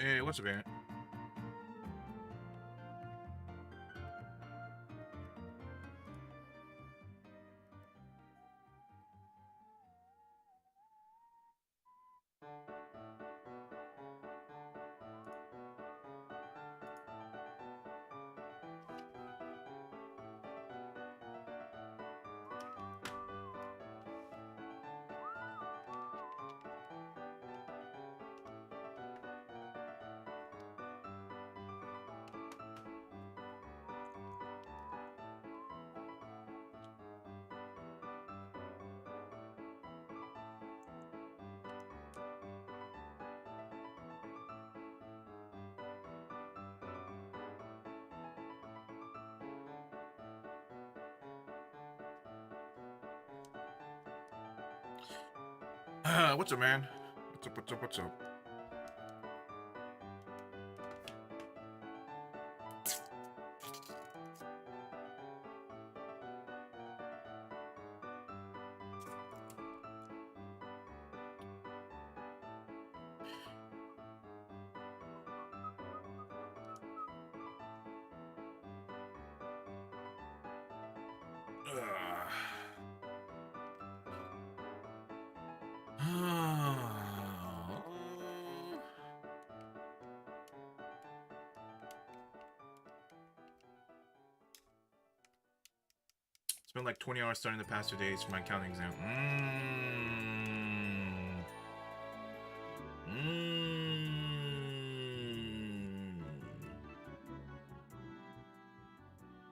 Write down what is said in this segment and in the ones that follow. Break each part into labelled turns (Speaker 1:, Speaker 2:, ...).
Speaker 1: Hey, what's up, man? What's up, man? What's up, what's up, what's up? Spent like 20 hours studying the past 2 days for my accounting exam.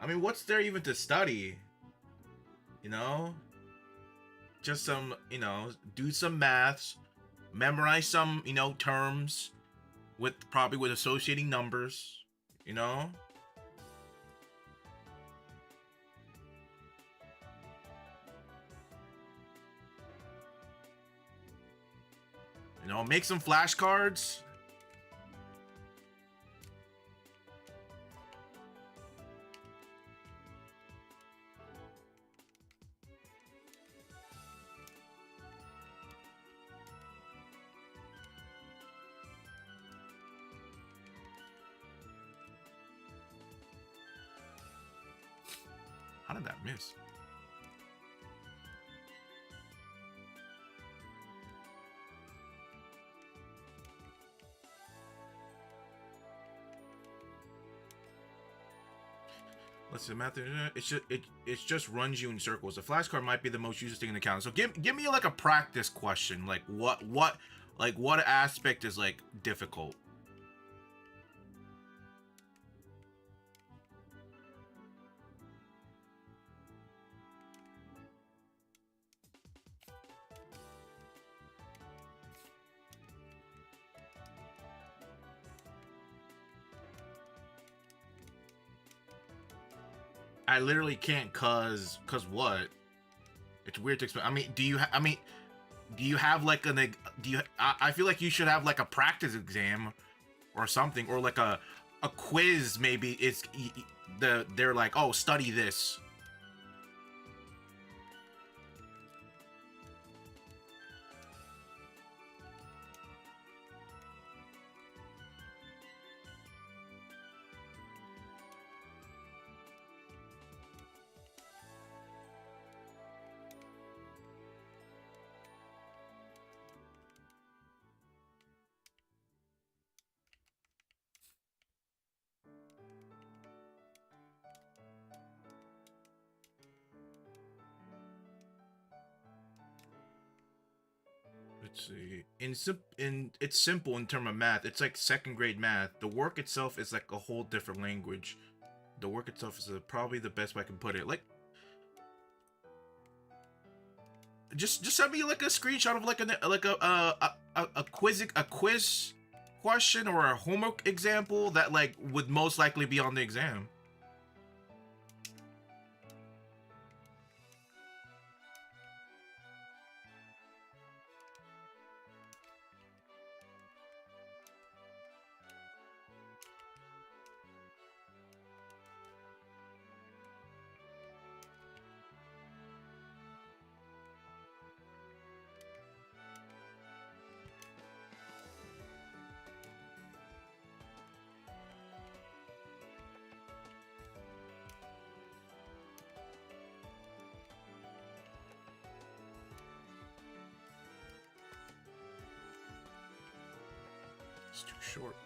Speaker 1: I mean, what's there even to study? You know? Just some, do some maths, memorize some, terms with probably with associating numbers, you know? Make some flashcards. How did that miss? Let's see, math. It just runs you in circles. The flashcard might be the most useful thing in the calendar. So give me like a practice question. Like what aspect is like difficult? I literally can't cause what? It's weird to explain. I mean, do you have like I feel like you should have like a practice exam or something, or like a quiz maybe. They're like, "Oh, study this." Let's see. It's simple in terms of math. It's like second grade math. The work itself is like a whole different language. The work itself is probably the best way I can put it. Like, just send me like a screenshot of like a quiz question or a homework example that like would most likely be on the exam. It's too short.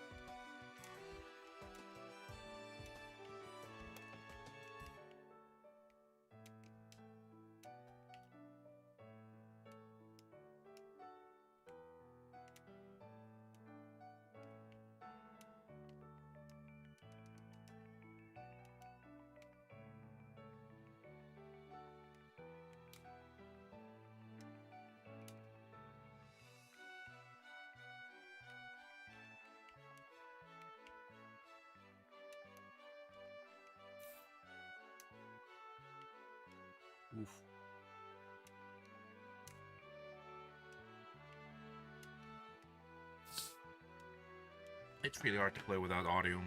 Speaker 1: Oof. It's really hard to play without audio.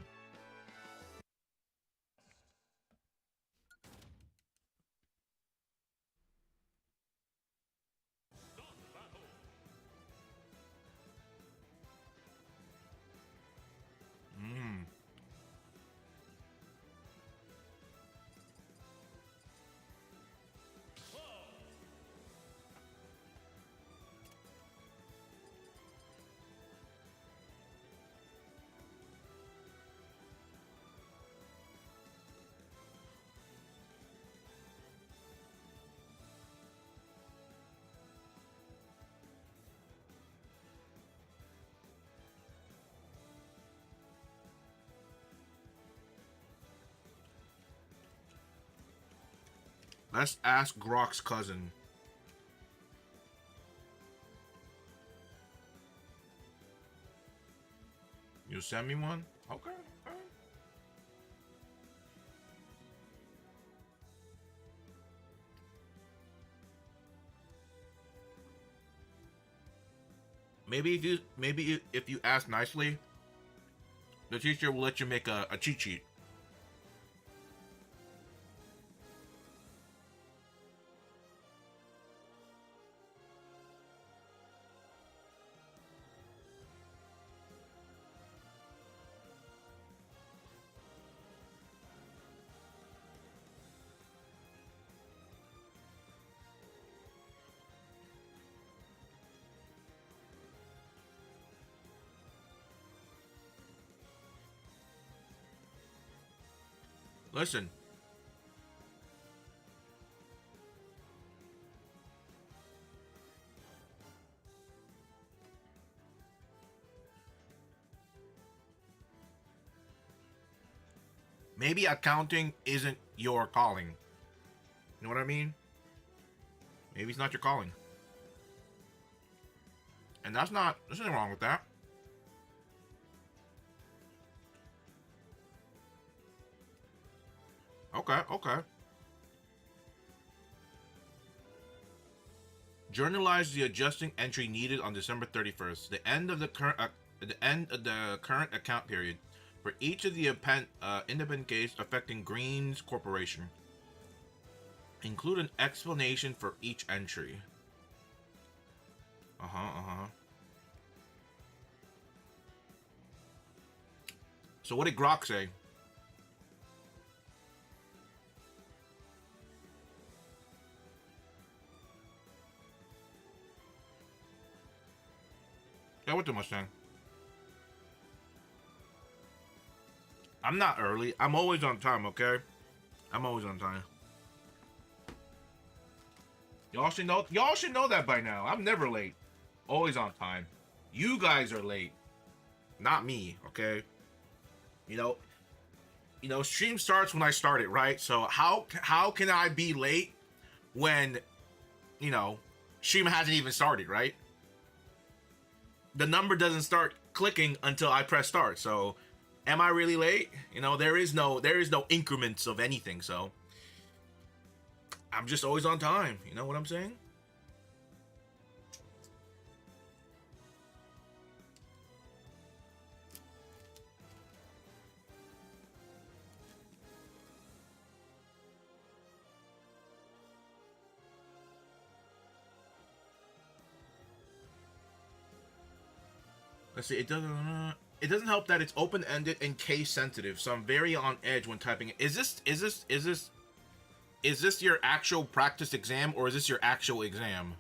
Speaker 1: Mmm. Let's ask Grok's cousin. You send me one? Okay. Maybe if you ask nicely, the teacher will let you make a cheat sheet. Listen. Maybe accounting isn't your calling. You know what I mean? Maybe it's not your calling. And there's nothing wrong with that. Okay. Journalize the adjusting entry needed on December 31st, the end of the current account period, for each of the independent case affecting Green's Corporation. Include an explanation for each entry. So what did Grok say? Yeah, what the Mustang? I'm not early. I'm always on time, okay? I'm always on time. Y'all should know that by now. I'm never late. Always on time. You guys are late. Not me, okay? You know, stream starts when I start it, right? So how can I be late when, you know, stream hasn't even started, right? The number doesn't start clicking until I press start. So am I really late? You know, there is no increments of anything, so I'm just always on time. You know what I'm saying? Let's see. It doesn't help that it's open-ended and case sensitive, so I'm very on edge when typing it. Is this your actual practice exam, or is this your actual exam?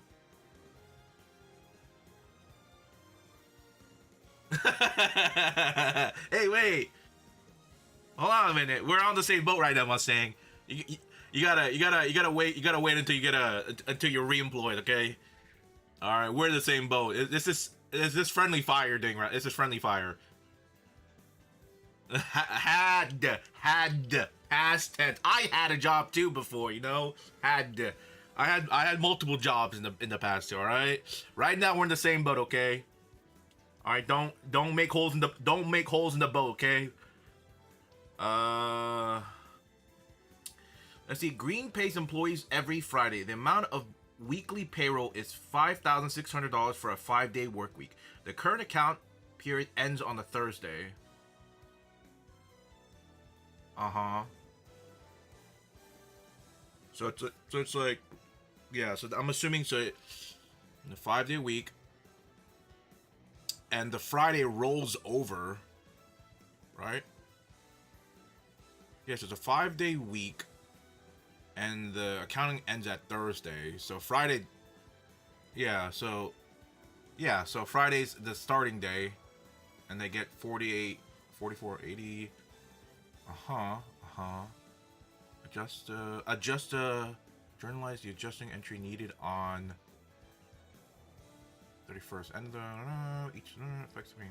Speaker 1: Hey, wait. Hold on a minute. We're on the same boat right now, Mustang. You gotta wait until you get until you're reemployed, okay? All right, we're in the same boat. Is this friendly fire thing, right? This is friendly fire. Had past tense. I had a job too before, you know. I had multiple jobs in the past too. All right. Right now we're in the same boat, okay? All right. Don't make holes in the boat, okay? Uh. Let's see. Green pays employees every Friday. The amount of weekly payroll is $5,600 for a 5-day work week. The current account period ends on a Thursday. Uh-huh. So it's like, yeah. So I'm assuming in the 5-day week, and the Friday rolls over, right? Yes, it's a 5-day week, and the accounting ends at Thursday. So Friday, yeah. So Friday's the starting day, and they get 48, 44, 80. Adjust journalize the adjusting entry needed on 31st and each affects me.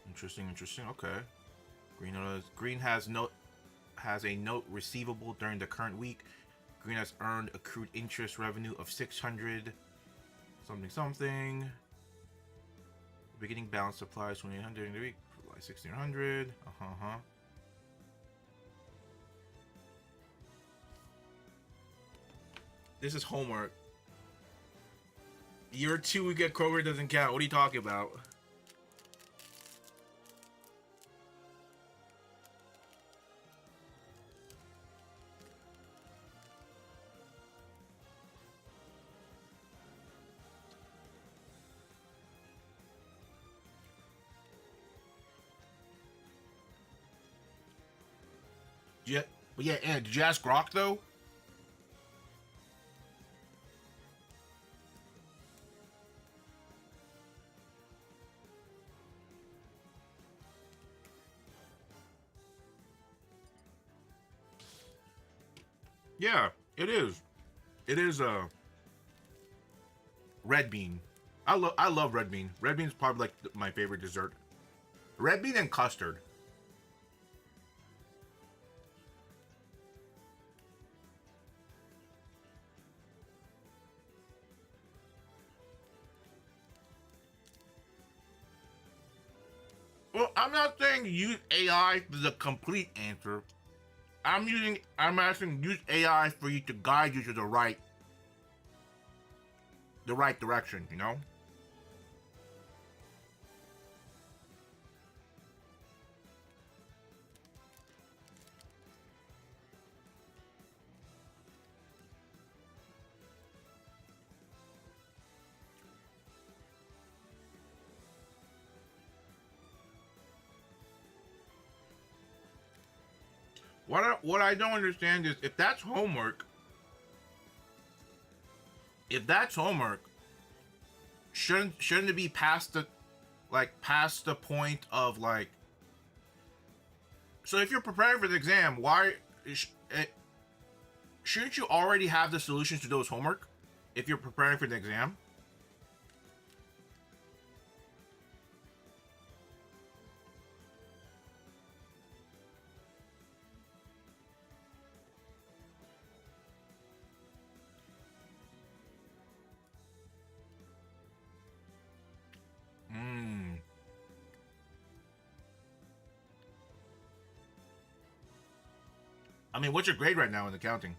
Speaker 1: Interesting. Okay. Green has a note receivable during the current week. Green has earned accrued interest revenue of 600 something. Beginning balance supplies 2,800 during the week. 1,600. This is homework. Year 2 we get Kroger doesn't count. What are you talking about? Yeah, but yeah, and did you ask Grok though? Yeah, it is. It is red bean. I love red bean. Red bean is probably like my favorite dessert. Red bean and custard. Well, I'm not saying use AI for the complete answer. I'm asking use AI for you to guide you to the right direction, you know? What I don't understand is if that's homework, shouldn't it be past the point of like, so if you're preparing for the exam, shouldn't you already have the solutions to those homework if you're preparing for the exam? Hmm. I mean, what's your grade right now in accounting?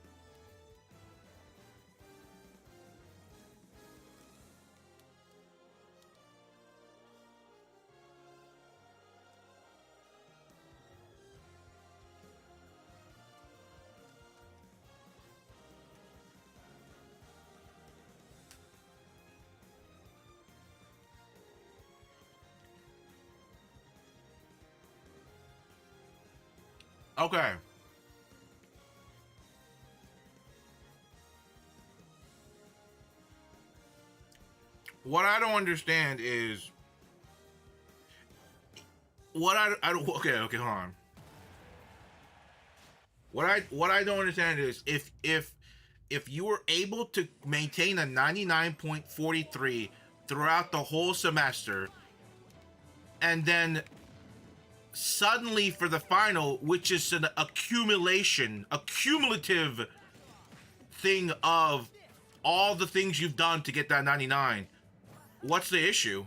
Speaker 1: Okay. what I don't understand is what I don't. Okay, hold on. What I don't understand is if you were able to maintain a 99.43 throughout the whole semester, and then suddenly for the final, which is an a cumulative thing of all the things you've done to get that 99, what's the issue?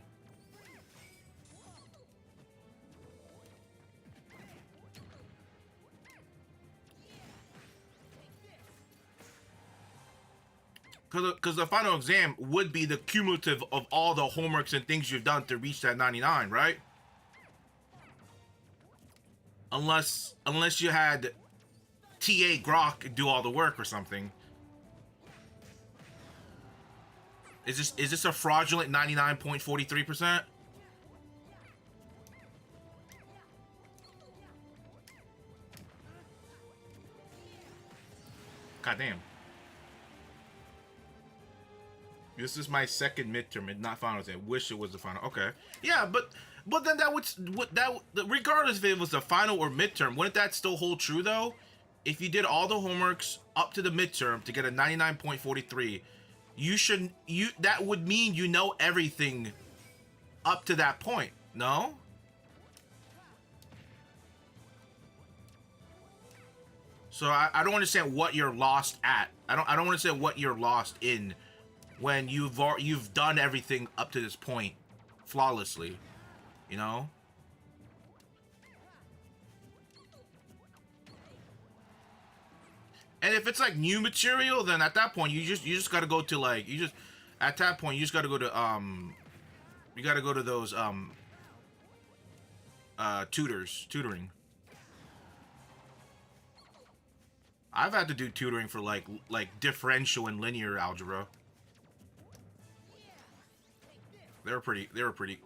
Speaker 1: Because the final exam would be the cumulative of all the homeworks and things you've done to reach that 99, right? Unless you had TA Grok do all the work or something. Is this a fraudulent 99.43%? God damn. This is my second midterm and not finals. I wish it was the final. Okay. Yeah, but then regardless if it was the final or midterm, wouldn't that still hold true though? If you did all the homeworks up to the midterm to get a 99.43, that would mean you know everything up to that point. No? So I don't understand what you're lost at. I don't understand what you're lost in when you've done everything up to this point flawlessly, you know? And if it's like new material, then at that point you just got to go to like at that point you just got to go to you got to go to those tutoring. I've had to do tutoring for like differential and linear algebra. They were pretty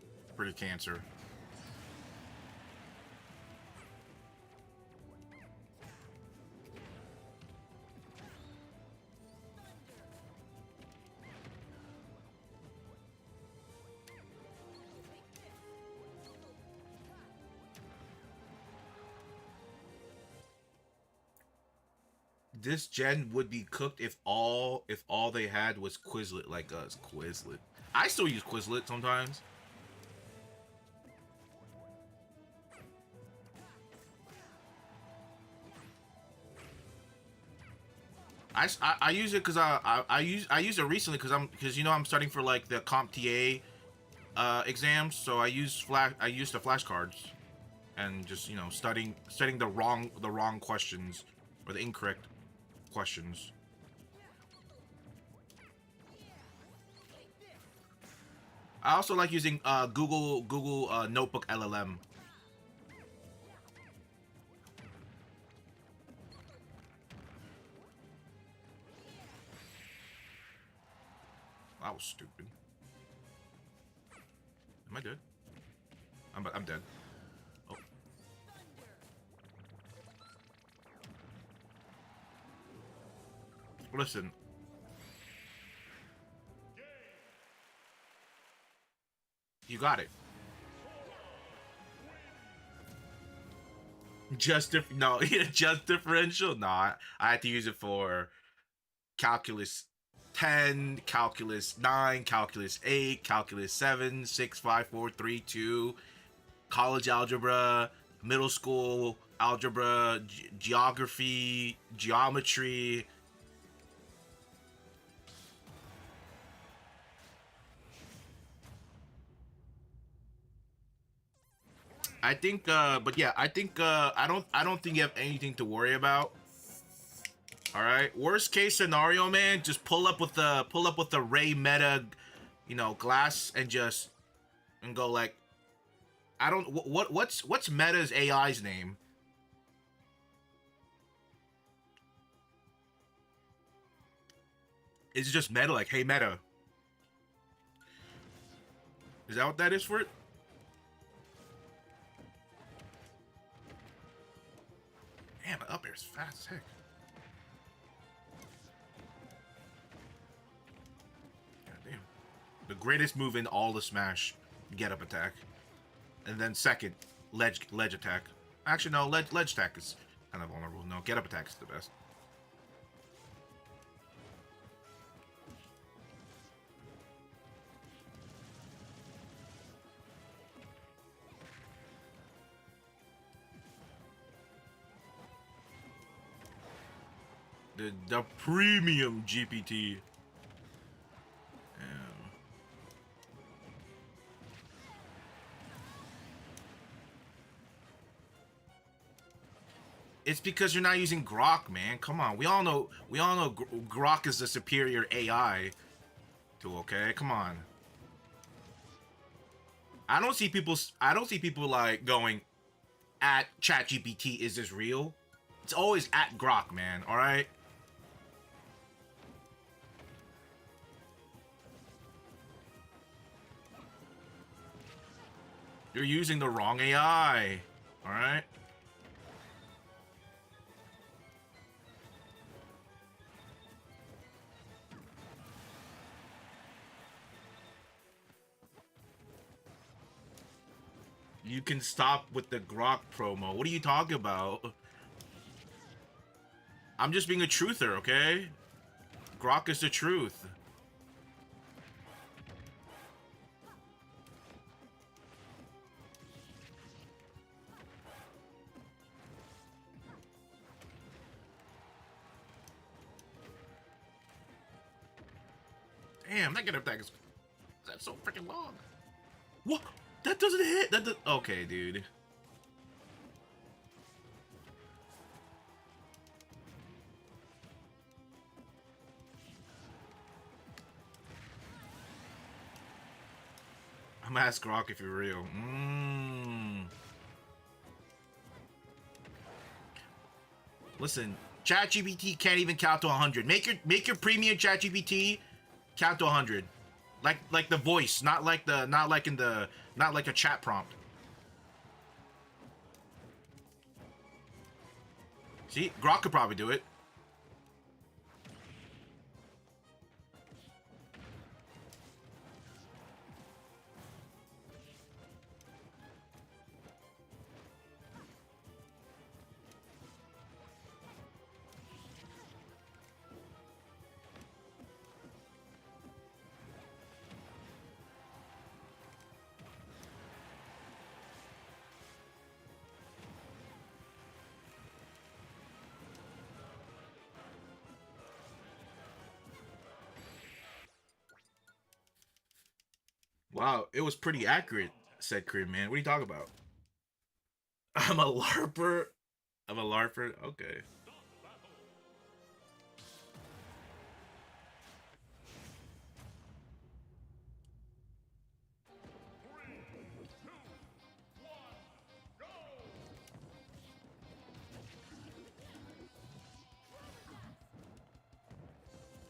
Speaker 1: cancer. This gen would be cooked if all they had was Quizlet like us. Quizlet. I still use Quizlet sometimes. I use it because I use it recently because I'm studying for like the CompTIA exams, so I use the flashcards and just studying the wrong questions or the incorrect questions. I also like using Google Notebook LLM. That was stupid. Am I dead? I'm dead. Oh. Listen. You got it. No, just differential. No, I had to use it for calculus 10, calculus 9, calculus 8, calculus 7, 6, 5, 4, 3, 2, college algebra, middle school algebra, geography, geometry. I think, but yeah, I think I don't think you have anything to worry about. All right. Worst case scenario, man, just pull up with the Ray Meta, glass and go like, I don't what's Meta's AI's name? Is it just Meta like, hey Meta? Is that what that is for it? Damn, the up air's fast as heck. God damn. The greatest move in all the Smash, get up attack. And then second, ledge attack. Actually, no, ledge attack is kind of vulnerable. No, get up attack is the best. The premium GPT. It's because you're not using Grok, man. Come on, we all know Grok is the superior AI tool. Okay, come on. I don't see people like going at ChatGPT. Is this real? It's always at Grok, man. All right. You're using the wrong AI. All right. You can stop with the Grok promo. What are you talking about? I'm just being a truther, okay? Grok is the truth. Damn, that get up attack is that's so freaking long. What? That doesn't hit. That does. Okay, dude. I'm gonna ask Grok if you're real. Listen, ChatGPT can't even count to 100. Make your premium ChatGPT count to 100. Like the voice, not like a chat prompt. See, Grok could probably do it. Wow, it was pretty accurate, said Crib Man. What are you talking about? I'm a LARPer. I'm a LARPer. Okay.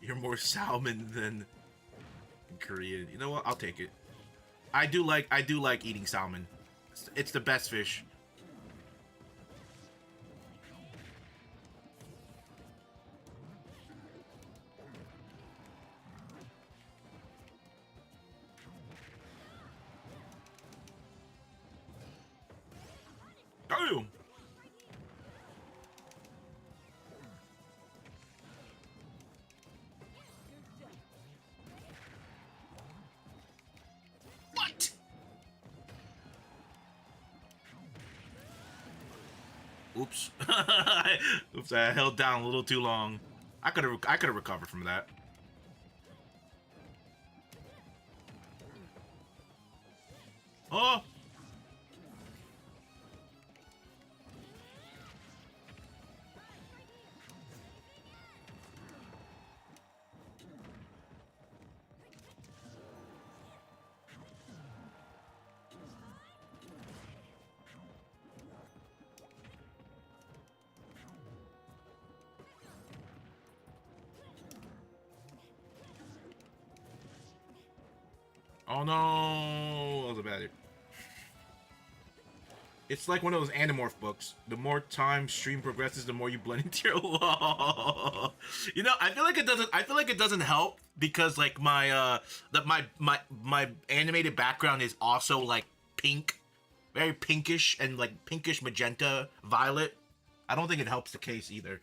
Speaker 1: You're more salmon than Korean. You know what? I'll take it. I do like eating salmon. It's the best fish. Damn. What? Oops. Oops, I held down a little too long. I could have recovered from that. Oh. Oh no, that was a bad hit. It's like one of those Animorph books. The more time stream progresses, the more you blend into your wall. You know, I feel like it doesn't. I feel like it doesn't help because like my animated background is also like pink, very pinkish and like pinkish magenta violet. I don't think it helps the case either.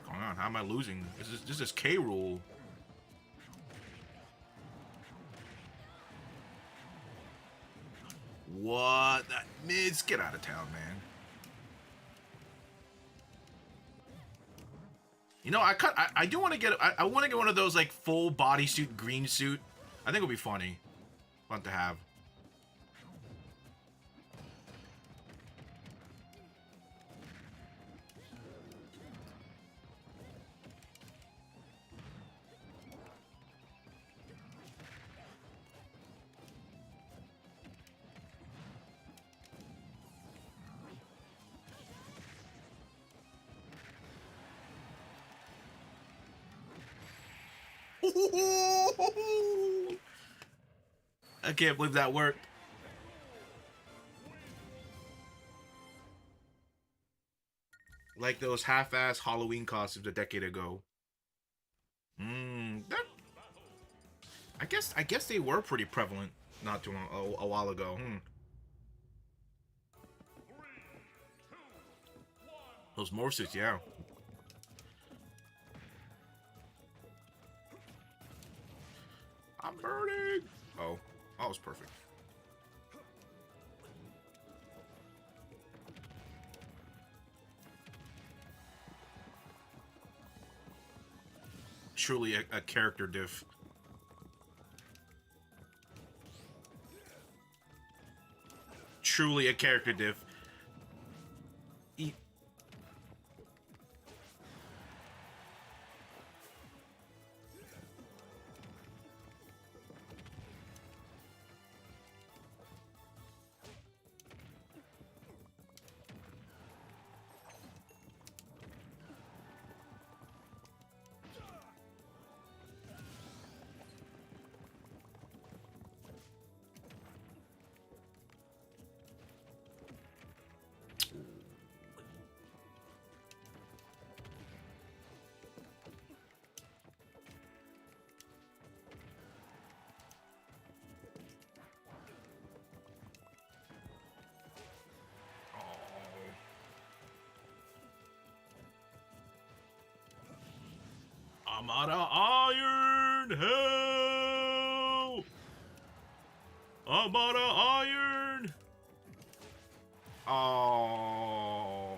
Speaker 1: Come on, how am I losing? This is K rule. What? That mids, get out of town, man. You know, I do want to get I want to get one of those like full bodysuit green suit. I think it'll be funny, fun to have. I can't believe that worked. Like those half-ass Halloween costumes a decade ago. That, I guess they were pretty prevalent not too long, a while ago. Those morph suits, yeah. I'm burning. Oh, that was perfect. Truly a character diff. Truly a character diff. I'm out of iron! Hell! I'm out of iron! Oh.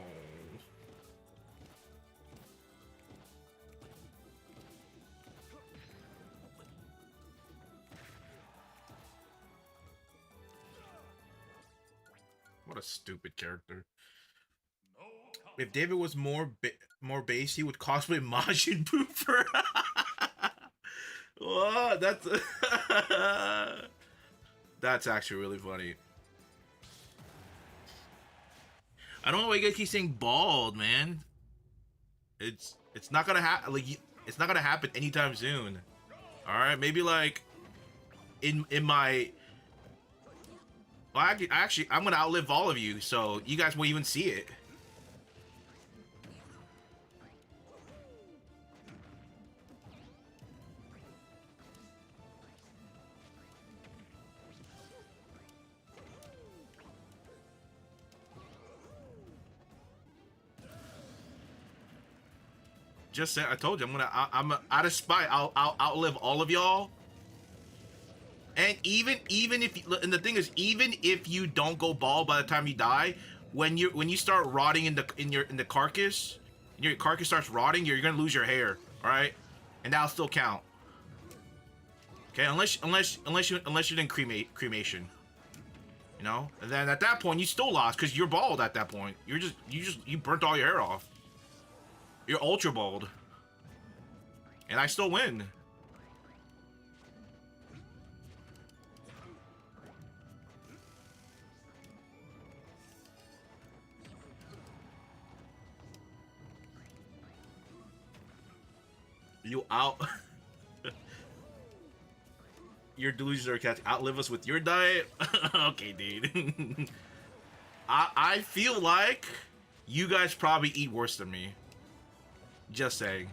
Speaker 1: What a stupid character. If David was more base, he would cosplay Majin Buu for. What? That's that's actually really funny. I don't know why you guys keep saying bald, man. It's not gonna happen. Like it's not gonna happen anytime soon. All right, maybe like in my. Well, actually, I'm gonna outlive all of you, so you guys won't even see it. Just said, I told you, I'm out of spite. I'll outlive all of y'all. And even if, and the thing is, even if you don't go bald by the time you die, when you start rotting in the carcass, and your carcass starts rotting, you're gonna lose your hair. All right, and that'll still count. Okay, unless you didn't cremation. You know, and then at that point you still lost because you're bald at that point. You burnt all your hair off. You're ultra bald. And I still win. You out. Your delusions are catch. Outlive us with your diet. Okay, dude. I feel like you guys probably eat worse than me. Just saying.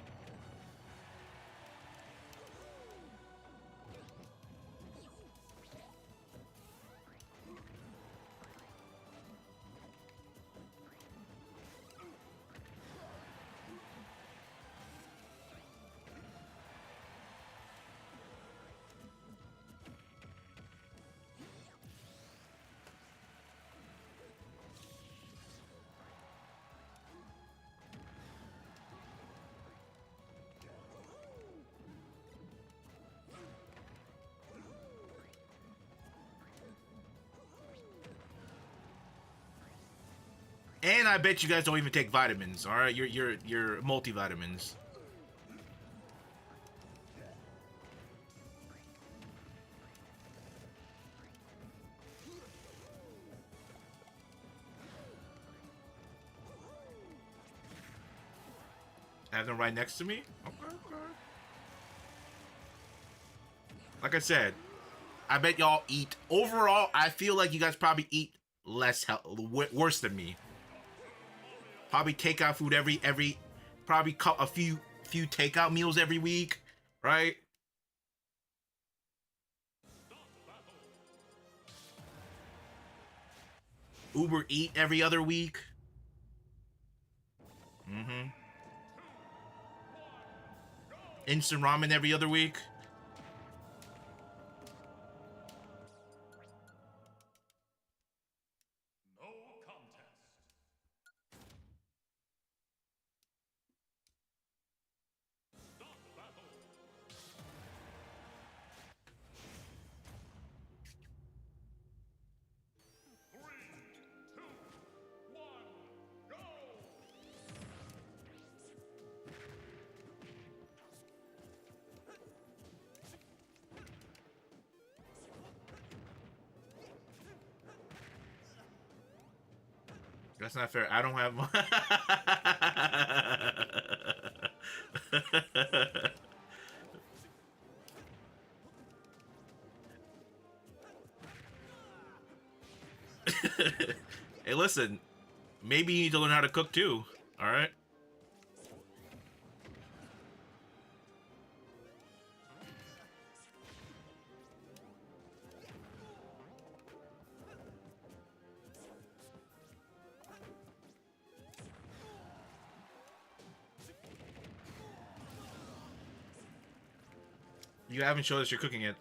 Speaker 1: And I bet you guys don't even take vitamins. All right, you're multivitamins. Have them right next to me. Okay, okay. Like I said, I bet y'all eat. Overall, I feel like you guys probably eat less worse than me. Probably takeout food every probably a few takeout meals every week, right? Uber Eat every other week. Mm-hmm. Instant ramen every other week. That's not fair. I don't have Hey, listen. Maybe you need to learn how to cook too. All right. You haven't showed us you're cooking it.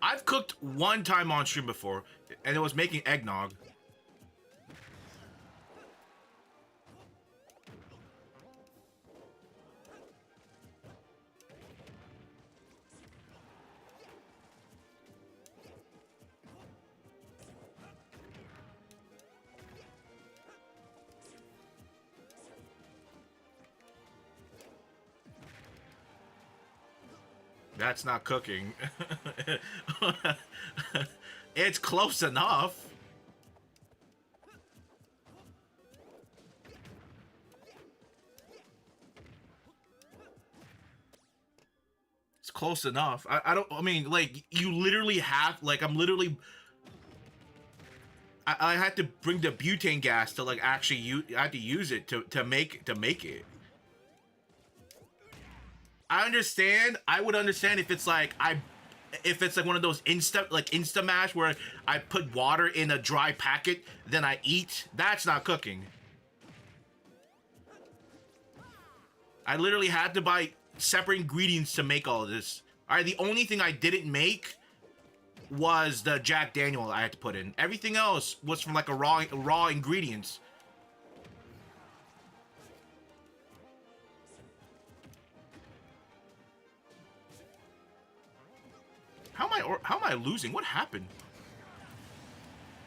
Speaker 1: I've cooked one time on stream before, and it was making eggnog. That's not cooking. It's close enough. It's close enough. I mean, like, you literally have, like, I'm literally... I had to bring the butane gas to, like, actually use... I had to use it to make it. I understand. I would understand if it's like if it's like one of those Insta Mash where I put water in a dry packet, then I eat. That's not cooking. I literally had to buy separate ingredients to make all of this. All right, the only thing I didn't make was the Jack Daniel I had to put in. Everything else was from like a raw ingredients. How am I losing? What happened?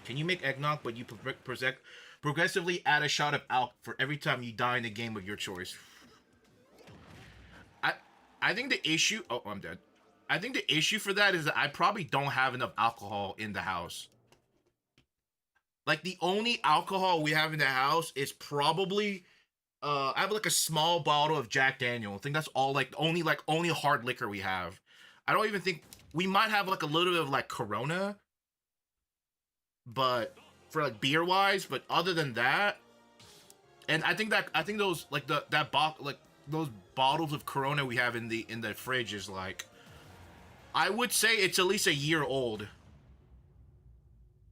Speaker 1: Can you make eggnog, but you progressively add a shot of alk for every time you die in a game of your choice? I think the issue... Oh, I'm dead. I think the issue for that is that I probably don't have enough alcohol in the house. Like, the only alcohol we have in the house is probably I have like a small bottle of Jack Daniel. I think that's all only hard liquor we have. I don't even think we might have like a little bit of like Corona, but for like beer wise, but other than that, and I think those like that bottle like those bottles of Corona we have in the fridge is like I would say it's at least a year old.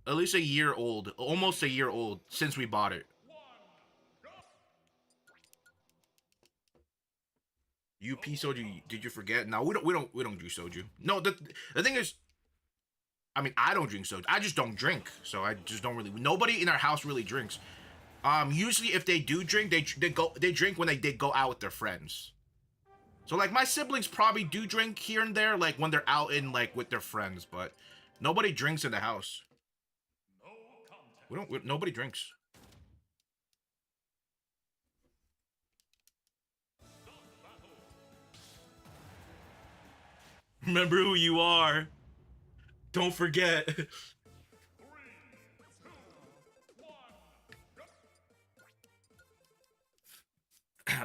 Speaker 1: At least a year old, almost a year old since we bought it. UP soju, did you forget? No, we don't do soju. No, the thing is, I mean, I don't drink soju. I just don't drink, so I just don't really. Nobody in our house really drinks. Usually if they do drink, they drink when they go out with their friends. So like my siblings probably do drink here and there, like when they're out in like with their friends, but nobody drinks in the house. Nobody drinks. Remember who you are. Don't forget.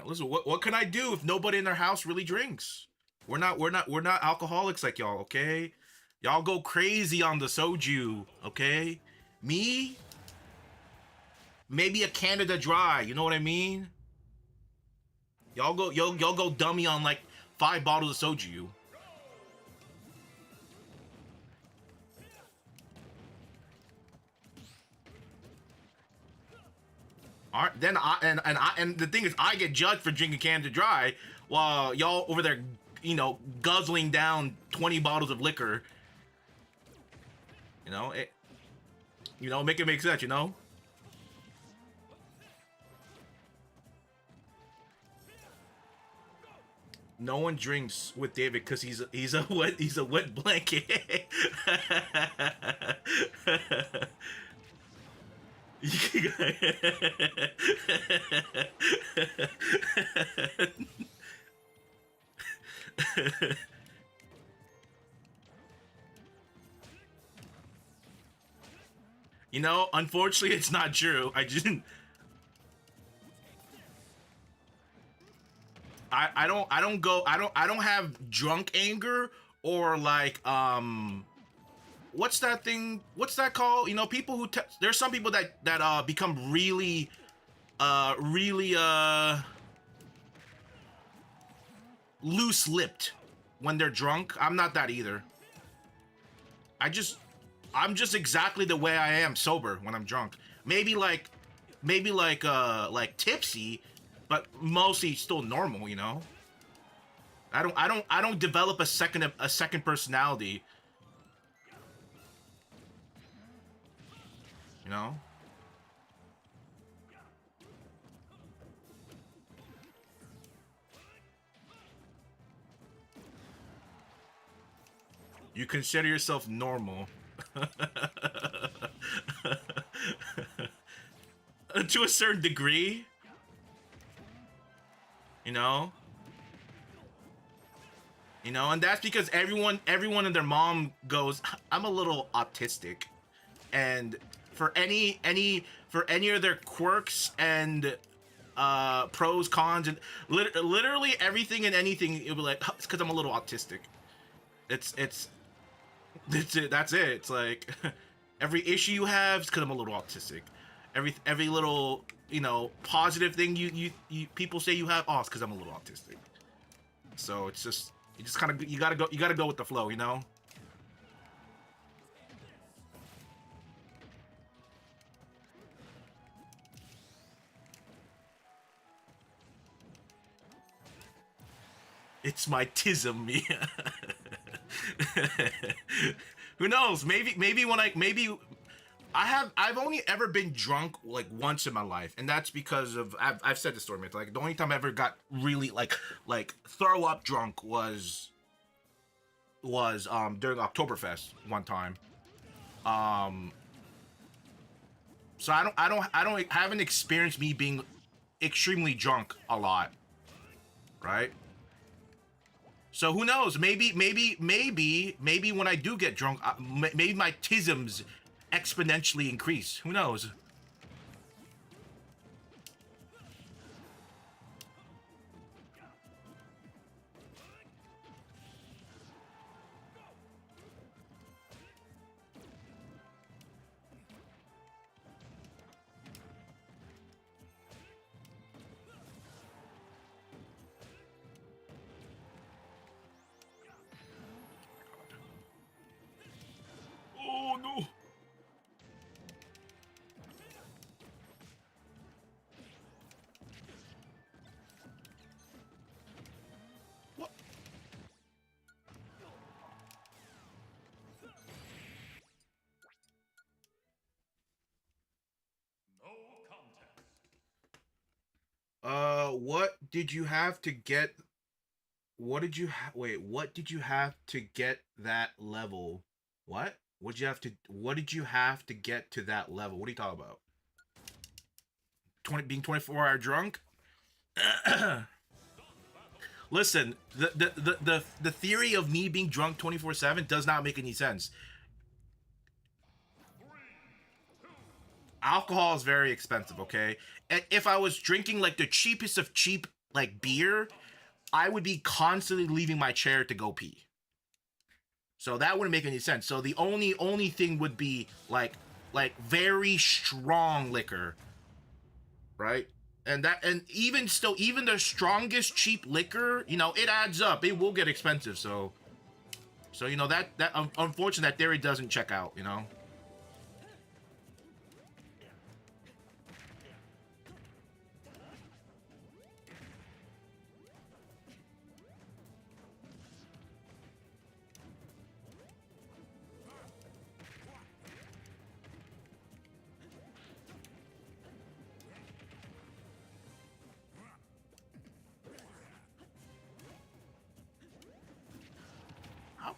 Speaker 1: Listen, what can I do if nobody in their house really drinks? We're not alcoholics like y'all, okay? Y'all go crazy on the soju, okay? Me, maybe a Canada Dry, you know what I mean? Y'all go dummy on like 5 bottles of soju. All right, then and the thing is, I get judged for drinking Canada Dry, while y'all over there, guzzling down 20 bottles of liquor. It, make it make sense. No one drinks with David because he's a wet blanket. Unfortunately, it's not true. I don't have drunk anger or like what's that thing? What's that called? People there's some people that become really loose-lipped when they're drunk. I'm not that either. I just I'm just exactly the way I am sober when I'm drunk. Maybe like tipsy, but mostly still normal. I don't develop a second personality, you know? You consider yourself normal. To a certain degree, you know? And that's because everyone and their mom goes, I'm a little autistic. And for any of their quirks and pros, cons, and literally everything and anything, it'll be like, it's because I'm a little autistic. It's that's it. It's like every issue you have is because I'm a little autistic. Every little positive thing you people say you have, oh, it's because I'm a little autistic. So it's just you just kind of you gotta go with the flow. It's my tism. Yeah. Who knows? Maybe when I've only ever been drunk like once in my life, and that's because of I've said the story. Like the only time I ever got really like throw up drunk was during Oktoberfest one time. Um, so I haven't experienced me being extremely drunk a lot, right? So who knows? Maybe when I do get drunk, maybe my tisms exponentially increase. Who knows? what did you have to get? What did you wait? What did you have to get that level? What? What did you have to? What did you have to get to that level? What are you talking about? 20 being 24-hour drunk? Listen, the theory of me being drunk 24/7 does not make any sense. Alcohol is very expensive, okay? If I was drinking like the cheapest of cheap like beer, I would be constantly leaving my chair to go pee. So that wouldn't make any sense. So the only thing would be like very strong liquor, right? And even still, even the strongest cheap liquor, you know, it adds up. It will get expensive. So you know that unfortunate that theory doesn't check out. You know.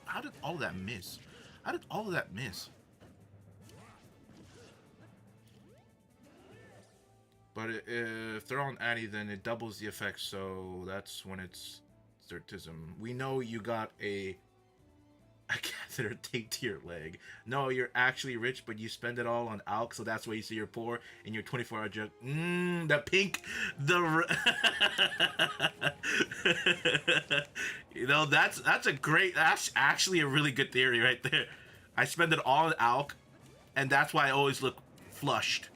Speaker 1: How did all that miss? How did all of that miss? But if they're on Addy, then it doubles the effect, so that's when it's certism. We know you got a catheter taped to your leg. No, you're actually rich, but you spend it all on alk, so that's why you say you're poor and you're 24-hour drunk. The pink, you know, that's actually a really good theory right there. I spend it all on alk, and that's why I always look flushed.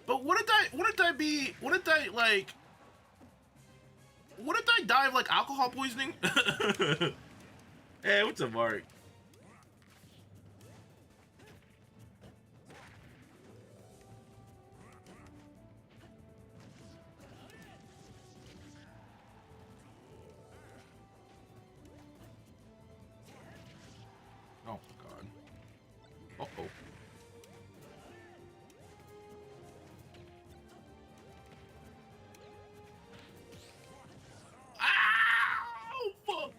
Speaker 1: But wouldn't I die of like alcohol poisoning? Hey, what's up, Mark? Oh god. Uh-oh. Ow! Fuck.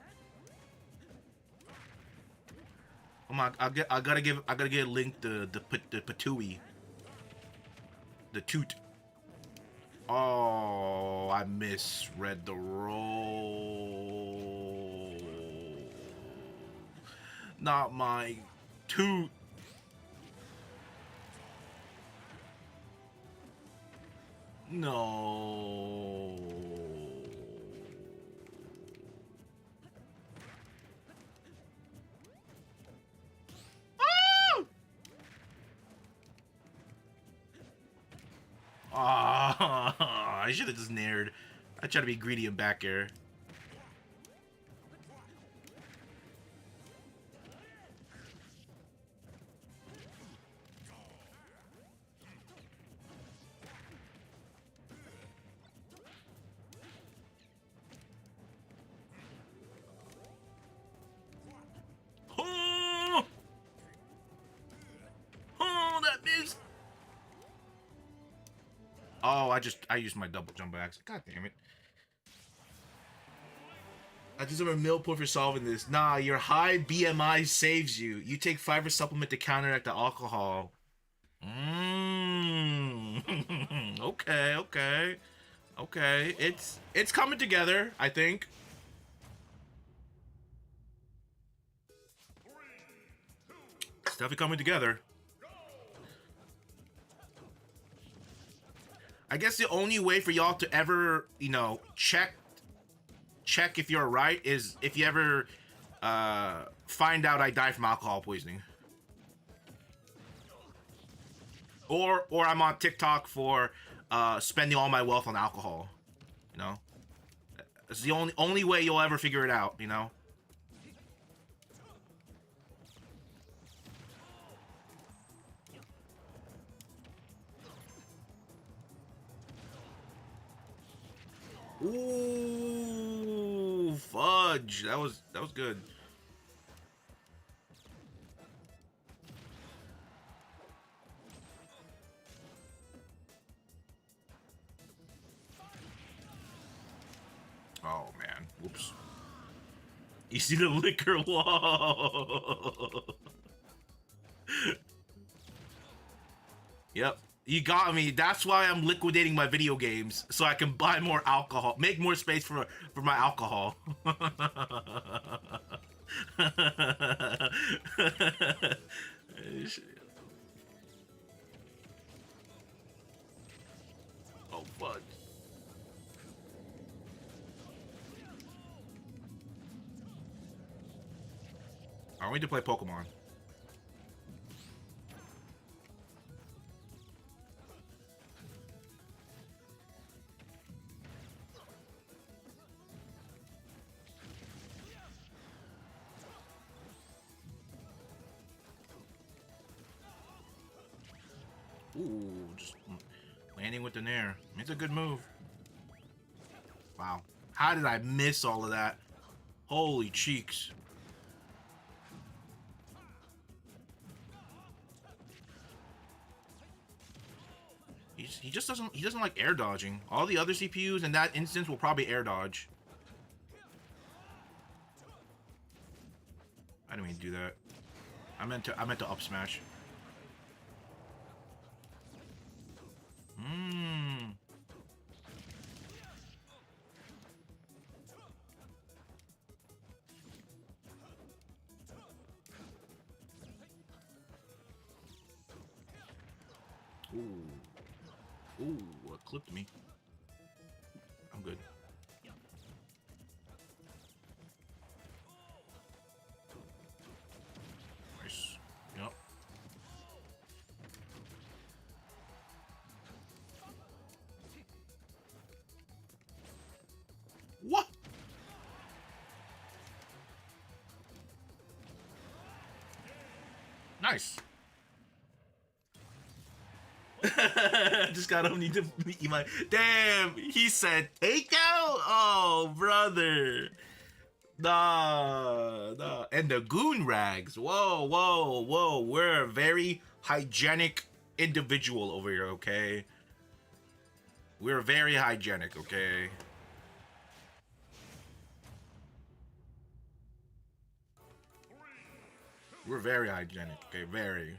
Speaker 1: Come on, I gotta get Link the patooey. The toot. Oh, I misread the roll. Not my toot. No. Ah, I should have just nared. I try to be greedy in back air. Oh, oh, that missed. Oh, I used my double jump by accident. God damn it. I deserve a meal point for solving this. Nah, your high BMI saves you. You take fiber supplement to counteract the alcohol. Okay, okay. Okay. It's coming together, I think. It's definitely coming together. I guess the only way for y'all to ever, you know, check if you're right is if you ever find out I died from alcohol poisoning. Or I'm on TikTok for spending all my wealth on alcohol. You know? It's the only way you'll ever figure it out, you know? Ooh, fudge. That was good. Oh man, whoops. You see the liquor wall. Yep. You got me. That's why I'm liquidating my video games so I can buy more alcohol, make more space for my alcohol. Oh fuck. I need to play Pokemon. Ooh, just landing with the nair. It's a good move. Wow. How did I miss all of that? Holy cheeks. He just doesn't like air dodging. All the other CPUs in that instance will probably air dodge. I didn't mean to do that. I meant to up smash. Mmm. Ooh. Ooh, it clipped me. I'm good. Nice. Yep. What? Nice. Just got only to eat my. Damn, he said takeout. Oh, brother. Nah. And the goon rags. Whoa, whoa, whoa. We're a very hygienic individual over here, okay? We're very hygienic, okay? We're very hygienic, okay? Very.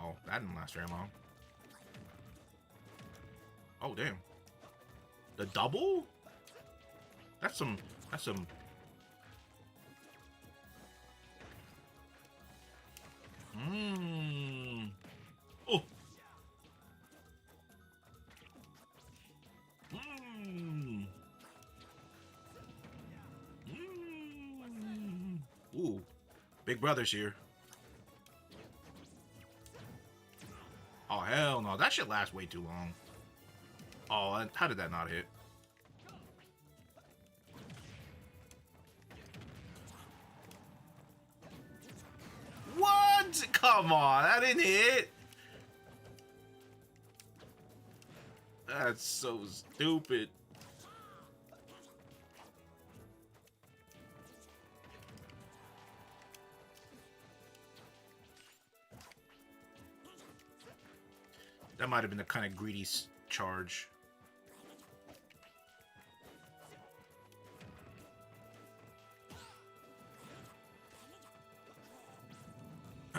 Speaker 1: Oh, that didn't last very long. Oh, damn. The double? That's some... Mmm. Oh. Mmm. Mmm. Ooh. Big brother's here. Oh, hell no. That shit lasts way too long. Oh, how did that not hit? What? Come on. That didn't hit. That's so stupid. That might have been a kind of greedy charge.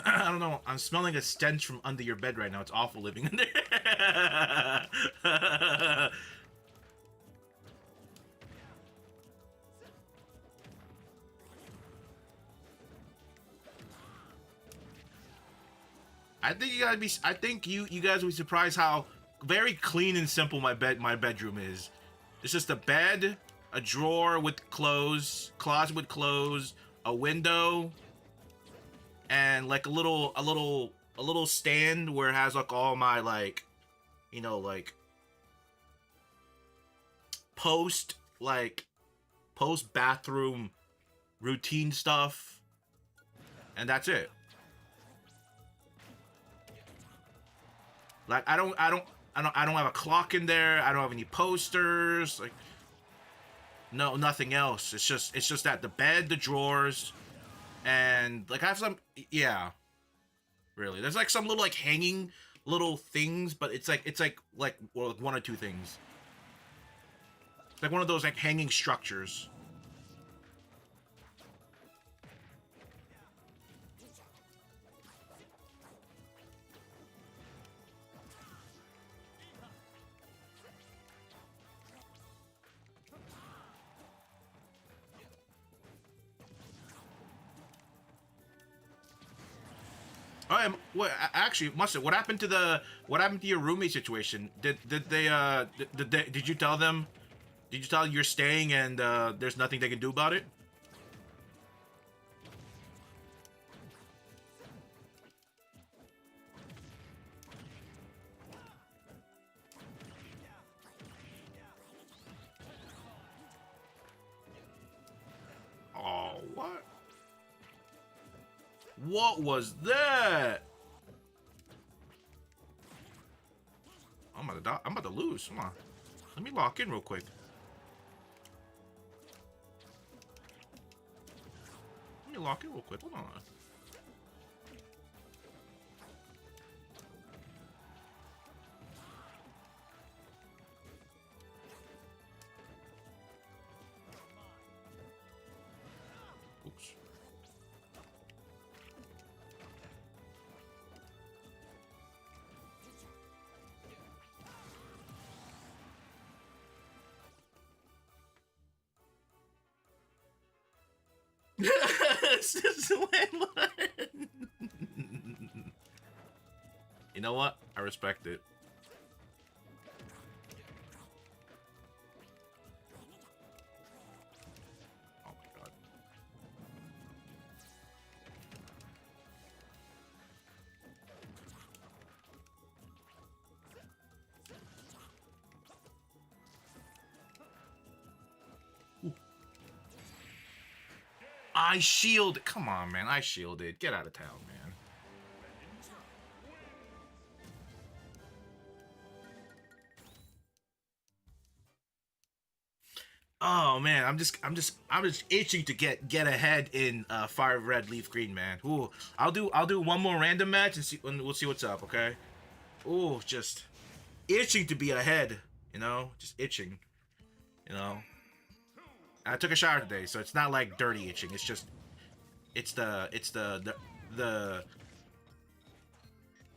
Speaker 1: I don't know. I'm smelling a stench from under your bed right now. It's awful living in there. I think you gotta be. I think you guys will be surprised how very clean and simple my bedroom is. It's just a bed, a drawer with clothes, closet with clothes, a window, and like a little stand where it has like all my like, you know, like post bathroom routine stuff, and that's it. Like I don't have a clock in there. I don't have any posters. Like no, nothing else. It's just that the bed, the drawers, and like I have some, yeah, really. There's like some little like hanging little things, but it's like well, one or two things. It's like one of those like hanging structures. What actually, Mustard? What happened to your roommate situation? Did you tell them? Did you tell you're staying and there's nothing they can do about it? Oh, what? What was that? I'm about to die. I'm about to lose. Come on. Let me lock in real quick. Let me lock in real quick. Hold on. Oops. You know what? I respect it. Oh my god. Ooh. I shield. Come on, man. I shielded. Get out of town, man. Oh man, I'm just itching to get ahead in Fire Red Leaf Green, man. Ooh, I'll do one more random match and see, and we'll see what's up, okay? Ooh, just itching to be ahead, you know, just itching, you know. I took a shower today, so it's not like dirty itching. It's just the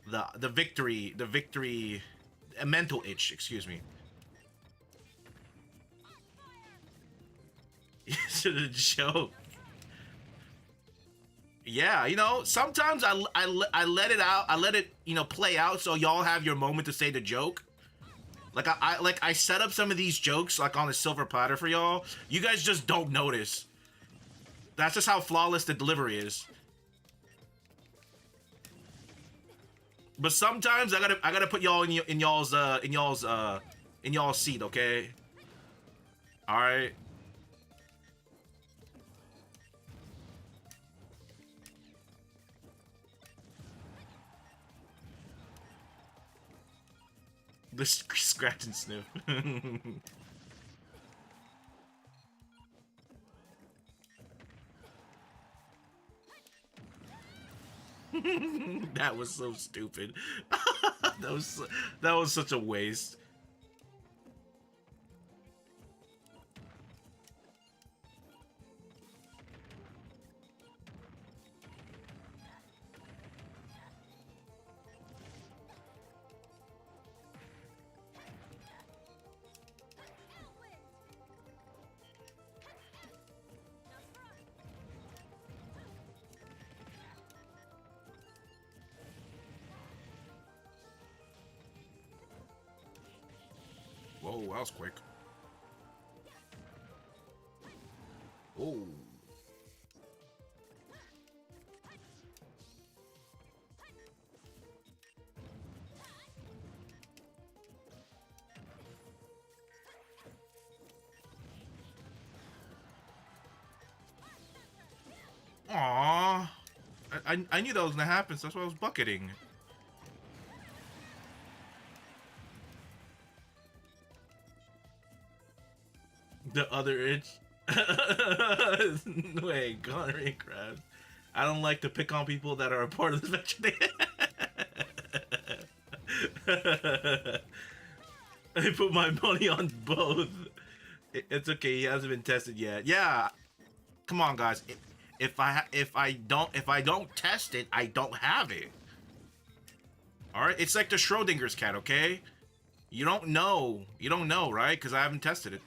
Speaker 1: the victory, a mental itch. Excuse me. It's a joke. Yeah, you know, sometimes I let it out. I let it, you know, play out so y'all have your moment to say the joke. Like I set up some of these jokes like on a silver platter for y'all. You guys just don't notice. That's just how flawless the delivery is. But sometimes I gotta put y'all in y'all's seat, okay? All right. The scratch and sniff. That was so stupid. That was such a waste. Whoa, that was quick. Oh. Aww. I knew that was gonna happen, so that's why I was bucketing. The other itch. Wait, Gunnery Crabs. I don't like to pick on people that are a part of the vegetarian. I put my money on both. It's okay. He hasn't been tested yet. Yeah. Come on, guys. If I don't test it, I don't have it. All right. It's like the Schrodinger's cat. Okay. You don't know. You don't know, right? Because I haven't tested it.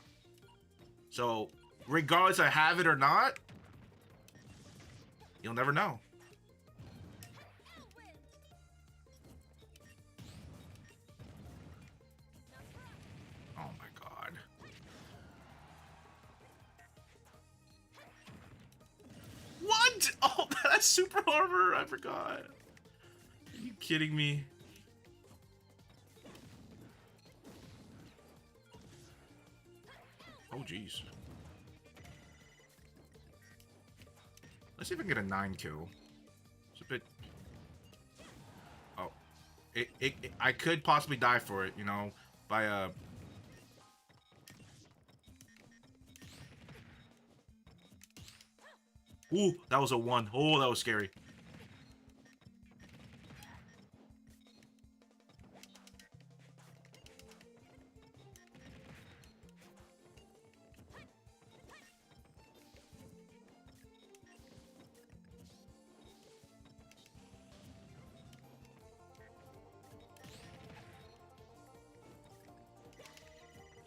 Speaker 1: So, regardless I have it or not, you'll never know. Oh my god. What? Oh, that's super armor. I forgot. Are you kidding me? Oh, jeez. Let's see if I can get a 9 kill. It's a bit... Oh. I could possibly die for it, you know, by a... Ooh, that was a 1. Oh, that was scary.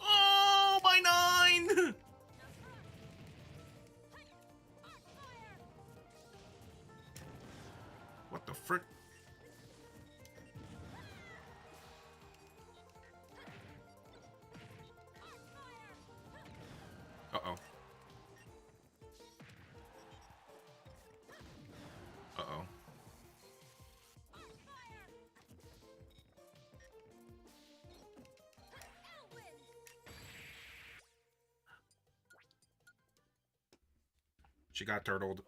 Speaker 1: Oh, my 9! What the frick? Uh-oh. Uh-oh. She got turtled.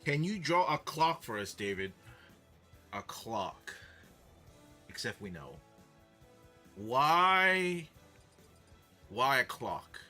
Speaker 1: Can you draw a clock for us, David? A clock. Except we know. Why? Why a clock?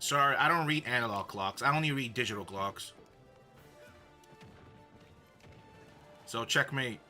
Speaker 1: Sorry, I don't read analog clocks. I only read digital clocks. So checkmate.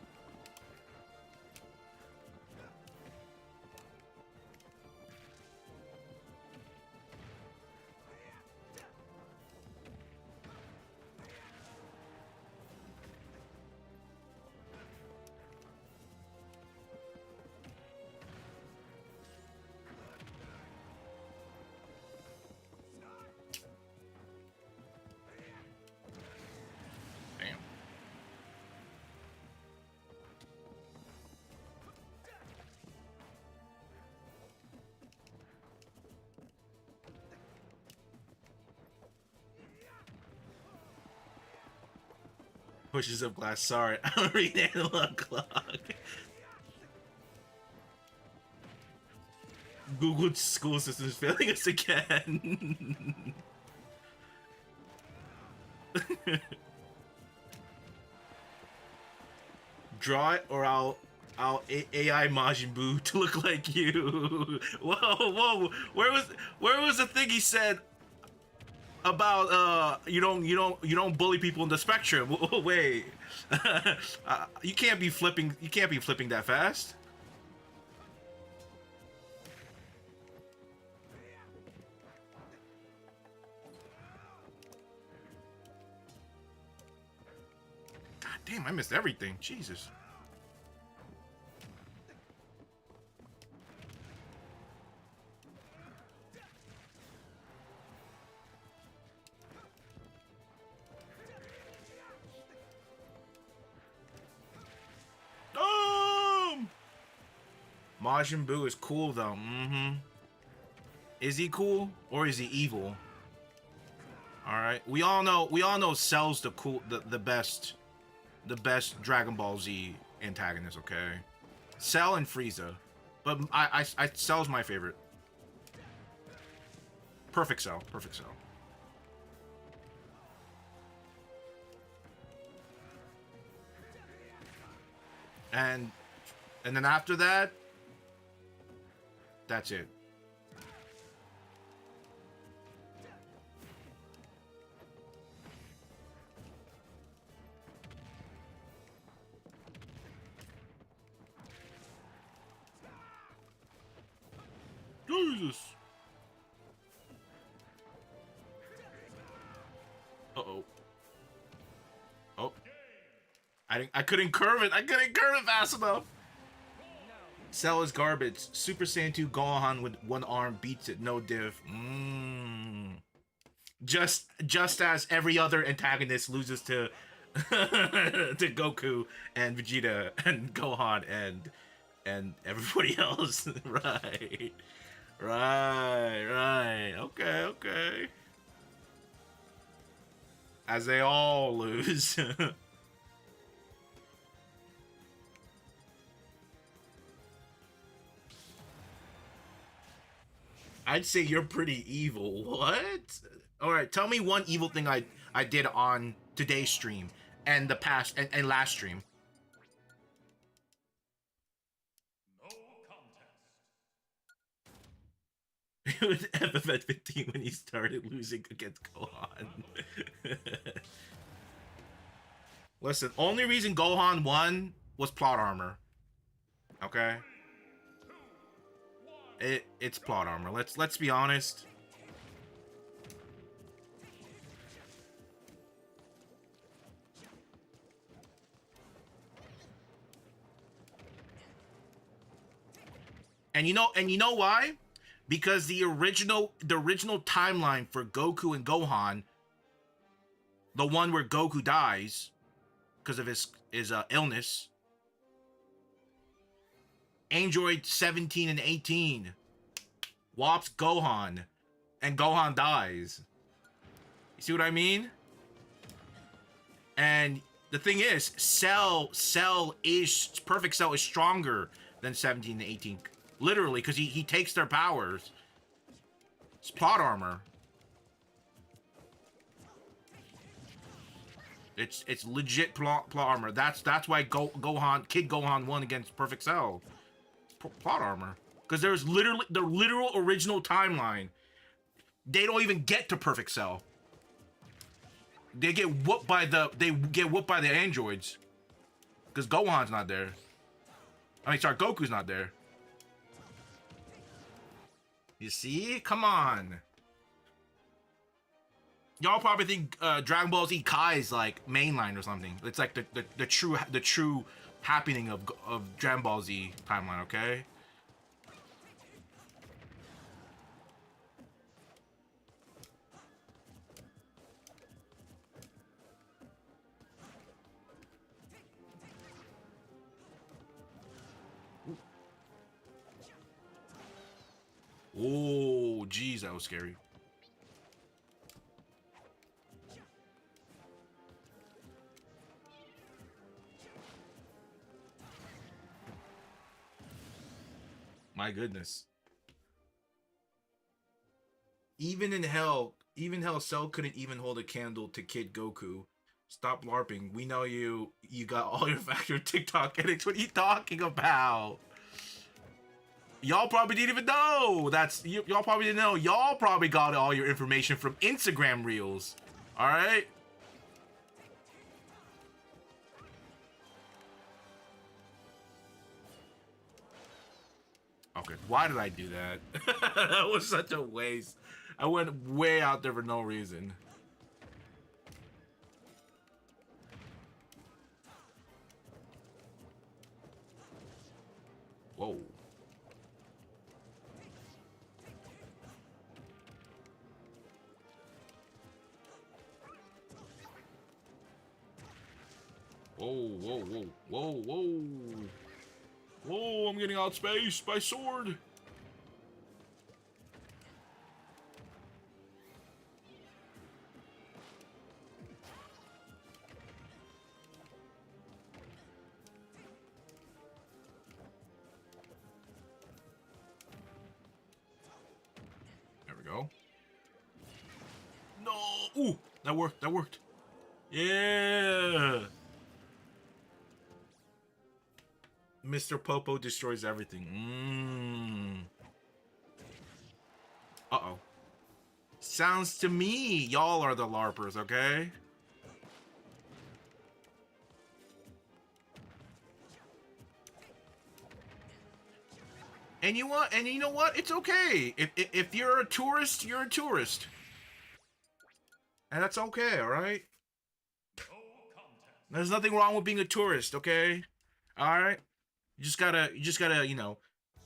Speaker 1: Pushes up glass. Sorry, I don't read analog clock. Google school system is failing us again. Draw it, or I'll AI Majin Buu to look like you. Whoa! Where was the thing he said about you don't bully people in the spectrum? Wait, you can't be flipping that fast. damn, I missed everything. Jesus. Majin Buu is cool though. Mm-hmm. Is he cool or is he evil? All right. We all know Cell's the best Dragon Ball Z antagonist, okay? Cell and Frieza. But I Cell's my favorite. Perfect Cell. Perfect Cell. And then after that, that's it. Jesus. Uh-oh. Oh. I couldn't curve it. I couldn't curve it fast enough. Cell is garbage. Super Saiyan 2 Gohan with one arm beats it. No div. Just as every other antagonist loses to to Goku and Vegeta and Gohan and everybody else. Right. Right. Okay. As they all lose. I'd say you're pretty evil. What? All right, tell me one evil thing I did on today's stream and the past and last stream.
Speaker 2: No contest.
Speaker 1: It was FFF 15 when he started losing against Gohan. Listen, only reason Gohan won was plot armor. Okay? It's plot armor. Let's be honest. And you know why? Because the original timeline for Goku and Gohan, the one where Goku dies because of his illness, Android 17 and 18 whops Gohan, and Gohan dies. You see what I mean? And the thing is, Perfect Cell is stronger than 17 and 18. Literally, because he takes their powers. It's plot armor. It's legit plot armor. That's why Kid Gohan won against Perfect Cell. Plot armor. Because there's literally the literal original timeline. They don't even get to Perfect Cell. They get whooped by the androids. Because Gohan's not there. I mean, sorry, Goku's not there. You see? Come on. Y'all probably think Dragon Ball Z Kai is like mainline or something. It's like the true happening of Dragon Ball Z timeline, okay? Oh, geez, that was scary. My goodness. Even hell, Cell couldn't even hold a candle to Kid Goku. Stop LARPing. We know you got all your factor TikTok edits. What are you talking about? Y'all probably didn't even know. Y'all probably didn't know. Y'all probably got all your information from Instagram Reels. All right? Okay, why did I do that? That was such a waste. I went way out there for no reason. Whoa, whoa, whoa, whoa, whoa. Whoa, I'm getting outspaced by sword. There we go. No! Ooh, that worked, that worked. Yeah! Mr. Popo destroys everything. Uh-oh. Sounds to me, y'all are the LARPers, okay? And you want, and you know what? It's okay. If you're a tourist, you're a tourist. And that's okay, alright?
Speaker 2: No contest.
Speaker 1: There's nothing wrong with being a tourist, okay? Alright? You just gotta, you know,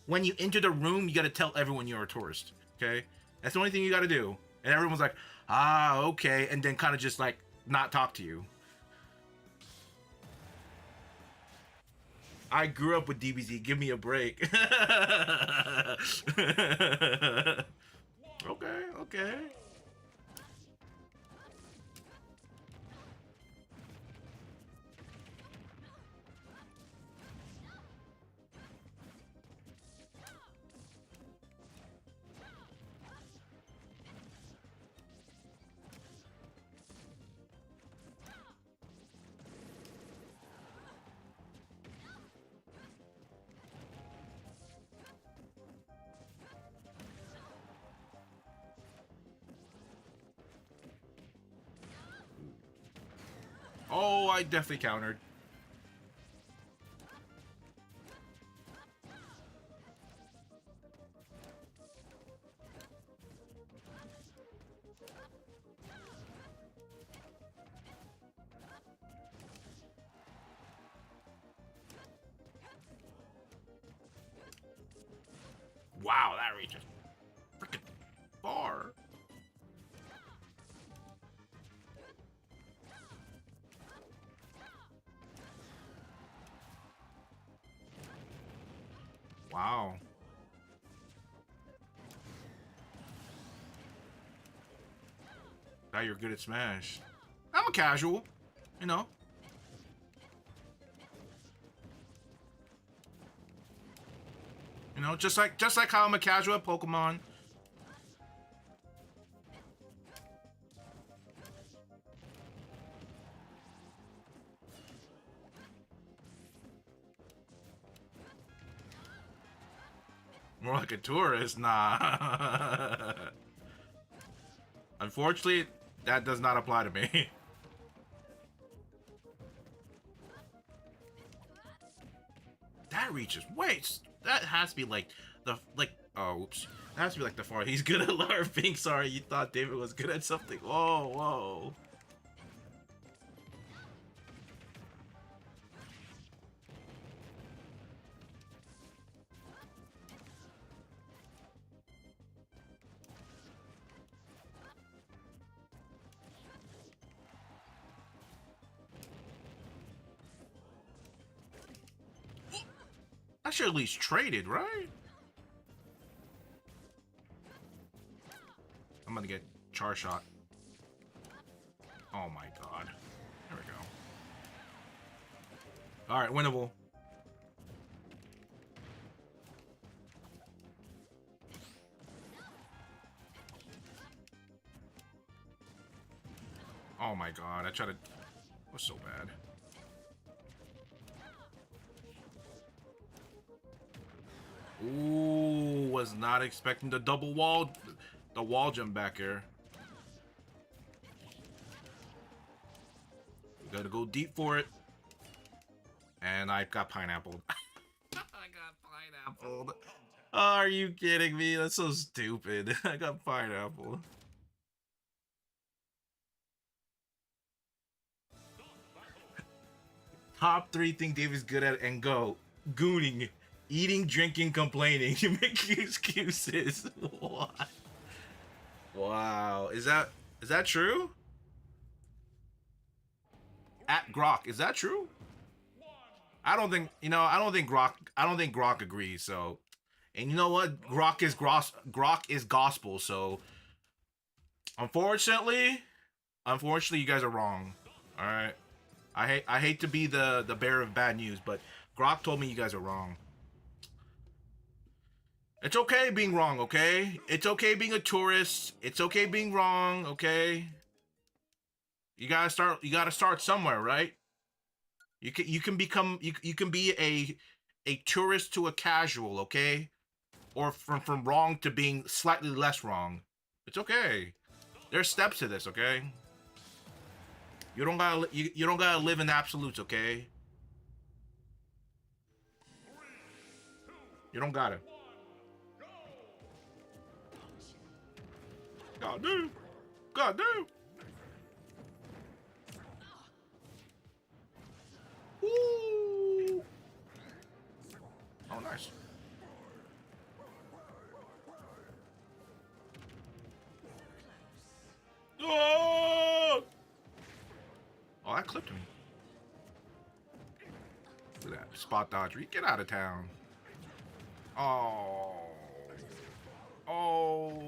Speaker 1: when you enter the room, you gotta tell everyone you're a tourist, okay? That's the only thing you gotta do. And everyone's like, ah, okay, and then kind of just like not talk to you. I grew up with DBZ. Give me a break. Okay, okay. Oh, I definitely countered. Wow, that reaches freaking far. Wow. Now you're good at Smash. I'm a casual, you know. You know, just like how I'm a casual at Pokemon. More like a tourist, nah. Unfortunately, that does not apply to me. That reaches. Wait, that has to be like the Oh, oops. That has to be like the far. He's good at LARPing. Sorry, you thought David was good at something. Whoa, whoa. I should at least traded, right? I'm gonna get char shot. Oh my god. There we go. Alright, winnable. Oh my god, I tried to... It was so bad. Ooh, was not expecting the double wall... The wall jump back here. We gotta go deep for it. And I got pineappled. I got pineappled. Are you kidding me? That's so stupid. I got pineappled. Top 3 thing David's good at and go. Gooning. Eating, drinking, complaining. You make excuses. What? Wow. Is that true? at Grok. Is that true? I don't think I don't think Grok agrees. So, and you know what? Grok is gospel. So, unfortunately, you guys are wrong. All right. I hate to be the bearer of bad news, but Grok told me you guys are wrong. It's okay being wrong, okay? It's okay being a tourist. It's okay being wrong, okay? You gotta start somewhere, right? You can be a tourist to a casual, okay? Or from wrong to being slightly less wrong. It's okay. There's steps to this, okay? You don't gotta live in absolutes, okay? You don't gotta. God damn. God damn. Ooh. Oh, nice. Oh! Oh, that clipped me. Look at that. Spot dodge. Get out of town. Oh. Oh.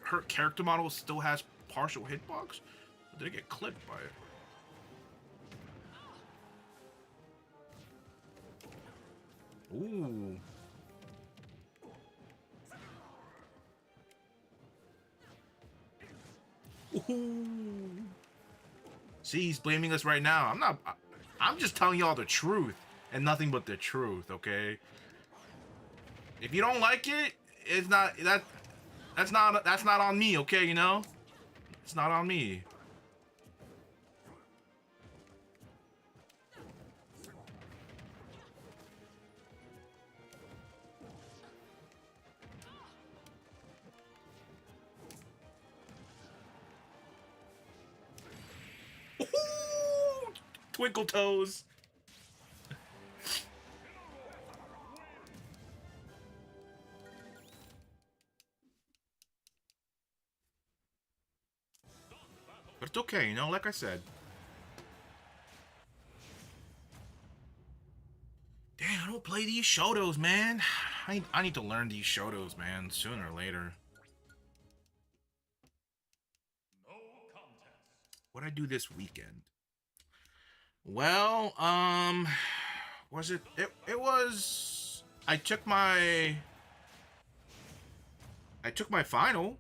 Speaker 1: Her character model still has partial hitbox? Or did it get clipped by it? Ooh. Ooh. See, he's blaming us right now. I'm just telling y'all the truth and nothing but the truth, okay? If you don't like it, it's not that's not on me, okay, you know? It's not on me. Ooh, twinkle toes. But it's okay, you know, like I said. Damn, I don't play these Shotos, man. I need to learn these Shotos, man, sooner or later.
Speaker 2: No contest.
Speaker 1: What'd I do this weekend? Well, was it was I took my final.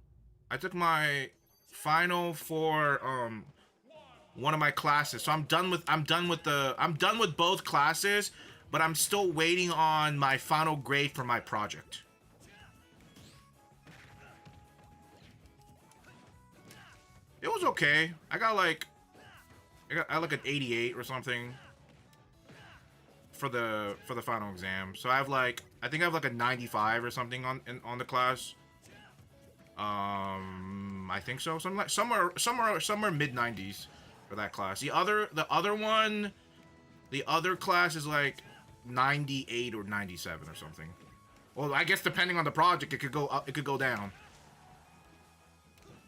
Speaker 1: I took my final for one of my classes. So I'm done with both classes, but I'm still waiting on my final grade for my project. It was okay. I got like an 88 or something for the final exam. So I have like I think I have like a 95 or something on the class. I think so. Somewhere mid 90s for that class. The other class is like 98 or 97 or something. Well, I guess depending on the project, it could go up, it could go down.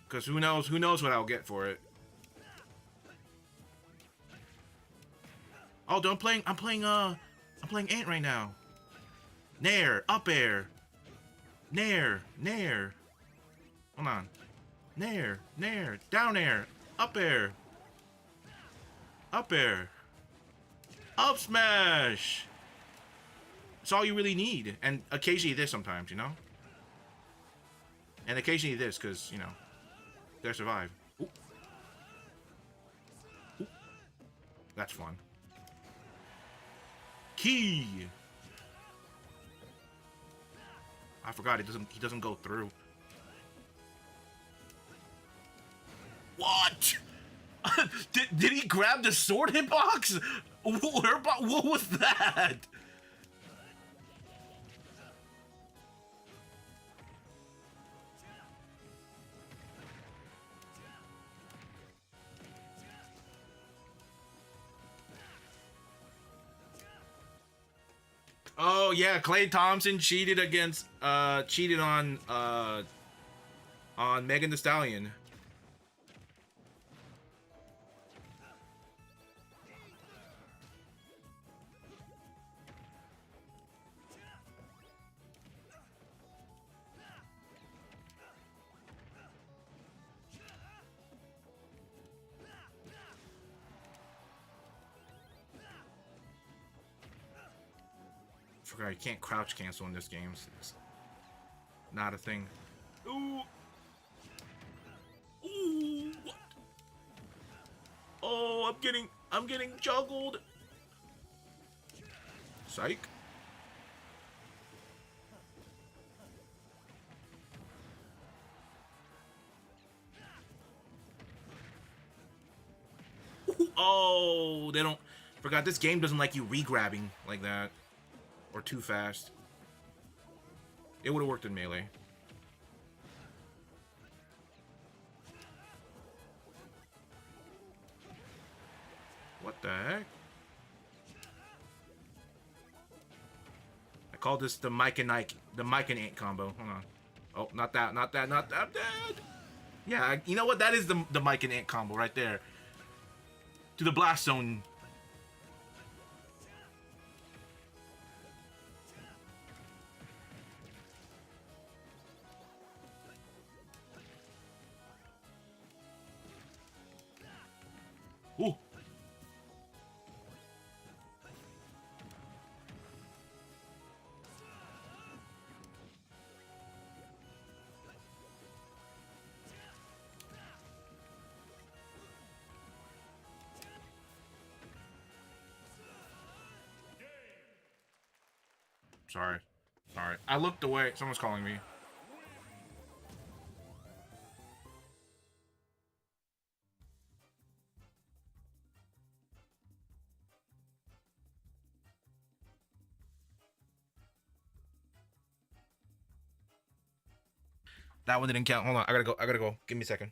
Speaker 1: Cause who knows what I'll get for it. Oh, I'm playing Ant right now. Nair, up air. Nair. Hold on. Nair, down air, up air. Up air. Up smash. That's all you really need. And occasionally this sometimes, you know? And occasionally this, because, you know, gotta survive. Ooh. Ooh. That's fun. Key. I forgot he doesn't go through. What? did he grab the sword hitbox? What was that? Oh yeah, Klay Thompson cheated on Megan Thee Stallion. forgot you can't crouch cancel in this game. It's not a thing. Ooh. Ooh. What? Oh, I'm getting juggled. Psych. Ooh. Oh, they don't. Forgot this game doesn't like you re-grabbing like that. Or too fast. It would have worked in Melee. What the heck? I call this the Mike and Ant combo. Hold on. Oh, not that. Dead. Yeah, you know what? That is the Mike and Ant combo right there. To the blast zone. Ooh. Sorry. I looked away. Someone's calling me. That one didn't count. Hold on. I gotta go. Give me a second.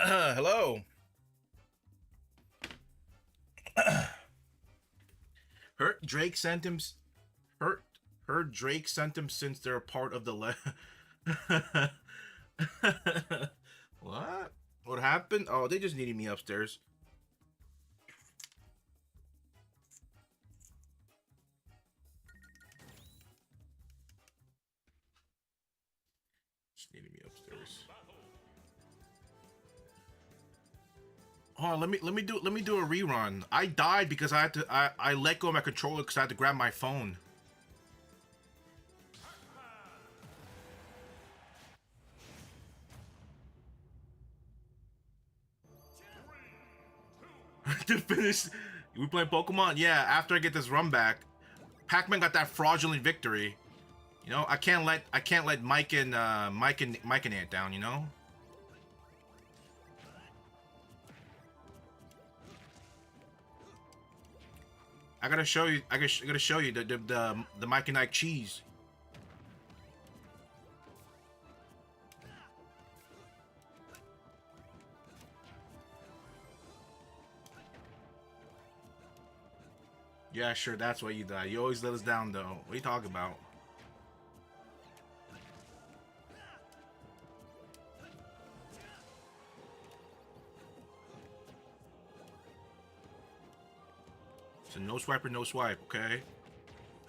Speaker 1: Hello. Her Drake sent him. Her her Drake sent him since they're a part of the What? What happened? Oh, they just needed me upstairs. Just needed me upstairs. Oh, let me do a rerun. I died because I let go of my controller because I had to grab my phone. To finish, we playing Pokemon. Yeah, after I get this run back, Pac-Man got that fraudulent victory. You know, I can't let Mike and Ant down. You know. I gotta show you. I gotta show you the Mike and Ike cheese. Yeah, sure. That's why you die. You always let us down, though. What are you talking about? So no swiper, no swipe. Okay.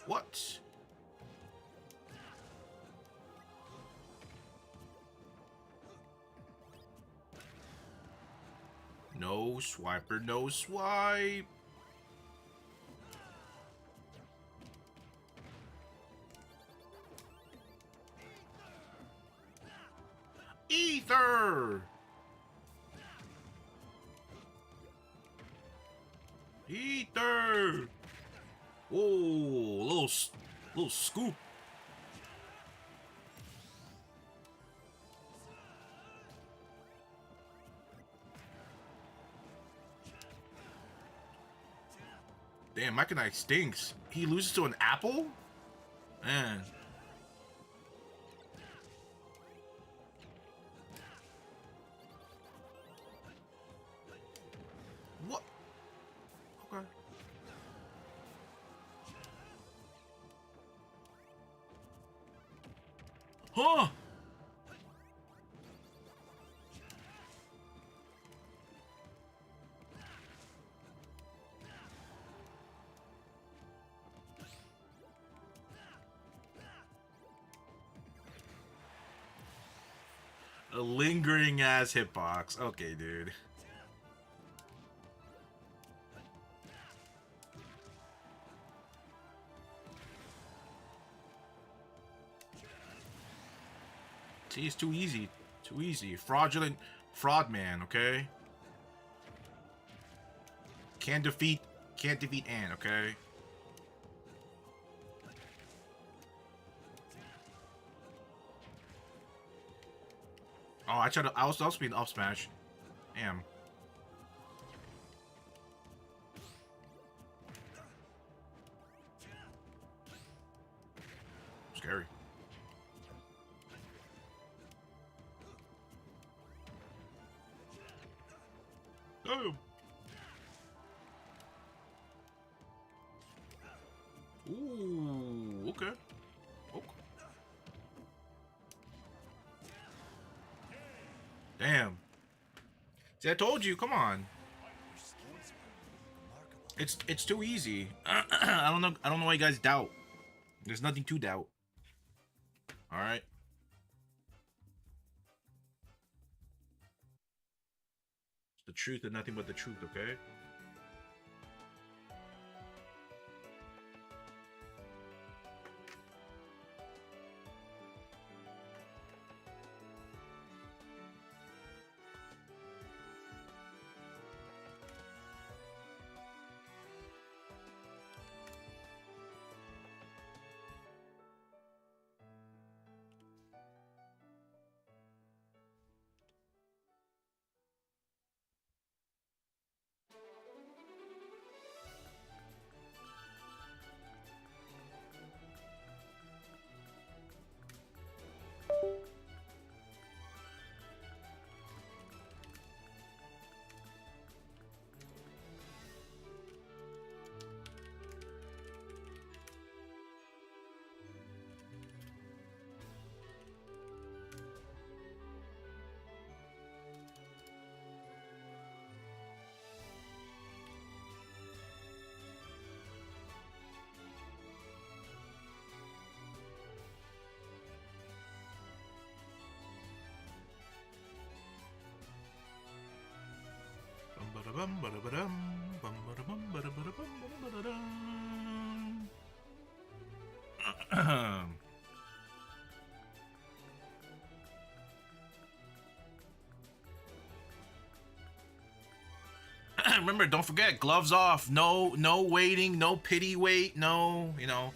Speaker 1: What? No swiper, no swipe. Ether. Ether. Oh, little scoop. Damn, Mike and I stinks. He loses to an apple? Man. What? Okay. Huh? A lingering ass hitbox. Okay, dude. See, it's too easy. Too easy. Fraudulent fraud man, okay? Can't defeat Ant, okay? Oh, I was supposed to be an up smash. Damn. Scary. Damn. Ooh, okay. Okay. Damn. See, I told you, come on. It's too easy. I don't know why you guys doubt. There's nothing to doubt. Alright. It's the truth and nothing but the truth, okay? Remember, don't forget, gloves off. No waiting, no pity wait, no, you know.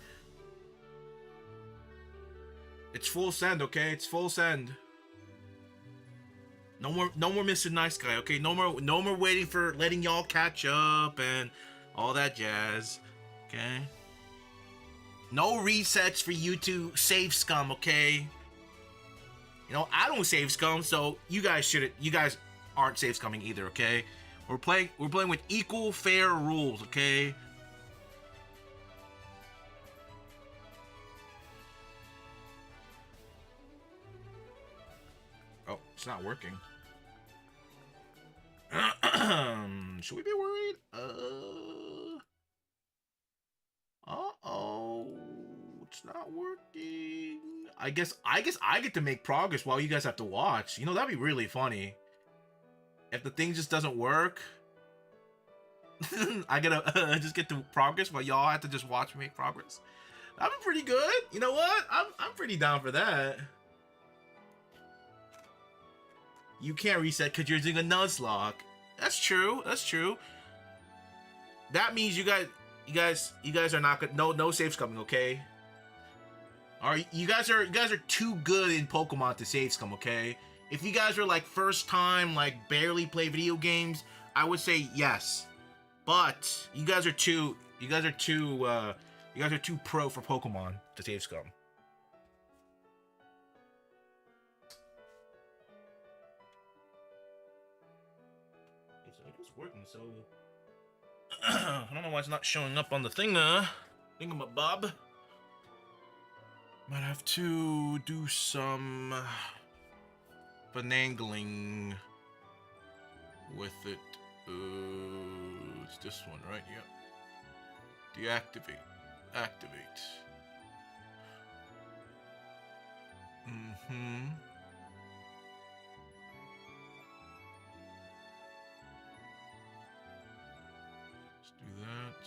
Speaker 1: It's full send, okay? It's full send. No more Mr. Nice Guy, okay? No more waiting for letting y'all catch up and all that jazz. Okay? No resets for you to save scum, okay? You know, I don't save scum, so you guys aren't save scumming either, okay? We're playing with equal fair rules, okay? Oh, it's not working. Should we be worried? Uh-oh. It's not working. I guess I get to make progress while you guys have to watch. You know, that'd be really funny. If the thing just doesn't work, I gotta just get to progress while y'all have to just watch me make progress. That'd be pretty good. You know what? I'm pretty down for that. You can't reset because you're doing a Nuzlocke. That's true. That's true. That means you guys are not good. No saves coming, okay? All right, you guys are too good in Pokemon to save scum, okay? If you guys are like first time, like barely play video games, I would say yes. But you guys are too pro for Pokemon to save scum. It's working, so I don't know why it's not showing up on the thing, thingamabob. Might have to do some finagling with it. It's this one, right? Yeah. Deactivate. Activate. Mm-hmm. Let's do that.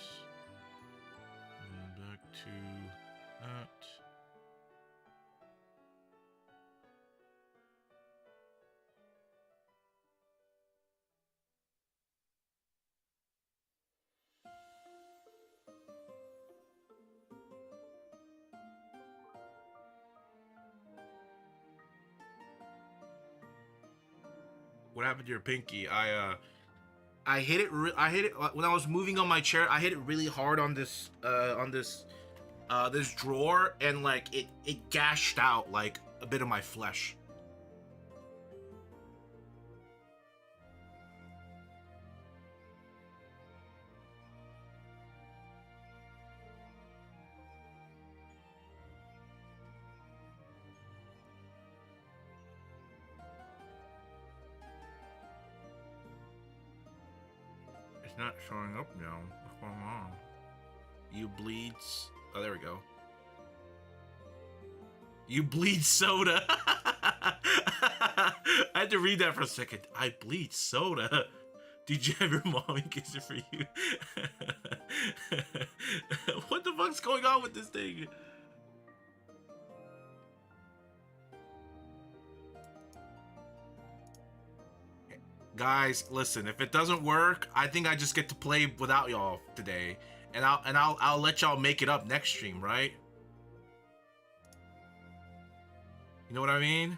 Speaker 1: And back to that. What happened to your pinky? I hit it. I hit it when I was moving on my chair. I hit it really hard on this this drawer, and like it gashed out like a bit of my flesh. It's not showing up now. What's going on? You bleeds. Oh, there we go. You bleed soda. I had to read that for a second. I bleed soda. Did you have your mommy kiss it for you? What the fuck's going on with this thing? Guys, listen, if it doesn't work, I think I just get to play without y'all today. And I'll let y'all make it up next stream, right? You know what I mean?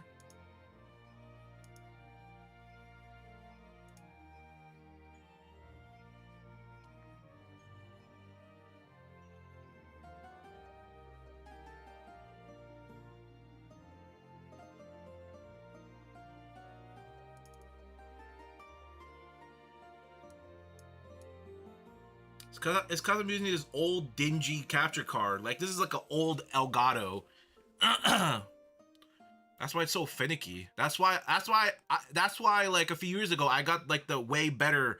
Speaker 1: It's cause I'm using this old dingy capture card. Like, this is like an old Elgato. That's why it's so finicky. That's why like a few years ago I got like the way better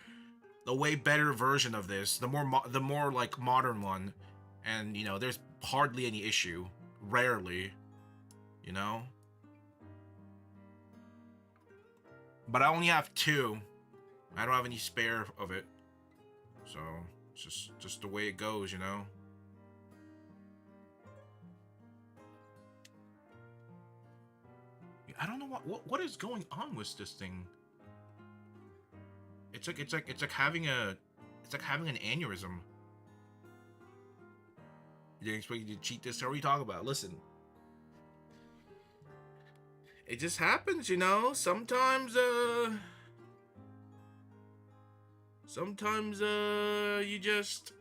Speaker 1: version of this, the more like modern one, and you know there's hardly any issue, rarely, you know. But I only have two. I don't have any spare of it, so it's just the way it goes, you know. I don't know what is going on with this thing. It's like having an aneurysm. You didn't expect you to cheat this? What are you talking about? Listen, it just happens, you know. Sometimes you just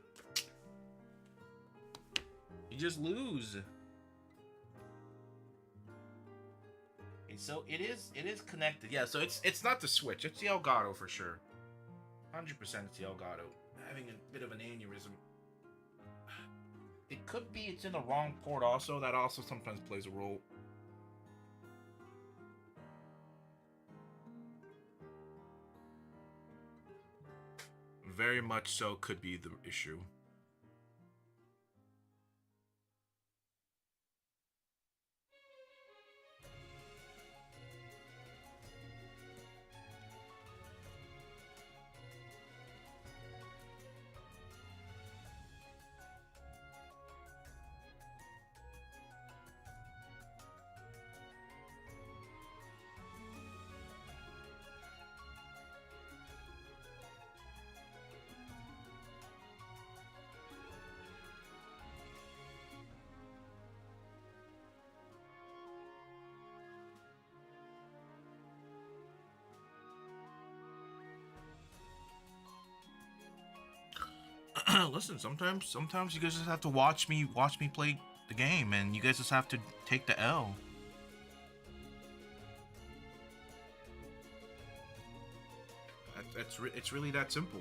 Speaker 1: lose. And so it is connected. Yeah, so it's not the Switch. It's the Elgato for sure. 100% it's the Elgato. Having a bit of an aneurysm. It could be it's in the wrong port also. That also sometimes plays a role. Very much so could be the issue. Listen, sometimes you guys just have to watch me play the game, and you guys just have to take the L. It's really that simple.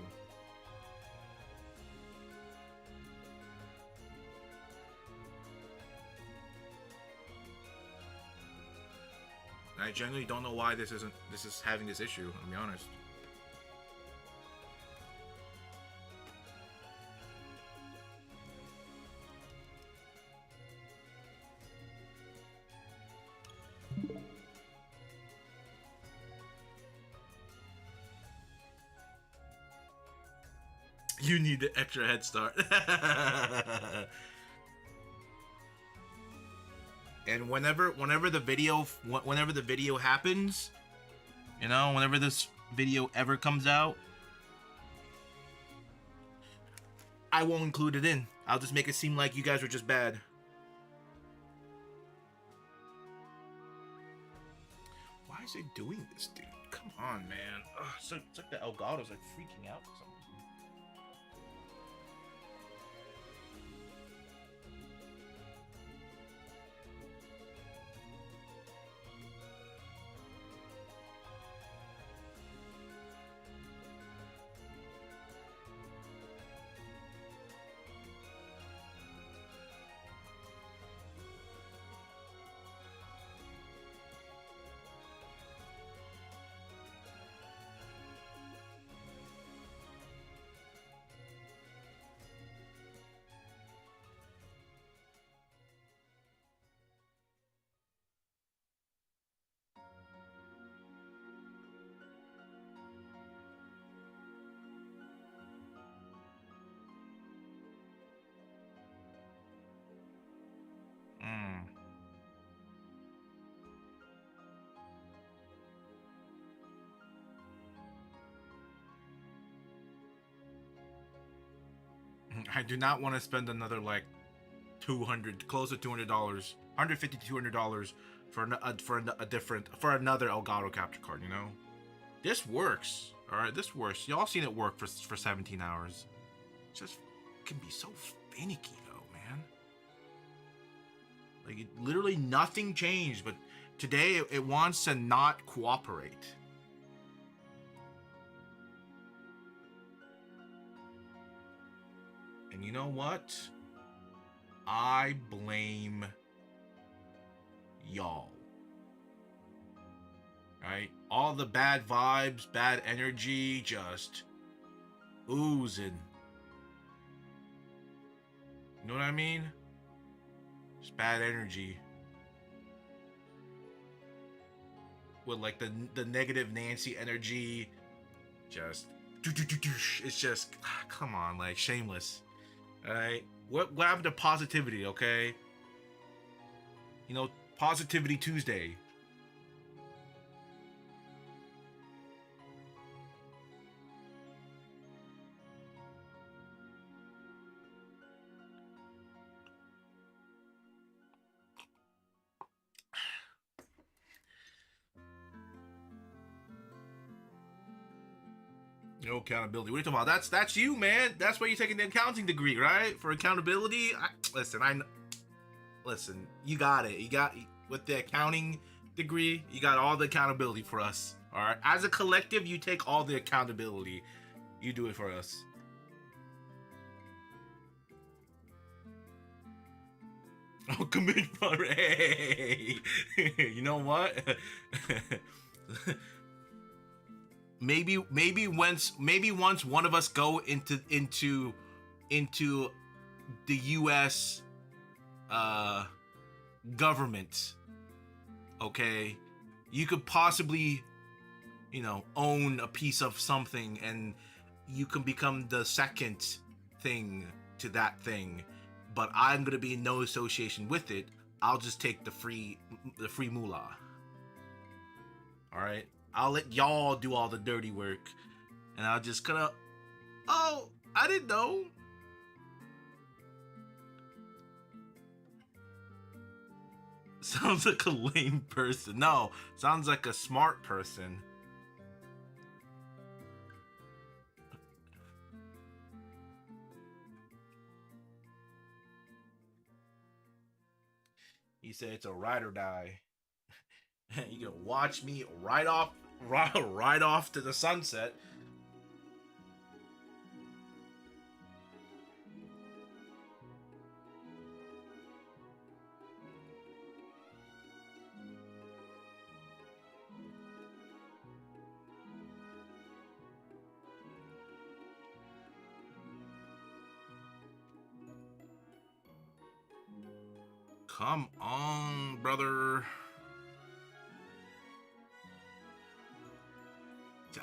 Speaker 1: I genuinely don't know why this is having this issue. I'll be honest. You need the extra head start. And whenever the video happens, you know, whenever this video ever comes out, I won't include it in. I'll just make it seem like you guys were just bad. Why is it doing this, dude? Come on, man. Ugh, it's like the Elgato's like freaking out or something. I do not want to spend another like close to $200, $150 to $200 for another Elgato capture card. You know, this works. All right, this works. Y'all seen it work for 17 hours. It just can be so finicky though, man. Like literally nothing changed, but today it wants to not cooperate. And you know what? I blame y'all. Right? All the bad vibes, bad energy just oozing. You know what I mean? It's bad energy. With like the negative Nancy energy just it's just come on, like shameless. All right, what happened to positivity? Okay, you know, positivity Tuesday. No accountability. What are you talking about? That's you, man. That's why you're taking the accounting degree, right? For accountability. Listen. You got it. You got with the accounting degree. You got all the accountability for us. All right. As a collective, you take all the accountability. You do it for us. Oh, commit fraud. Hey, you know what? maybe once one of us go into the U.S. Government, okay, you could possibly, own a piece of something, and you can become the second thing to that thing. But I'm gonna be in no association with it. I'll just take the free moolah. All right. I'll let y'all do all the dirty work, and I'll just kind of, oh, I didn't know. Sounds like a lame person. No, sounds like a smart person. He said it's a ride or die. You can watch me right off to the sunset. Come on, brother.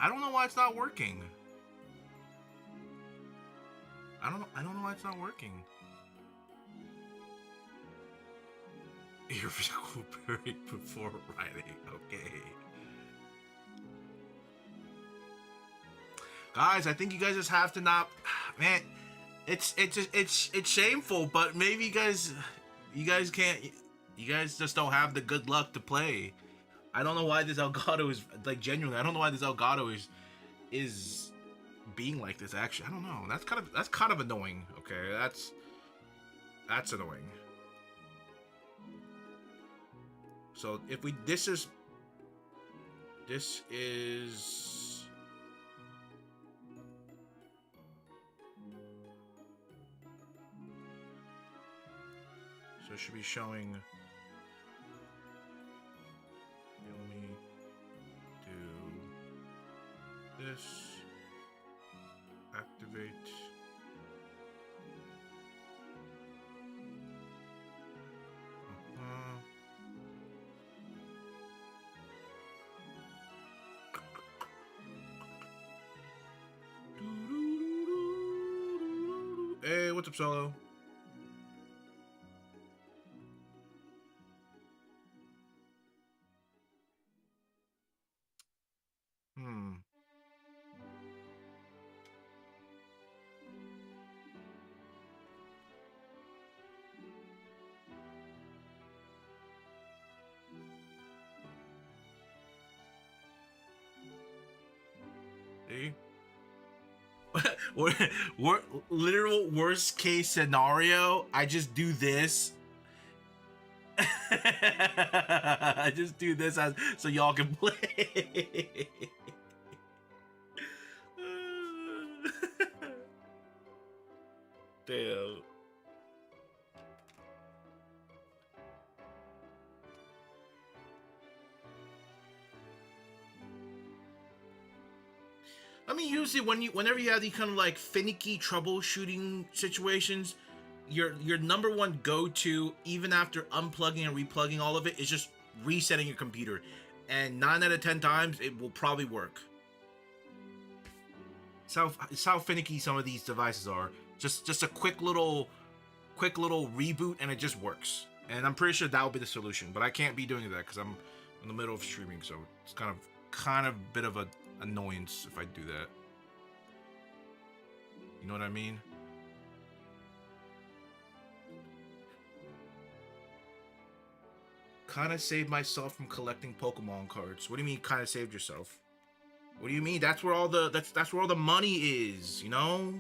Speaker 1: I don't know why it's not working. I don't know why it's not working. Your physical period before writing. Okay. Guys, I think you guys just have to not, man, it's shameful, but maybe you guys can't, you guys just don't have the good luck to play. I don't know why this Elgato is, like, genuinely, I don't know why this Elgato is being like this. Actually, I don't know. That's kind of annoying. Okay, that's annoying. So if we, this is so it should be showing. Let me do this. Activate. Hey, what's up, Solo? See? We're literal worst case scenario. I just do this. I just do this so y'all can play. Damn. I mean, usually whenever you have these kind of like finicky troubleshooting situations, your number one go-to, even after unplugging and replugging all of it, is just resetting your computer. And 9 out of 10 times, it will probably work. It's how finicky some of these devices are. Just a quick little reboot and it just works. And I'm pretty sure that will be the solution. But I can't be doing that because I'm in the middle of streaming, so it's kind of a bit of an annoyance if I do that. You know what I mean? Kind of saved myself from collecting Pokemon cards. What do you mean kind of saved yourself? What do you mean? That's where all the that's where all the money is, you know?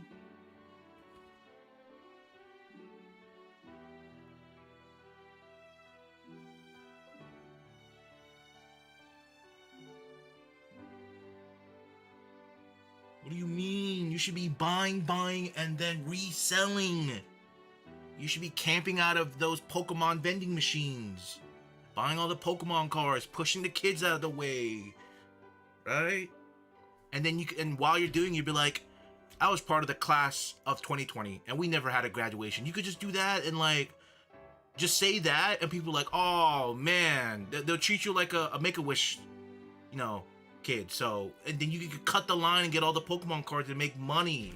Speaker 1: What do you mean? You should be buying, and then reselling. You should be camping out of those Pokemon vending machines. Buying all the Pokemon cards, pushing the kids out of the way. Right? And then and while you're doing, you'd be like, I was part of the class of 2020 and we never had a graduation. You could just do that and like just say that and people are like, oh man, they'll treat you like a Make-A-Wish, you know, kid. So, and then you could cut the line and get all the Pokemon cards and make money.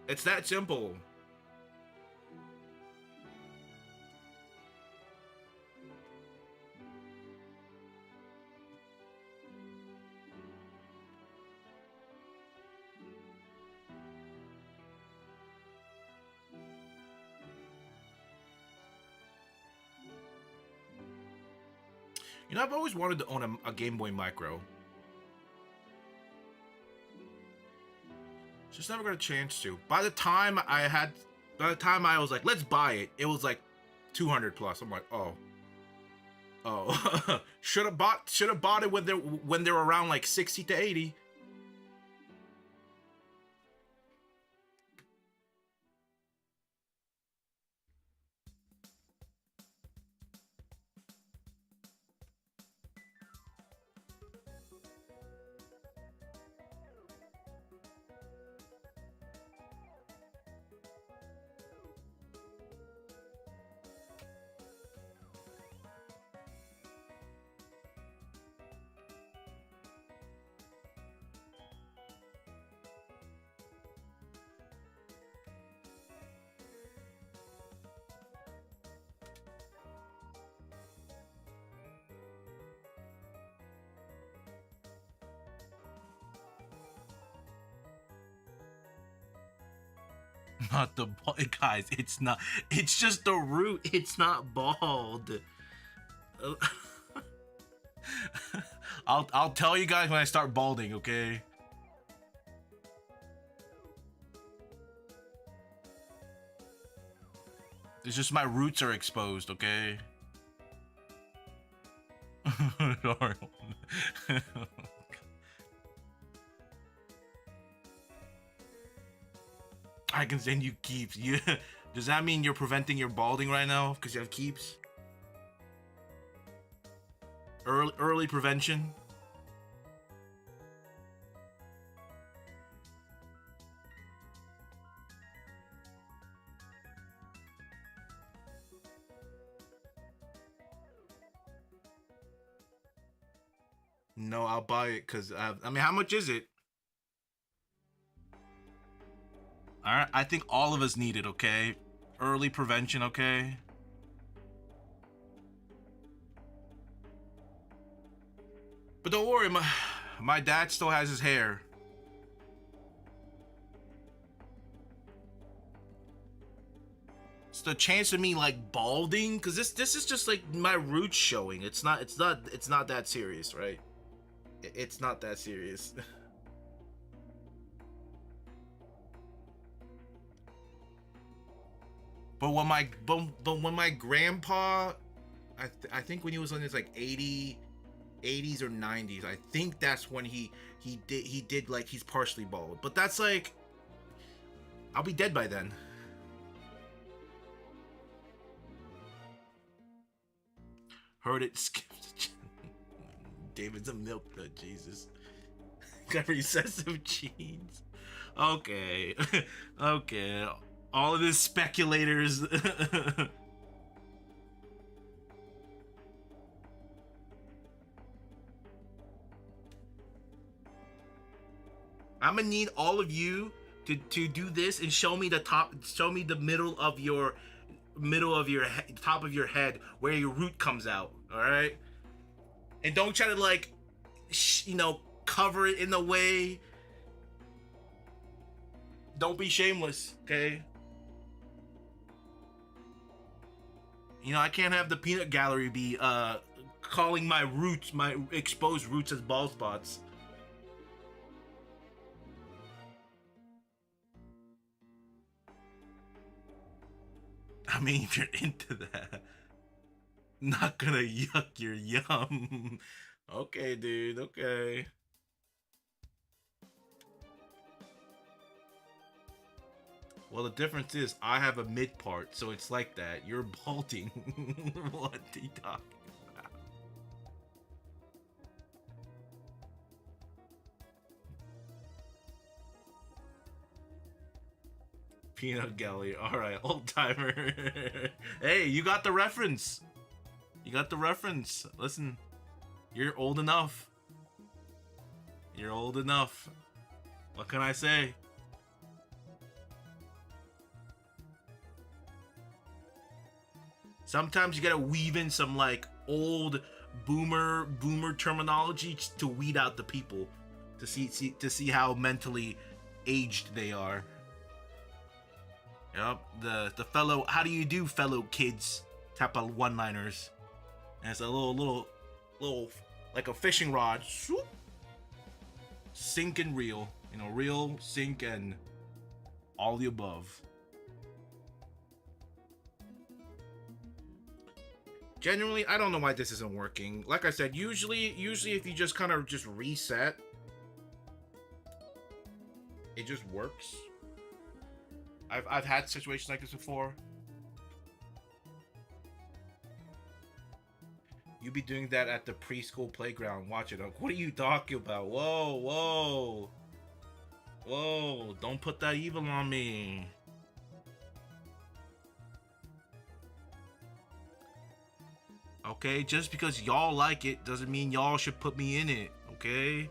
Speaker 1: It's that simple. You know, I've always wanted to own a Game Boy Micro. Just never got a chance to. By the time I was like, let's buy it, it was like 200 plus. I'm like, oh, should have bought it when they're around like 60 to 80. Not the guys. It's not. It's just the root. It's not bald. I'll tell you guys when I start balding. Okay. It's just my roots are exposed. Okay. I can send you keeps. Yeah. Does that mean you're preventing your balding right now because you have keeps? Early prevention. No, I'll buy it because I mean, how much is it? All right, I think all of us need it. Okay, early prevention. Okay. But don't worry, my dad still has his hair. It's the chance of me like balding, because this is just like my roots showing. It's not that serious, right? It's not that serious. But when my grandpa, I think when he was in his like 80s or 90s, I think that's when he did like he's partially bald. But that's like, I'll be dead by then. Heard it skipped. David's a milk nut, Jesus. Got recessive genes. Okay. Okay. All of this speculators. I'm gonna need all of you to do this and show me the top, show me the middle of your top of your head where your root comes out. All right, and don't try to like, cover it in the way. Don't be shameless, okay? I can't have the peanut gallery be calling my roots, my exposed roots, as bald spots. I mean, if you're into that, not gonna yuck your yum. Okay, dude. Okay. Well, the difference is I have a mid part, so it's like that. You're balding. What are you talking about? Peanut gallery. All right, old timer. Hey, you got the reference. You got the reference. Listen, you're old enough. You're old enough. What can I say? Sometimes you gotta weave in some like old boomer terminology to weed out the people, to see how mentally aged they are. Yep, the fellow, how do you do, fellow kids type of one-liners. And it's a little like a fishing rod. Swoop, sink and reel. Reel, sink, and all the above. Genuinely, I don't know why this isn't working. Like I said, usually if you just kind of just reset, it just works. I've had situations like this before. You be doing that at the preschool playground. Watch it. What are you talking about? Whoa. Don't put that evil on me. Okay, just because y'all like it doesn't mean y'all should put me in it, okay?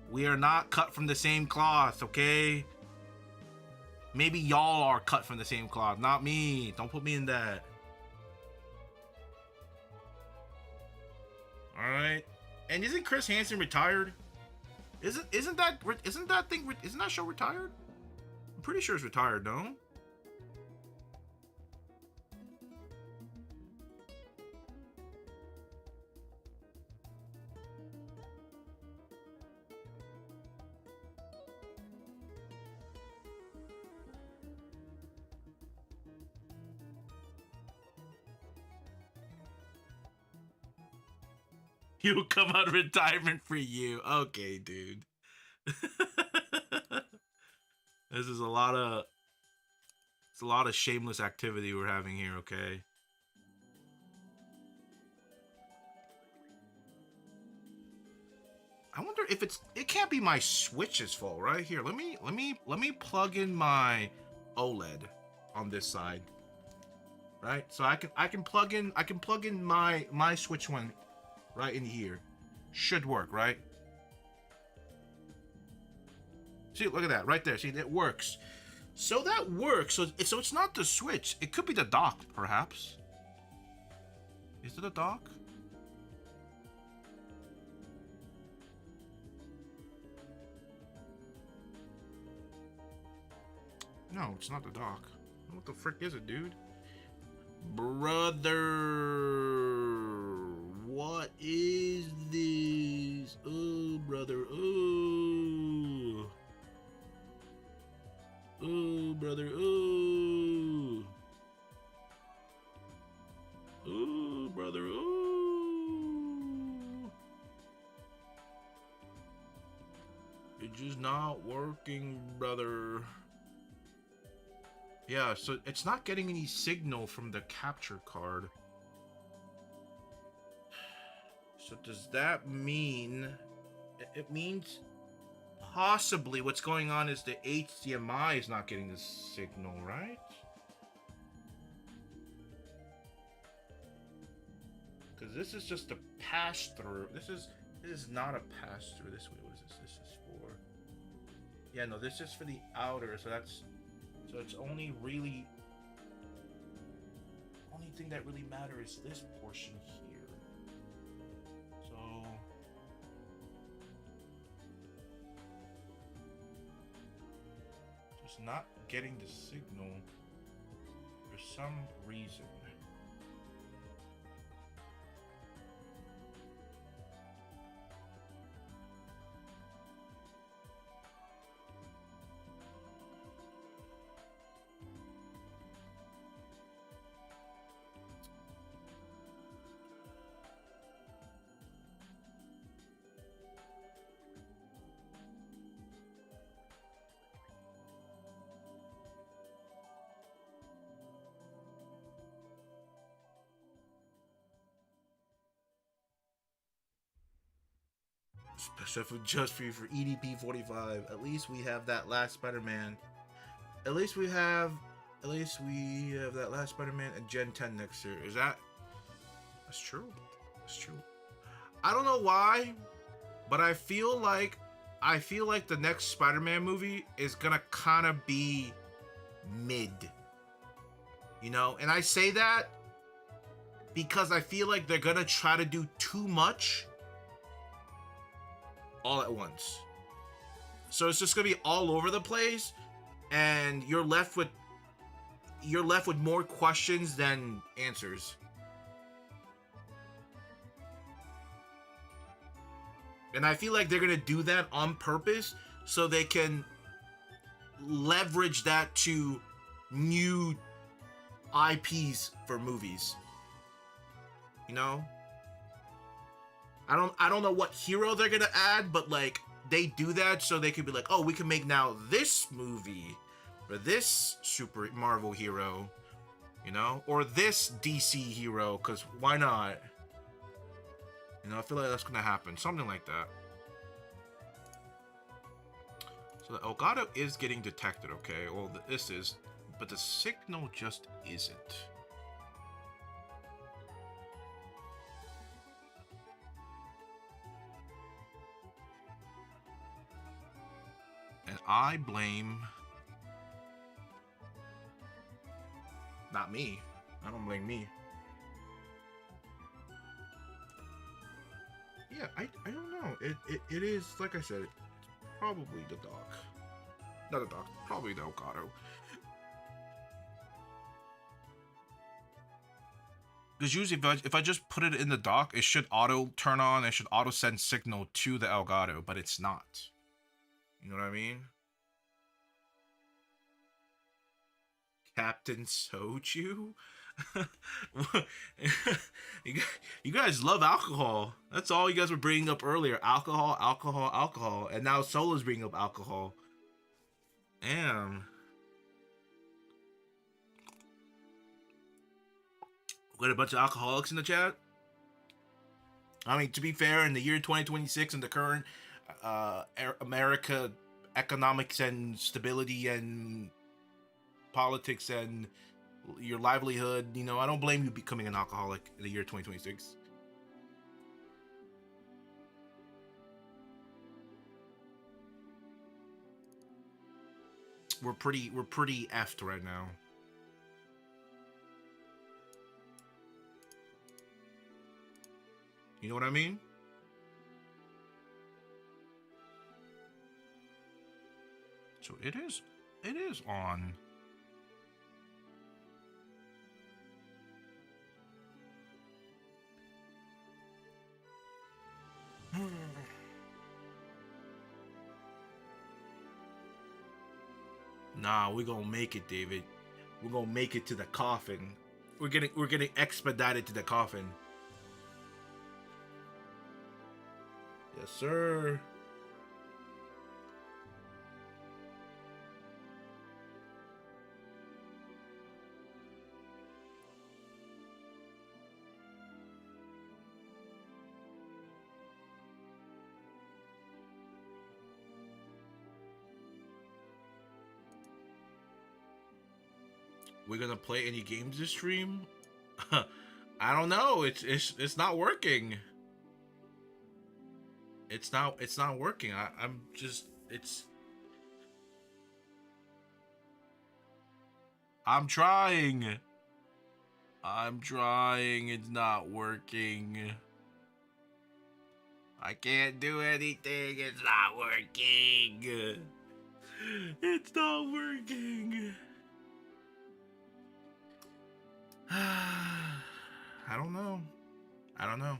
Speaker 1: We are not cut from the same cloth, okay? Maybe y'all are cut from the same cloth, not me. Don't put me in that. All right. And isn't Chris Hansen retired? Isn't that show retired? I'm pretty sure it's retired, no? He'll come out of retirement for you. Okay, dude. This is a lot of shameless activity we're having here, okay? I wonder if it can't be my Switch's fault, right? Here, let me plug in my OLED on this side. Right? So I can plug in my Switch one right in here. Should work, right? See, look at that right there. See, it works. So that works. So it's not the Switch. It could be the dock, perhaps. Is it a dock? No, it's not the dock. What the frick is it, dude? Brother, what is this? Oh, brother, oh. Oh, brother, oh. Oh, brother, oh. It's just not working, brother. Yeah, so it's not getting any signal from the capture card. So does that mean... It means possibly what's going on is the HDMI is not getting the signal, right? Because this is just a pass-through. This is not a pass-through. What is this? This is Yeah, no, this is for the outer, so it's only really only thing that really matters is this portion here. So just not getting the signal for some reason. Special just for EDP 45. At least we have that last Spider-Man. At least we have that last Spider-Man at Gen 10 next year. Is that that's true? That's true. I don't know why, but I feel like the next Spider-Man movie is gonna kind of be mid. You know, and I say that because I feel like they're gonna try to do too much all at once. So it's just gonna be all over the place, and you're left with more questions than answers. And I feel like they're gonna do that on purpose so they can leverage that to new IPs for movies. You know? I don't know what hero they're gonna add, but like they do that so they could be like, oh, we can make now this movie for this Super Marvel hero, you know, or this DC hero, because why not? You know, I feel like that's gonna happen, something like that. So the Elgato is getting detected, okay? Well, this is, but the signal just isn't. And I blame... not me. I don't blame me. Yeah, I don't know. It is, like I said, it's probably the dock. Not the dock, probably the Elgato. Because usually if I just put it in the dock, it should auto turn on, it should auto send signal to the Elgato, but it's not. You know what I mean? Captain Soju? You guys love alcohol. That's all you guys were bringing up earlier. Alcohol, alcohol, alcohol. And now Solo's bringing up alcohol. Damn. We got a bunch of alcoholics in the chat. I mean, to be fair, in the year 2026, in the current America economics and stability and politics and your livelihood, you know, I don't blame you becoming an alcoholic in the year 2026. We're pretty effed right now. You know what I mean? So it is on. Nah, we're gonna make it, David. We're gonna make it to the coffin. We're getting expedited to the coffin. Yes, sir. We're gonna play any games this stream? I don't know. It's not working. It's not working. I'm just I'm trying. I'm trying. It's not working. I can't do anything. It's not working. It's not working. I don't know. I don't know.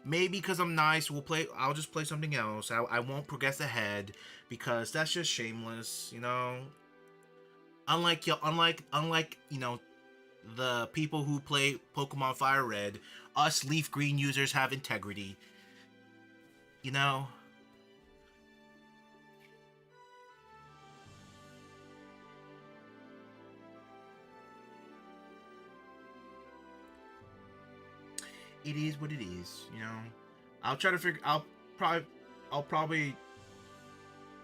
Speaker 1: Maybe because I'm nice, we'll play. I'll just play something else. I won't progress ahead because that's just shameless, you know. Unlike the people who play Pokemon Fire Red, us Leaf Green users have integrity. You know. It is what it is. You know. I'll try to figure. Probably. I'll probably.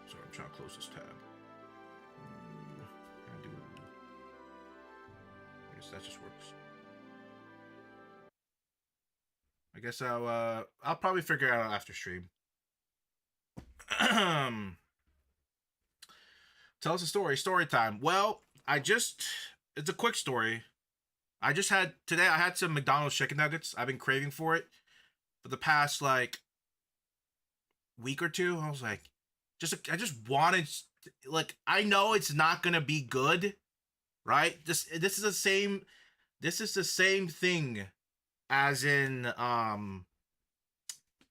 Speaker 1: Sorry, I'm trying to close this tab. I guess that just works. I guess I'll probably figure it out after stream. Tell us a story. Story time. Well, it's a quick story. I had some McDonald's chicken nuggets. I've been craving for it for the past like week or two. I was like, I just wanted, like, I know it's not gonna be good, right? This is the same thing as in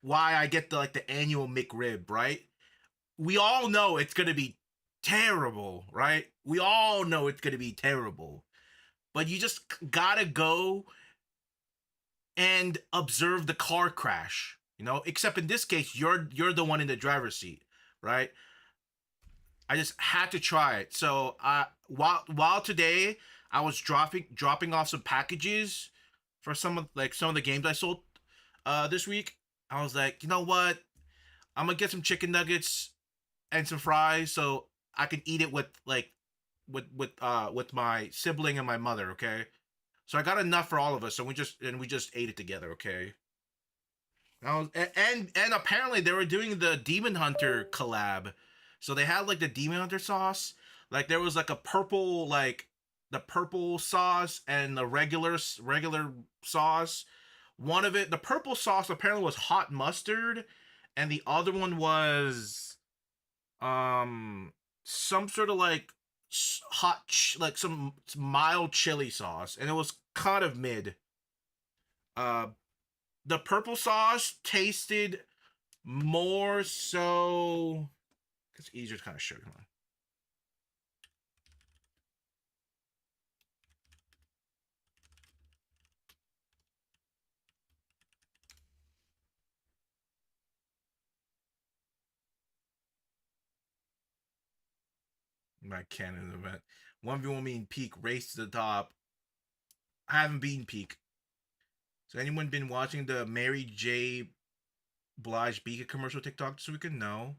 Speaker 1: why I get the annual McRib, right? We all know it's gonna be terrible, right? We all know it's gonna be terrible. But you just gotta go and observe the car crash. You know, except in this case, you're the one in the driver's seat, right? I just had to try it. So while today I was dropping off some packages for some of the games I sold this week, I was like, you know what? I'm gonna get some chicken nuggets and some fries so I can eat it with my sibling and my mother. Okay, so I got enough for all of us. So we just ate it together. Okay. And apparently they were doing the Demon Hunter collab, so they had like the Demon Hunter sauce. Like there was like a purple the purple sauce and the regular sauce. One of it, the purple sauce apparently was hot mustard, and the other one was um some sort of like like some mild chili sauce, and it was kind of mid. Uh, the purple sauce tasted more so. It's easier to kind of show you. My canon event. 1v1 mean peak race to the top. I haven't beaten peak. So anyone been watching the Mary J. Blige Beacon commercial TikTok this weekend? No.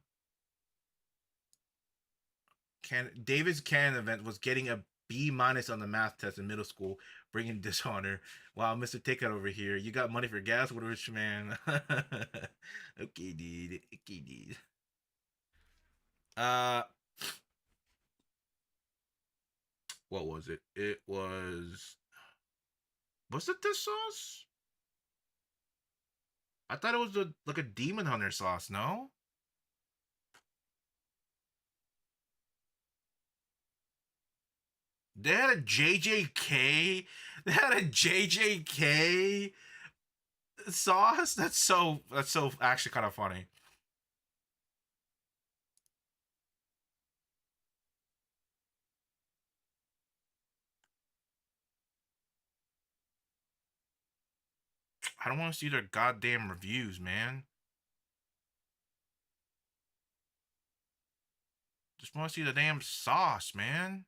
Speaker 1: David's canon event was getting a B minus on the math test in middle school, bringing dishonor. Wow, Mr. Ticket over here. You got money for gas? What a rich man. Okay, dude. Okay, dude. Uh, what was it? It was it this sauce? I thought it was like a demon hunter sauce. No, they had a JJK. They had a JJK sauce. That's so actually kind of funny. I don't want to see their goddamn reviews, man. Just want to see the damn sauce, man.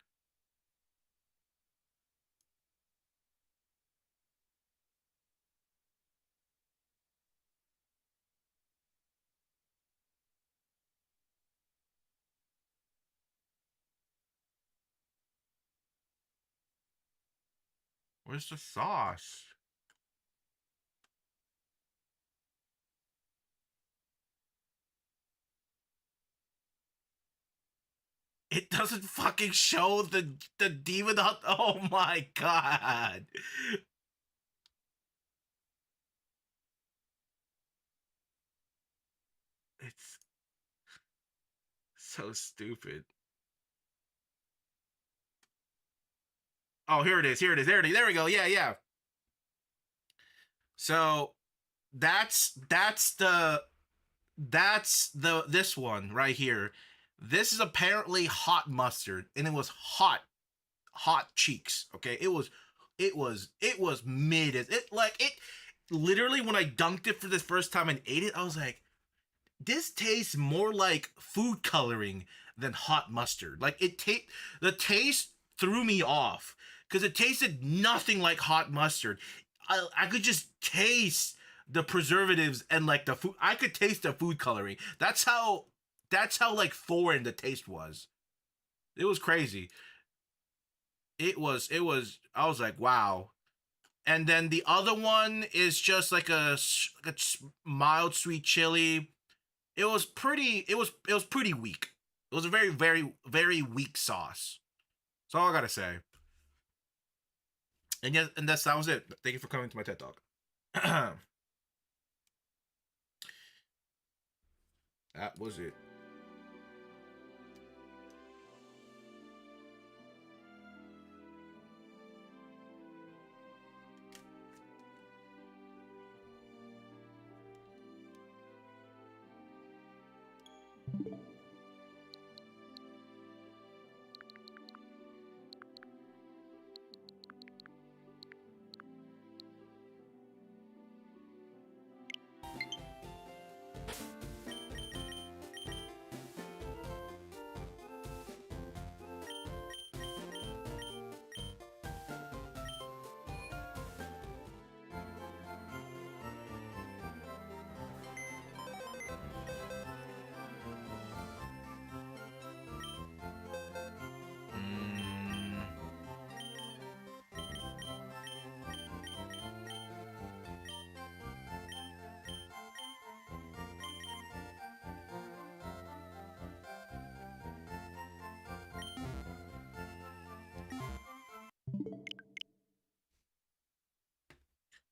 Speaker 1: Where's the sauce? It doesn't fucking show the demon hunt. Oh my god. It's so stupid. Oh, here it is. Here it is. There it is. There we go. Yeah, yeah. So that's the this one right here. This is apparently hot mustard, and it was hot cheeks. Okay, it was mid. It literally when I dunked it for the first time and ate it, I was like, this tastes more like food coloring than hot mustard. Like the taste threw me off because it tasted nothing like hot mustard. I could just taste the preservatives and like the food. I could taste the food coloring. That's how like foreign the taste was. It was crazy. It was. I was like, wow. And then the other one is just like like a mild sweet chili. It was pretty weak. It was a very very weak sauce. That's all I gotta say. And yes, and that was it. Thank you for coming to my TED talk. That was it.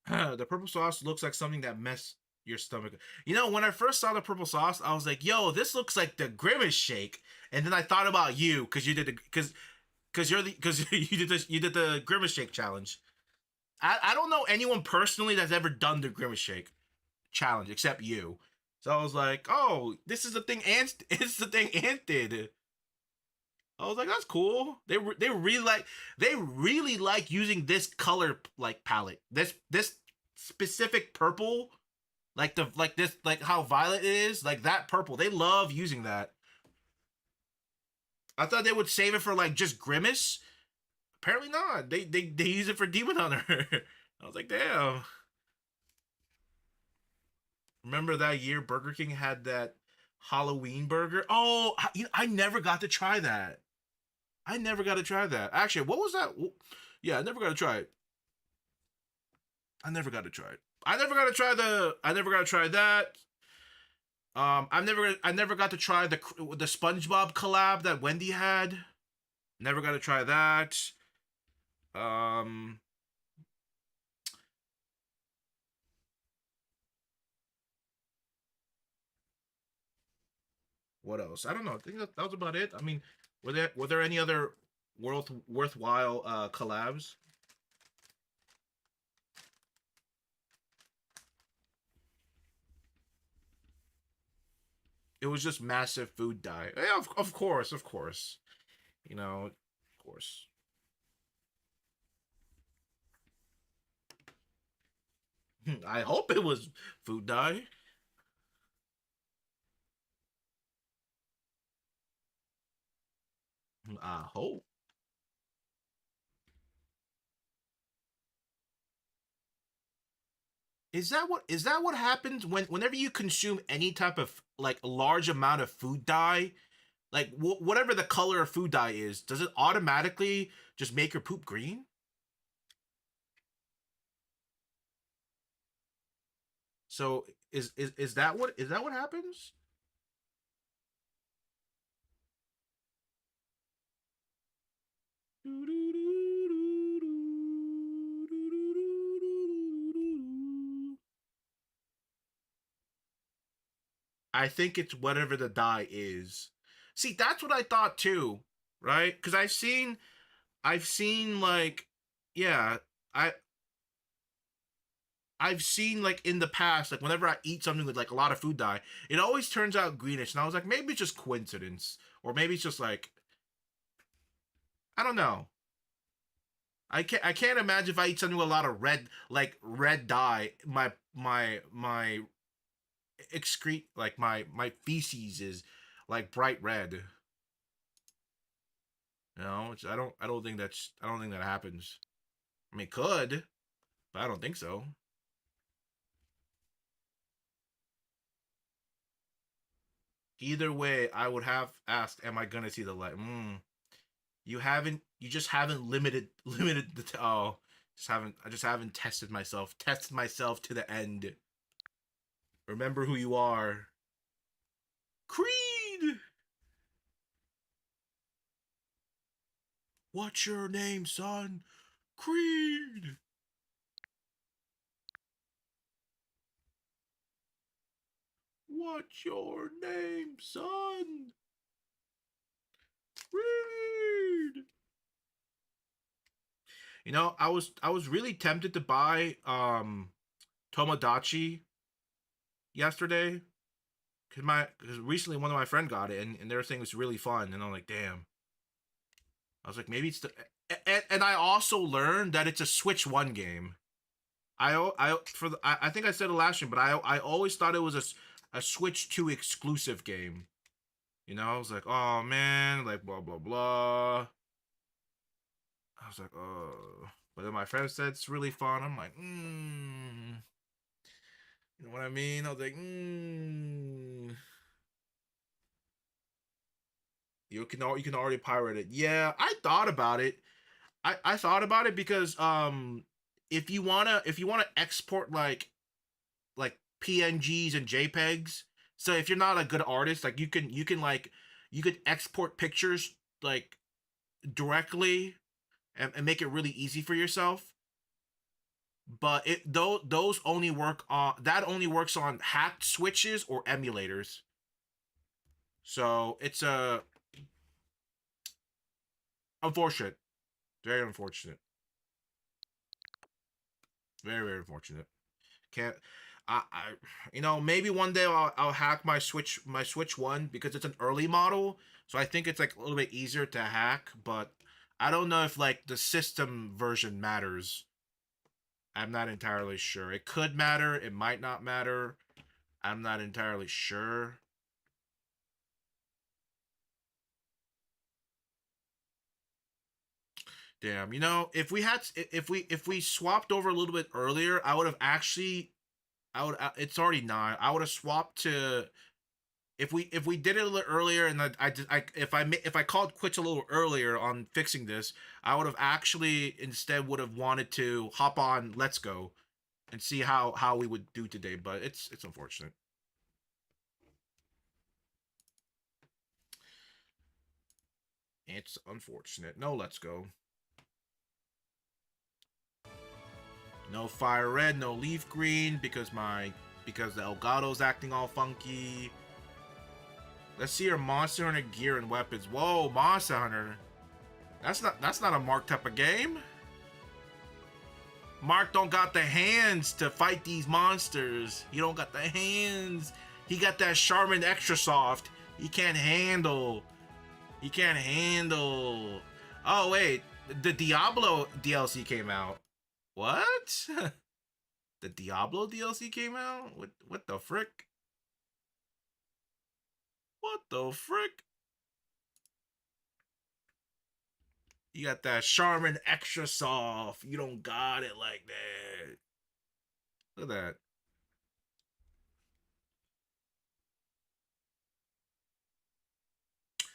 Speaker 1: Mm, the purple sauce looks like something that messed your stomach. When I first saw the purple sauce, I was like, "Yo, this looks like the Grimace shake." And then I thought about you because you did because you did the Grimace shake challenge. I don't know anyone personally that's ever done the Grimace shake challenge except you. So I was like, "Oh, this is the thing Ant. It's the thing Ant did." I was like, "That's cool." They really like using this color like palette. This specific purple, like how violet it is, like that purple. They love using that. I thought they would save it for like just Grimace. Apparently not. They use it for Demon Hunter. I was like, damn. Remember that year Burger King had that Halloween burger? Oh, I never got to try that. I never got to try that. Actually, what was that? Yeah, I never got to try it. I never got to try it. I never got to try the. I never got to try that. I never got to try the SpongeBob collab that Wendy had. Never got to try that. Um, what else? I don't know. I think that was about it. I mean, were there any other worthwhile collabs? It was just massive food dye. Yeah, of course, of course. Of course. I hope it was food dye. I hope. Is that what happens whenever you consume any type of like large amount of food dye, like whatever the color of food dye is, does it automatically just make your poop green? So is that what happens? I think it's whatever the die is. See, that's what I thought too, right? Because I've seen like, yeah, I I've seen like in the past, like whenever I eat something with like a lot of food dye, it always turns out greenish, and I was like, maybe it's just coincidence, or maybe it's just like I don't know. I can't imagine if I eat something with a lot of red like red dye, my excrete like my feces is like bright red. You know, I don't think that happens. I mean, it could, but I don't think so. Either way, I would have asked, "Am I gonna see the light?" You haven't. You just haven't limited the. Oh, just haven't. I just haven't tested myself. Tested myself to the end. Remember who you are. Creed. What's your name, son? Creed. What's your name, son? Creed. You know, I was really tempted to buy Tomodachi yesterday because recently one of my friend got it and they were saying it's really fun and I'm like, damn. I was like, maybe it's the and I also learned that it's a Switch One game. I think I said it last year, but I always thought it was a Switch Two exclusive game. You know, I was like, oh man, like blah blah blah. I was like, oh, but then my friend said it's really fun. I'm like, you know what I mean? I was like, you can already pirate it. Yeah, I thought about it. I thought about it because if you wanna export like PNGs and JPEGs, so if you're not a good artist, like you could export pictures like directly and make it really easy for yourself. But those only work on that only works on hacked switches or emulators. So it's unfortunate, very unfortunate, very unfortunate. Can't I you know maybe one day I'll hack my Switch One because it's an early model, so I think it's like a little bit easier to hack. But I don't know if like the system version matters. I'm not entirely sure. It could matter. It might not matter. I'm not entirely sure. Damn, you know, if we swapped over a little bit earlier, I would have actually I would it's already 9. I would have swapped to if we did it a little earlier and if I called quits a little earlier on fixing this, I would have actually instead would have wanted to hop on Let's Go and see how we would do today, but it's unfortunate. It's unfortunate. No Let's Go. No Fire Red, no Leaf Green because the Elgato's acting all funky. Let's see your Monster Hunter gear and weapons. Whoa, Monster Hunter. That's not a Mark type of game. Mark don't got the hands to fight these monsters. He don't got the hands. He got that Charmin extra soft. He can't handle. He can't handle. Oh wait, the Diablo DLC came out. What? The Diablo DLC came out? What the frick? What the frick? You got that Charmin extra soft. You don't got it like that. Look at that.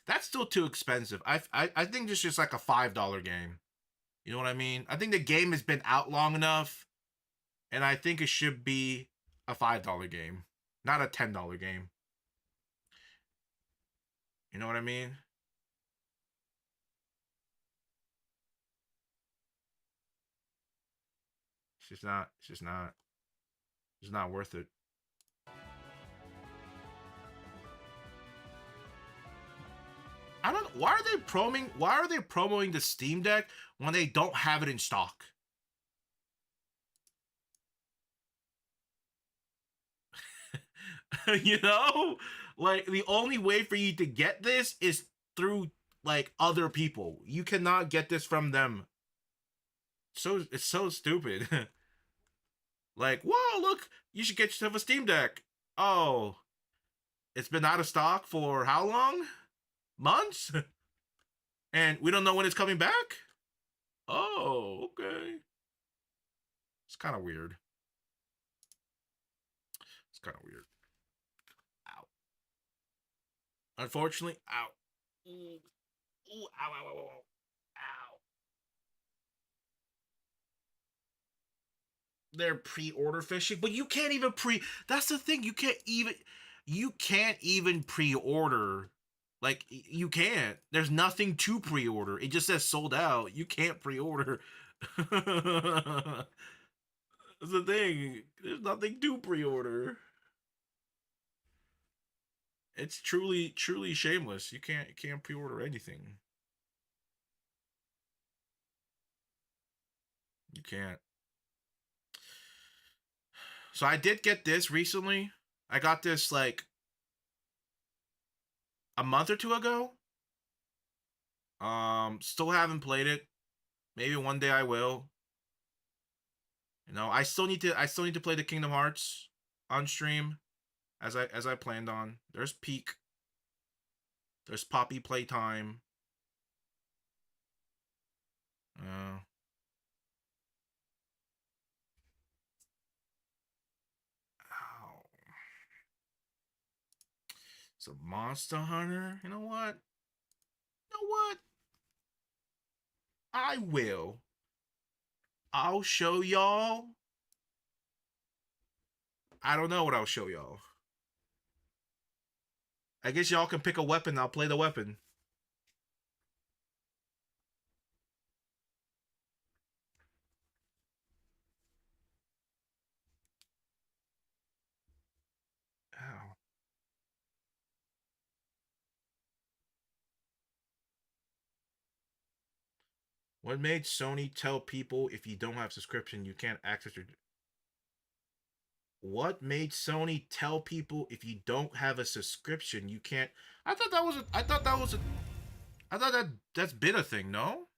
Speaker 1: That's still too expensive. I think this is just like a $5 game. You know what I mean? I think the game has been out long enough, and I think it should be a $5 game, not a $10 game. You know what I mean? It's just not. It's just not. It's not worth it. I don't. Why are they promoting? Why are they promoting the Steam Deck when they don't have it in stock? You know, like the only way for you to get this is through like other people. You cannot get this from them. So it's so stupid. Like, whoa, look, you should get yourself a Steam Deck. Oh, it's been out of stock for how long? Months? And we don't know when it's coming back? Oh, okay. It's kind of weird. It's kind of weird. Ow. Unfortunately, ow. Ooh, ooh, ow, ow, ow, ow, ow. They're pre-order fishing, but you can't even that's the thing, you can't even pre-order. Like you can't. There's nothing to pre-order. It just says sold out. You can't pre-order. That's the thing. There's nothing to pre-order. It's truly shameless. You can't pre-order anything. You can't. So I did get this recently. I got this like a month or two ago. Still haven't played it. Maybe one day I will. You know, I still need to play the Kingdom Hearts on stream as I planned on. There's Peak. There's Poppy Playtime. Uh Ow. So Monster Hunter. You know what? You know what? I will. I'll show y'all. I don't know what I'll show y'all. I guess y'all can pick a weapon. I'll play the weapon. Ow. What made Sony tell people if you don't have subscription you can't access your... What made Sony tell people if you don't have a subscription you can't... I thought that's been a thing, no?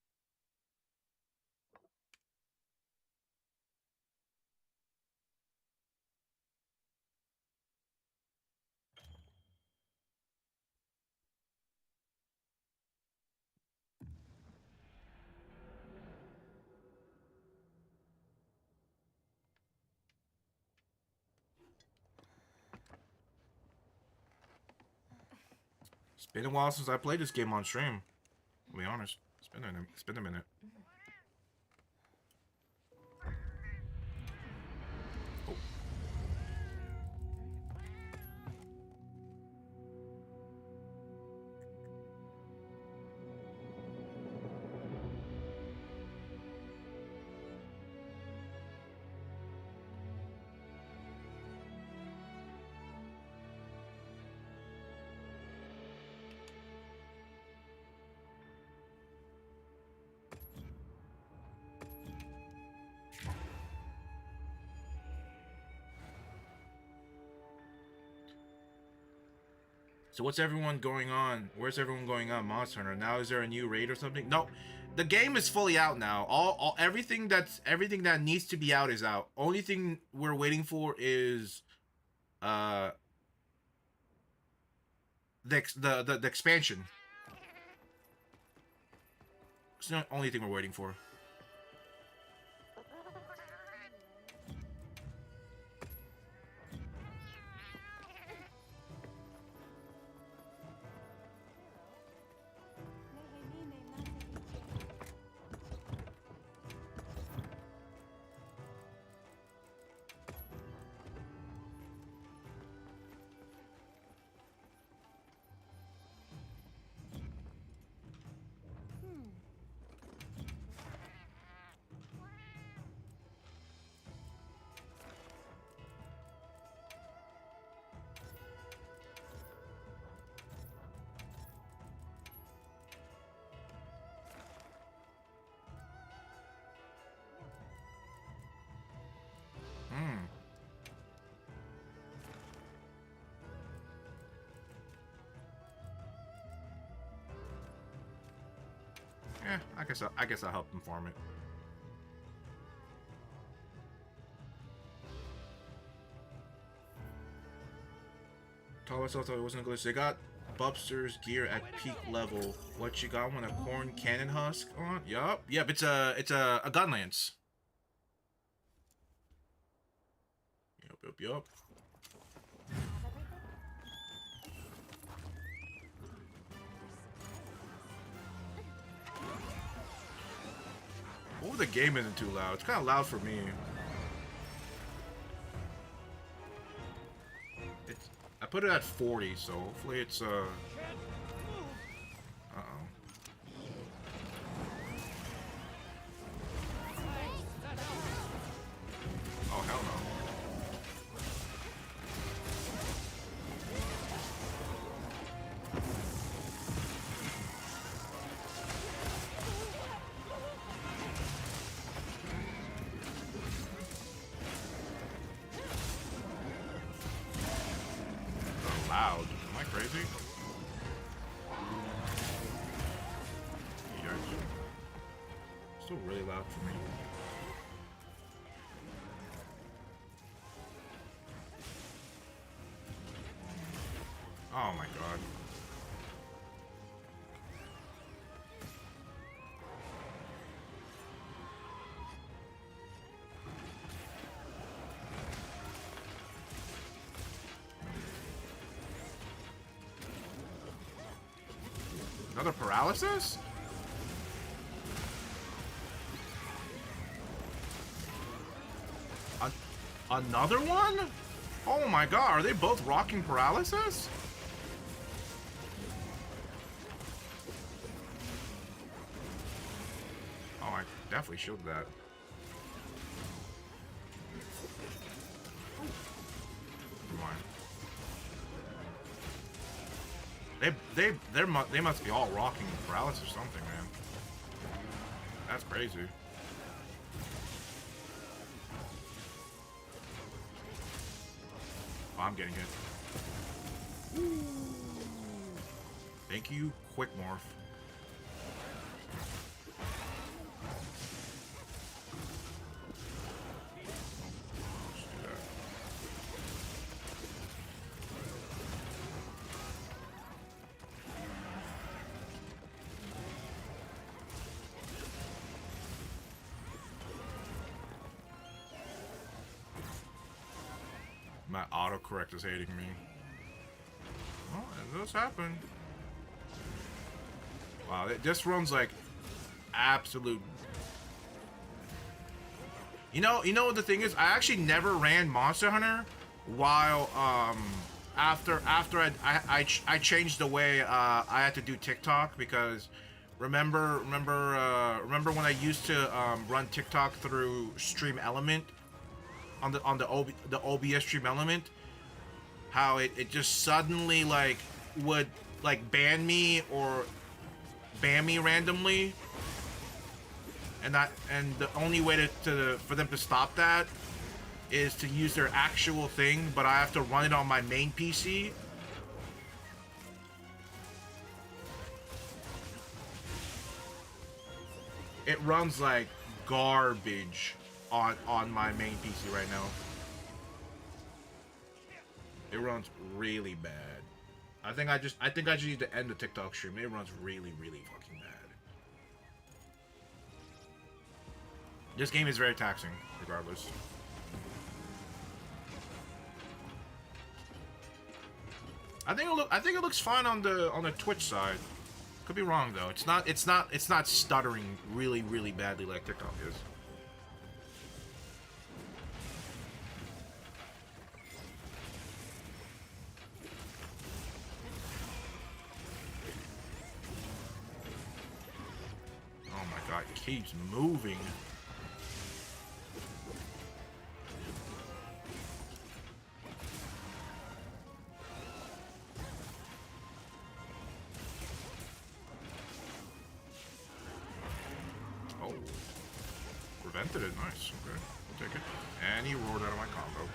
Speaker 1: It's been a while since I played this game on stream. I'll be honest. It's been a minute. Oh. So what's everyone going on? Where's everyone going on Monster Hunter? Now is there a new raid or something? No. The game is fully out now. All everything that needs to be out is out. Only thing we're waiting for is the expansion. It's the only thing we're waiting for. I guess I'll help them farm it. Told myself that it wasn't a glitch. They got Bubster's gear at peak level. What you got? One a corn cannon husk on? Yup. Yep. It's a gun lance. Yup. Oh, the game isn't too loud. It's kind of loud for me. I put it at 40, so hopefully it's Uh-oh. Oh, hell no. Loud. Am I crazy? Yikes. Still really loud for me. Oh my god. Another paralysis? Another one? Oh my god, are they both rocking paralysis? Oh, I definitely shielded that. They must be all rocking paralysis or something, man. That's crazy. Oh, I'm getting hit. Thank you, quick morph. My autocorrect is hating me. Oh, it does happen. Wow, this runs like absolute. You know what the thing is? I actually never ran Monster Hunter while after I changed the way I had to do TikTok, because remember when I used to run TikTok through Stream Element on the OBS Stream Element, how it just suddenly like would like ban me randomly, and the only way for them to stop that is to use their actual thing, but I have to run it on my main PC. It runs like garbage on my main PC right now. It runs really bad. I think I just need to end the TikTok stream. It runs really fucking bad. This game is very taxing, regardless. I think it looks fine on the Twitch side. Could be wrong though. It's not stuttering really badly like TikTok is. Oh my god, it keeps moving. Oh. Prevented it, nice. Okay, we'll take it. And he roared out of my combo.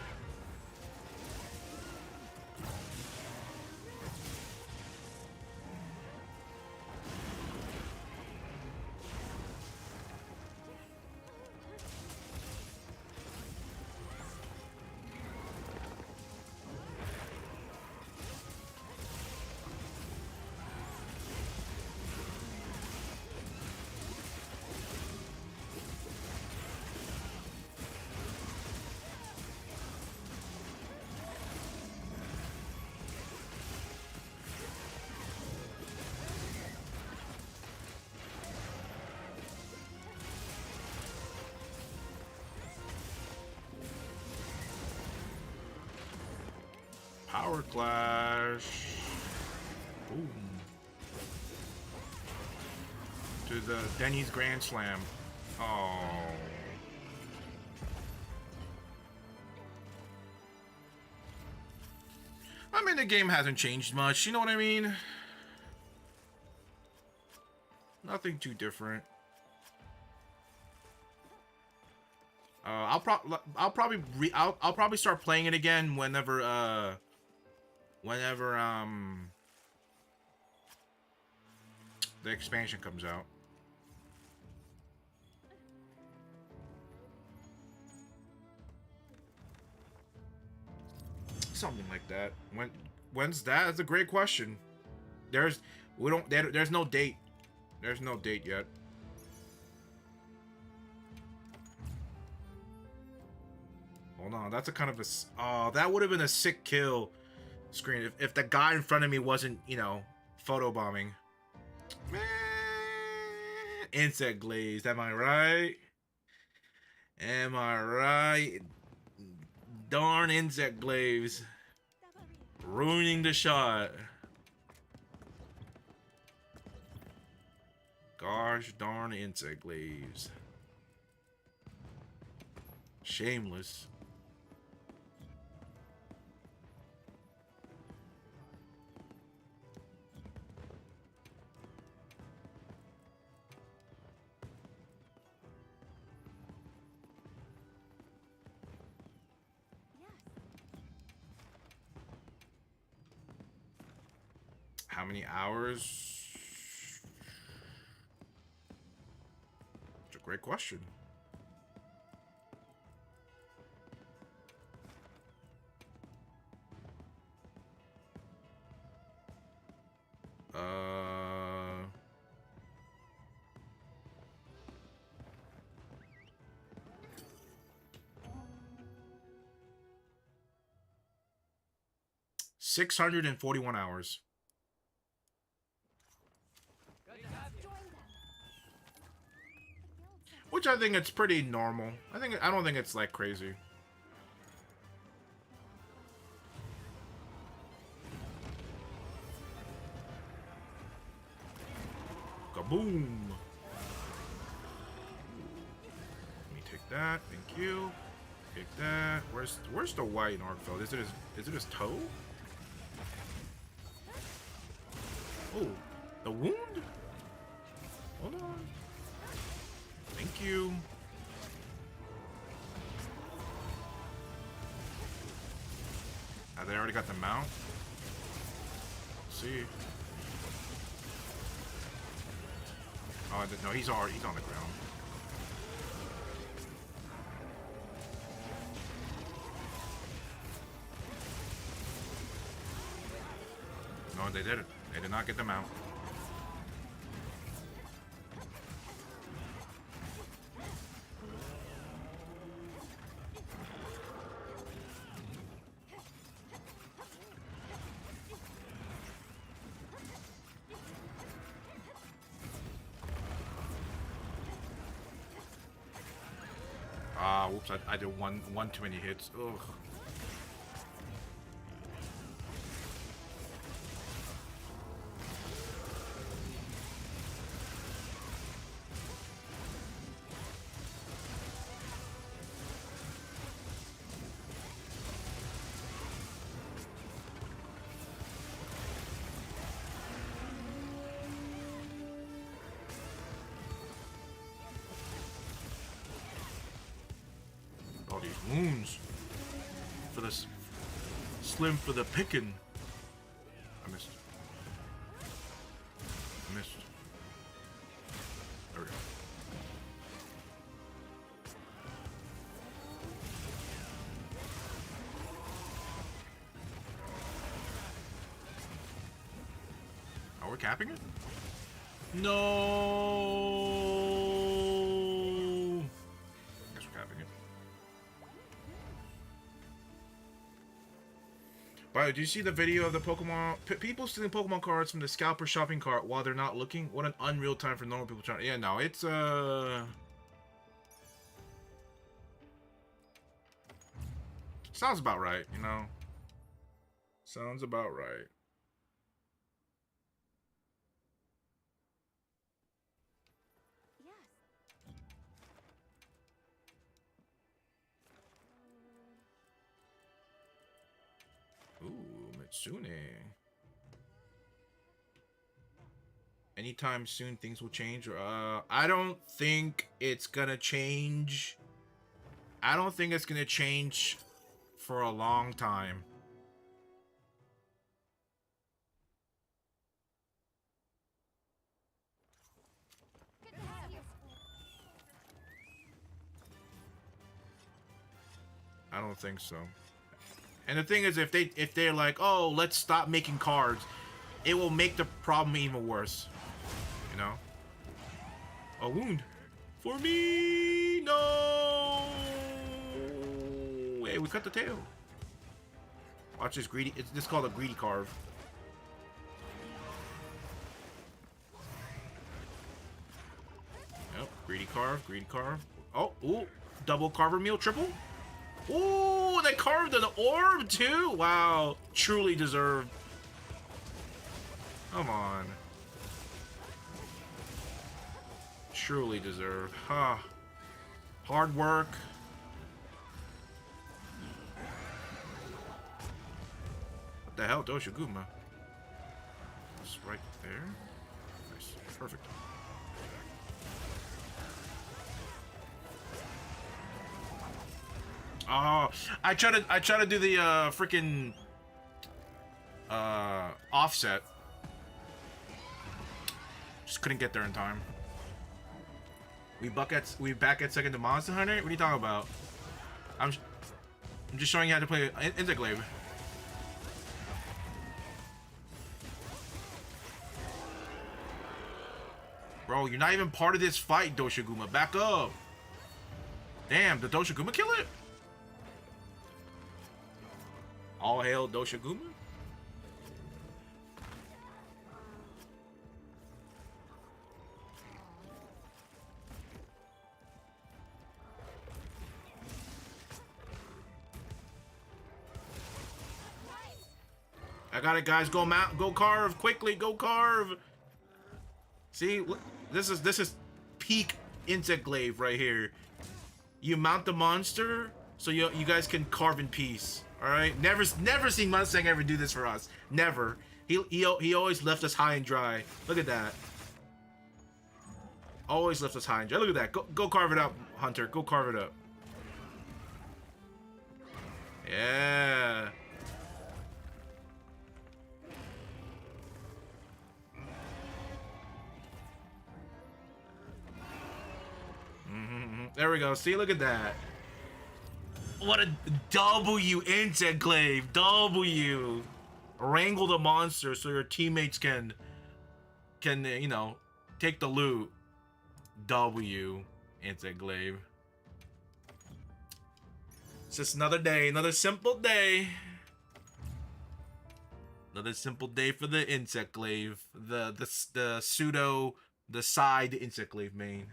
Speaker 1: Power Clash. Boom. To the Denny's Grand Slam. Oh. I mean, the game hasn't changed much. You know what I mean? Nothing too different. I'll probably start playing it again whenever the expansion comes out. Something like that. When's that? That's a great question. There's no date. There's no date yet. Hold on, that's a kind of a... Oh, that would have been a sick kill screen if the guy in front of me wasn't, you know, photobombing. Man, insect glazed, am I right? Am I right? Darn insect glaze. Ruining the shot. Gosh darn insect glaze. Shameless. How many hours? It's a great question. Uh, 641 hours. Which I think it's pretty normal. I don't think it's like crazy. Kaboom! Let me take that. Thank you. Take that. Where's the white Arkfeld? Is it his toe? Oh, the wound? Hold on. Thank you. They already got the mount. Let's see. Oh, no, he's on the ground. No, they did it. They did not get them out. Ah, whoops, I did one too many hits. Ugh. All these wounds for this slim for the picking. I missed. There we go. Oh, we're capping it? No. Guess we're capping it. By the way, do you see the video of the Pokemon people stealing Pokemon cards from the scalper shopping cart while they're not looking? What an unreal time for normal people trying. Yeah, no, it's sounds about right, you know. Sounds about right. Ooh, Mitsune. Anytime soon, things will change. I don't think it's gonna change. I don't think it's gonna change for a long time. I don't think so. And the thing is, if they're like, oh, let's stop making cards, it will make the problem even worse. You know? A wound for me. No. Hey, we cut the tail. Watch this greedy. This is called a greedy carve. Yep, greedy carve, greedy carve. Oh, ooh, double carver meal, triple. Ooh, they carved an orb too. Wow, truly deserved. Come on. Truly deserved. Huh. Hard work. What the hell, Doshiguma? It's right there. Nice. Perfect. Oh, I try to do the freaking offset. Just couldn't get there in time. We back at second to Monster Hunter? What are you talking about? I'm just showing you how to play Interglaive. Bro, you're not even part of this fight, Doshiguma. Back up. Damn, did Doshiguma kill it? All hail Doshiguma? I got it, guys. Go carve quickly. Go carve. See, this is peak Interglaive right here. You mount the monster so you guys can carve in peace. All right. Never seen Mustang ever do this for us. Never. He always left us high and dry. Look at that. Always left us high and dry. Look at that. Go carve it up, Hunter. Go carve it up. Yeah. There we go. See, look at that. What a W Interglaive. W. Wrangle the monster so your teammates can you know, take the loot. W Interglaive. It's just another day, another simple day. Another simple day for the Interglaive. The pseudo, the side Interglaive main.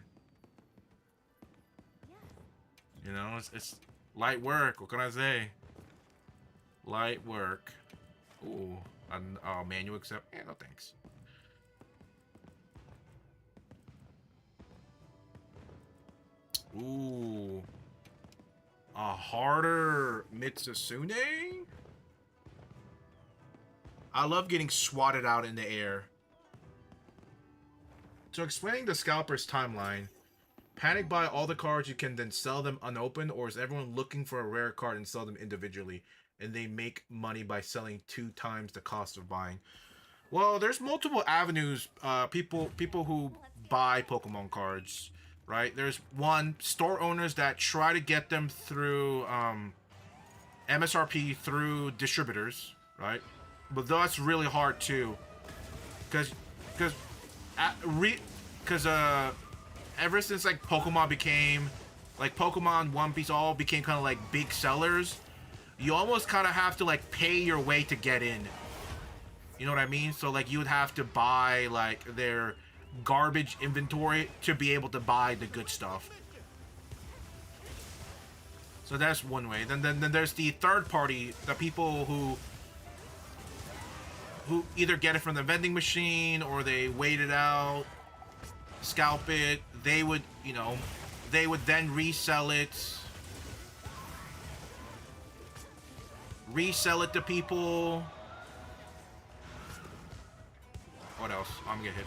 Speaker 1: You know, it's light work. What can I say? Light work. Ooh, manual accept. Yeah, no thanks. Ooh, a harder Mitsune. I love getting swatted out in the air. So explaining the scalper's timeline. Panic buy all the cards you can, then sell them unopened, or is everyone looking for a rare card and sell them individually, and they make money by selling 2 times the cost of buying? Well, there's multiple avenues. People who buy Pokemon cards, right? There's one, store owners that try to get them through MSRP through distributors, right? But that's really hard too, because ever since like Pokemon became, like Pokemon, One Piece all became kind of like big sellers, you almost kind of have to like pay your way to get in. You know what I mean? So like you would have to buy like their garbage inventory to be able to buy the good stuff. So that's one way. Then there's the third party, the people who either get it from the vending machine or they wait it out, scalp it. They would, you know, they would then resell it to people. What else? I'm gonna get hit.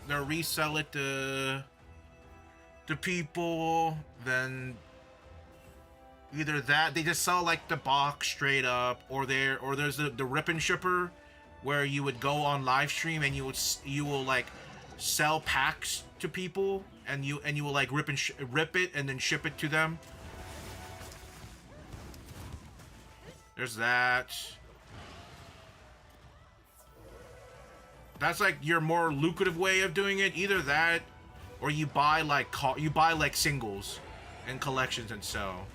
Speaker 1: They'll resell it to people. Then either that they just sell like the box straight up, or there's the rip and shipper, where you would go on live stream and you will like sell packs to people, and you will like rip it and then ship it to them. There's that. That's like your more lucrative way of doing it. Either that, or you buy like singles and collections and sell.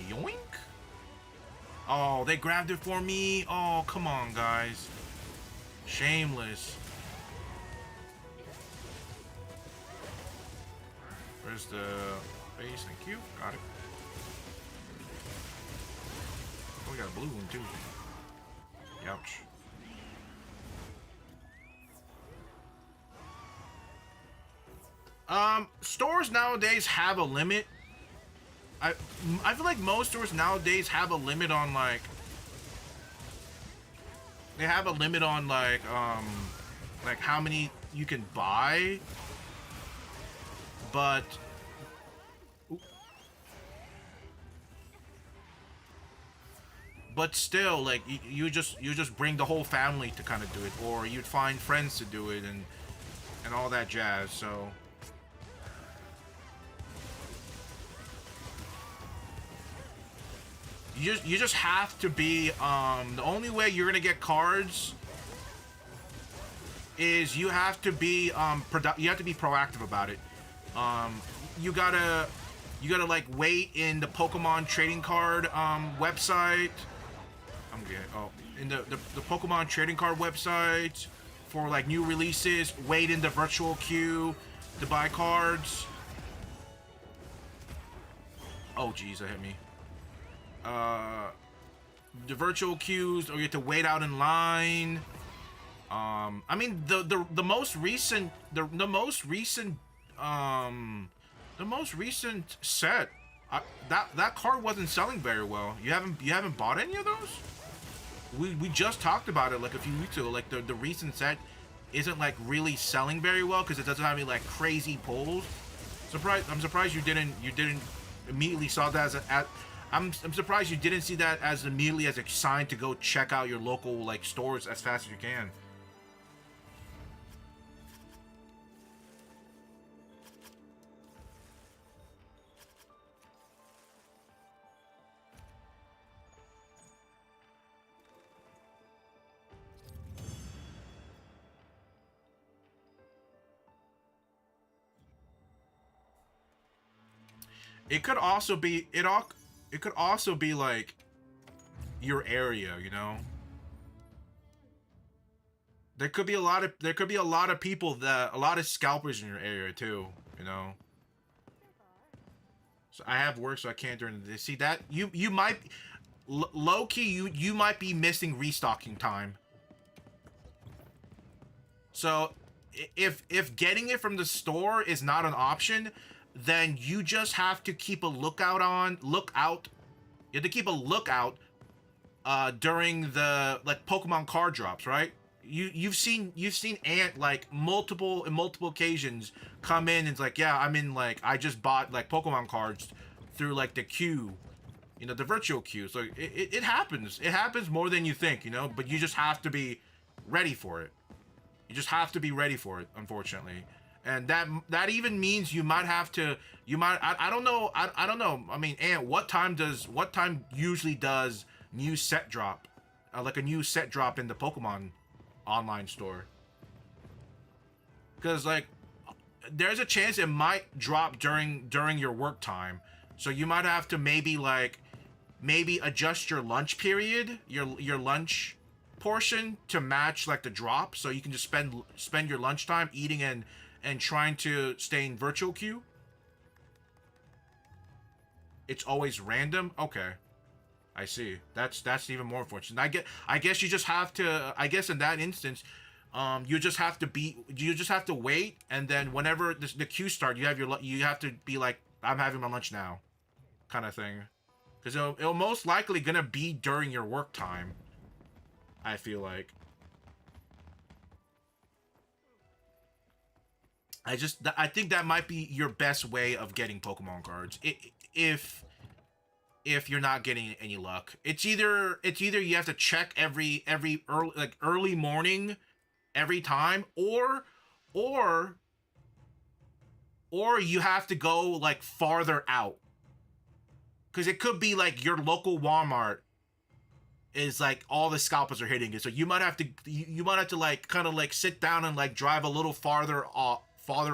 Speaker 1: Yoink! Oh, they grabbed it for me. Oh, come on, guys. Shameless. Where's the base? Thank you. Got it. Oh, we got a blue one too. Ouch. Stores nowadays have a limit. I feel like most stores nowadays have a limit on like like how many you can buy, but still, like you just bring the whole family to kind of do it, or you'd find friends to do it and all that jazz. So you just have to be the only way you're gonna get cards is you have to be proactive about it. You gotta like wait in the Pokemon trading card website. In the Pokemon trading card website for like new releases. Wait in the virtual queue to buy cards. Oh geez, that hit me. The virtual queues, or you have to wait out in line. I mean the most recent set, that card wasn't selling very well. You haven't bought any of those? We just talked about it like a few weeks ago. Like the recent set isn't like really selling very well because it doesn't have any like crazy pulls. I'm surprised you didn't immediately saw that as I'm surprised you didn't see that as immediately as a sign to go check out your local like stores as fast as you can. It could also be it could also be like your area, you know. There could be a lot of people a lot of scalpers in your area too, you know. So I have work, so I can't during the day. See that you might low key you might be missing restocking time. So if getting it from the store is not an option, then you just have to keep a lookout. You have to keep a lookout during the like Pokemon card drops, right? You've seen Ant like multiple occasions come in and it's like, yeah, I'm in, like, I just bought like Pokemon cards through like the queue, you know, the virtual queue. So it happens. It happens more than you think, you know, but you just have to be ready for it. You just have to be ready for it, unfortunately. And that even means you might have to, I don't know. I mean, Ant, what time usually does new set drop? Like a new set drop in the Pokemon online store? Because like there's a chance it might drop during your work time. So you might have to maybe adjust your lunch period, your lunch portion to match like the drop, so you can just spend your lunchtime eating and and trying to stay in virtual queue, it's always random. Okay, I see. That's even more unfortunate. I guess you just have to. I guess in that instance, you just have to wait, and then whenever the queue starts, you have to be like, I'm having my lunch now, kind of thing, because it'll most likely gonna be during your work time. I feel like. I think that might be your best way of getting Pokemon cards. If you're not getting any luck, it's either you have to check every early morning every time, or you have to go like farther out, because it could be like your local Walmart is like all the scalpers are hitting it, so you might have to like kind of like sit down and like drive a little farther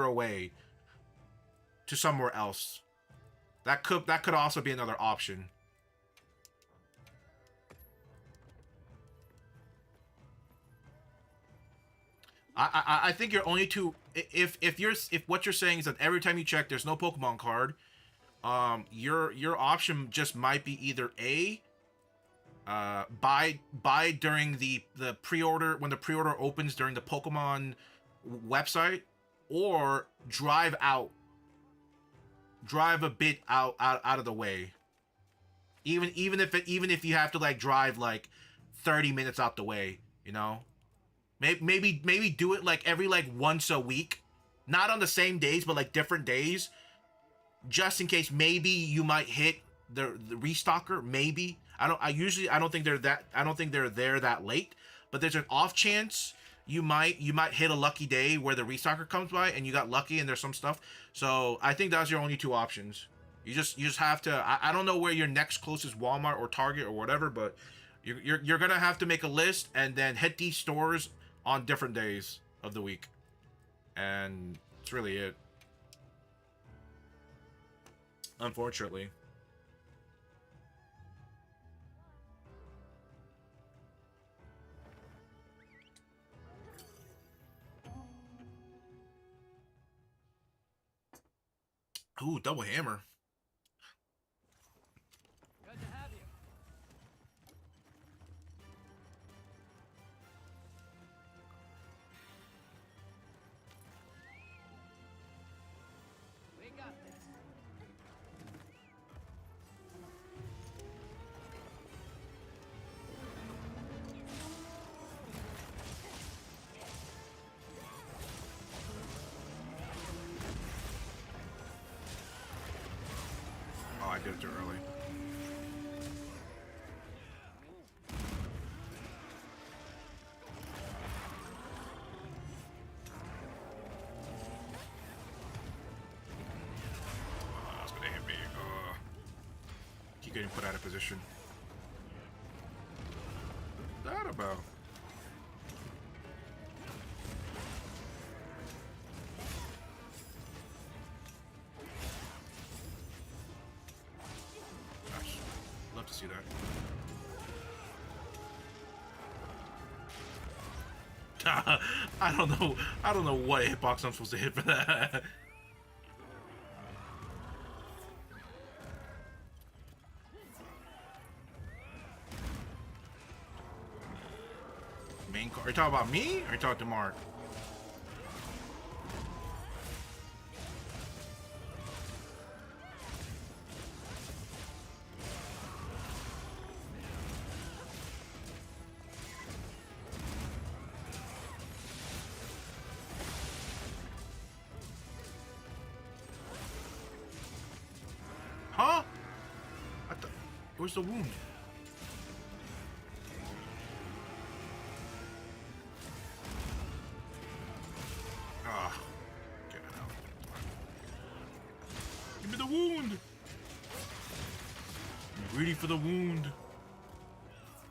Speaker 1: away to somewhere else. That could also be another option. I think you're only two. If what you're saying is that every time you check there's no Pokemon card, your option just might be either buy during the pre-order, when the pre-order opens during the Pokemon website, or drive a bit out of the way. Even if you have to like drive like 30 minutes out the way, you know? Maybe do it like every like once a week. Not on the same days, but like different days. Just in case maybe you might hit the restocker, maybe. I don't think they're there that late, but there's an off chance you might hit a lucky day where the restocker comes by and you got lucky and there's some stuff. So I think that's your only two options. You just have to. I don't know where your next closest Walmart or Target or whatever, but you're gonna have to make a list and then hit these stores on different days of the week, and that's really it. Unfortunately. Ooh, double hammer.
Speaker 3: Good to have you. We got this.
Speaker 1: Oh, I did it too early. Oh, that's gonna hit me. Keep getting put out of position. What's that about? Gosh, love to see that. I don't know what hitbox I'm supposed to hit for that. Main card. Are you talking about me? Or are you talking to Mark? Huh? Where's the wound? Ah, get it out. Give me the wound. I'm greedy for the wound.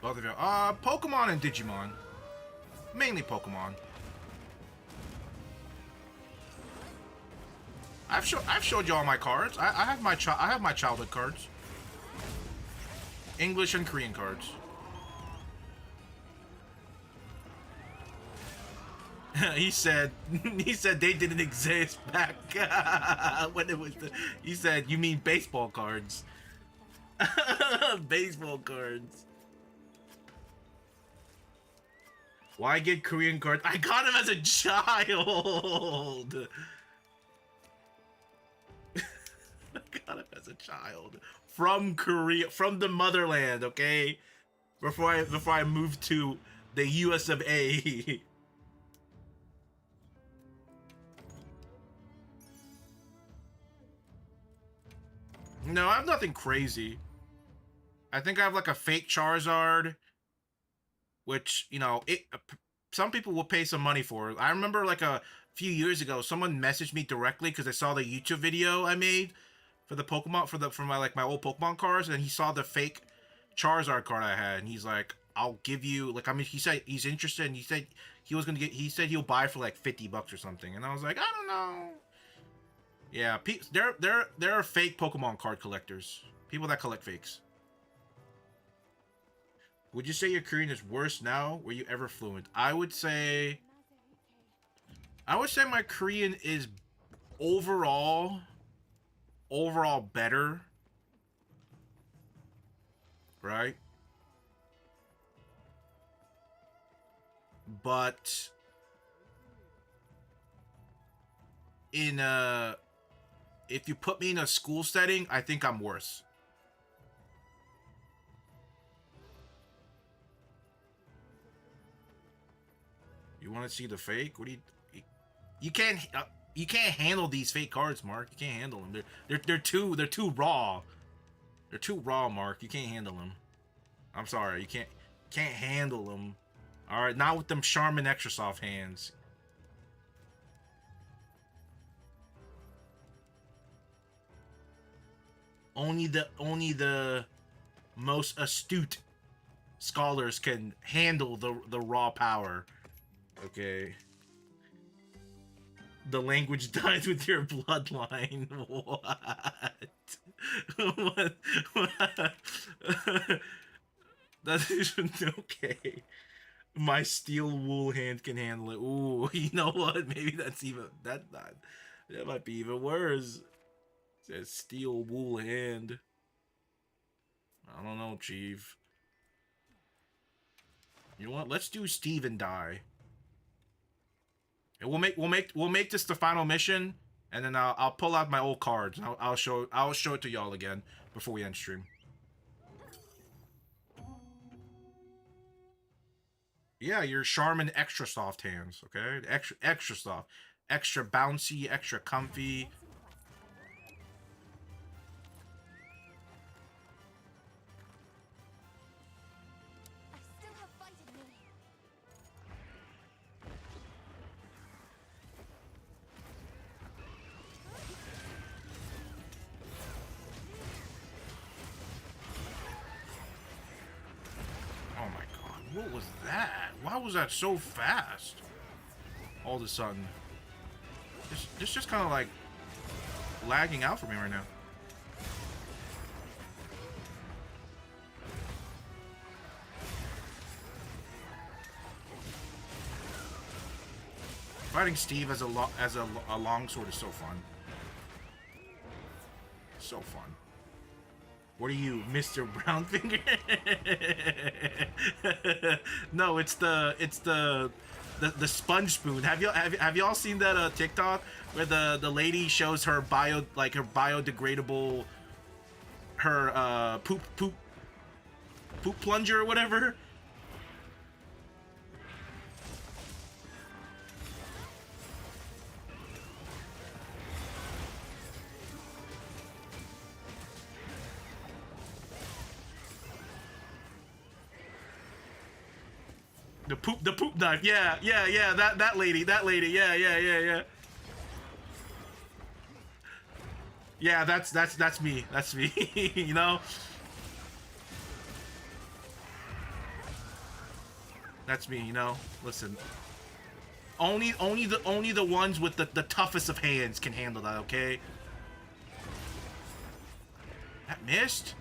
Speaker 1: Both of you. Pokemon and Digimon. Mainly Pokemon. I've showed you all my cards. I have my childhood cards. English and Korean cards. He said he said they didn't exist back when it was he said you mean baseball cards. Baseball cards. Why get Korean cards? I got him as a child. I got him as a child from Korea, from the motherland. Okay, before I moved to the U.S. of A. No, I have nothing crazy. I think I have like a fake Charizard, which, you know, some people will pay some money for. I remember like a few years ago, someone messaged me directly because they saw the YouTube video I made for the Pokemon for my like my old Pokemon cards, and he saw the fake Charizard card I had, and he's like, "I'll give you like," I mean, he said he's interested, and he said he was gonna get. He said he'll buy for like $50 or something, and I was like, I don't know. Yeah, there are fake Pokemon card collectors, people that collect fakes. Would you say your Korean is worse now? Were you ever fluent? I would say my Korean is overall better, right? But in if you put me in a school setting, I think I'm worse. You want to see the fake? What do you can't handle these fake cards, Mark. You can't handle them. They're too raw. They're too raw, Mark. You can't handle them. I'm sorry. You can't handle them. All right, not with them Charmin extra soft hands. Only the most astute scholars can handle the raw power. Okay. The language dies with your bloodline. What? What? That's even okay. My steel wool hand can handle it. Ooh, you know what? Maybe that's even that might be even worse. It says steel wool hand. I don't know, Chief. You know what? Let's do Steve and die. And we'll make this the final mission, and then I'll pull out my old cards. And I'll show it to y'all again before we end stream. Yeah, your Charmin extra soft hands, okay? Extra soft, extra bouncy, extra comfy.
Speaker 4: I still have fight in me.
Speaker 1: Oh my god, what was that? Why was that so fast? All of a sudden. It's just kind of like lagging out for me right now. Fighting Steve as a longsword is so fun. So fun. What are you, Mr. Brownfinger? No, it's the sponge spoon. Have y'all seen that TikTok where the lady shows her biodegradable poop plunger or whatever? The poop knife. Yeah, that lady. Yeah. Yeah, that's me. That's me. You know? That's me, you know? Listen. Only the ones with the toughest of hands can handle that, okay? That missed?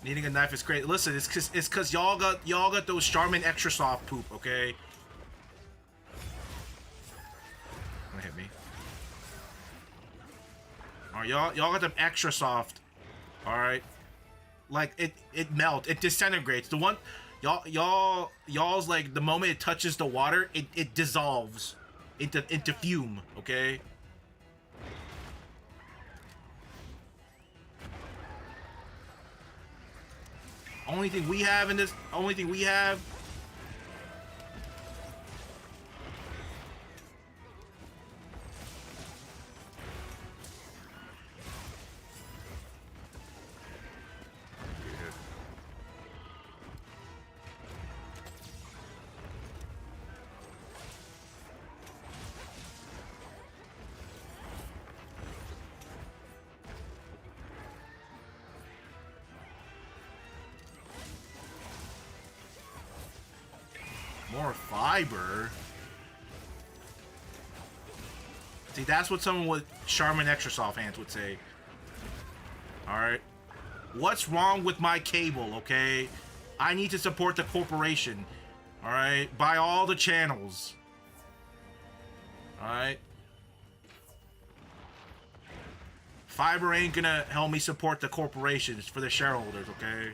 Speaker 1: Needing a knife is great. Listen, it's cause y'all got those Charmin extra soft poop, okay? Don't hit me. Alright, y'all got them extra soft. Alright. Like it melts, it disintegrates. The one y'all's like the moment it touches the water, it dissolves into fume, okay? Only thing we have in this, only thing we have. More fiber. See, that's what someone with Charmin Extra Soft Hands would say. Alright. What's wrong with my cable, okay? I need to support the corporation. Alright? Buy all the channels. Alright? Fiber ain't gonna help me support the corporations for the shareholders, okay?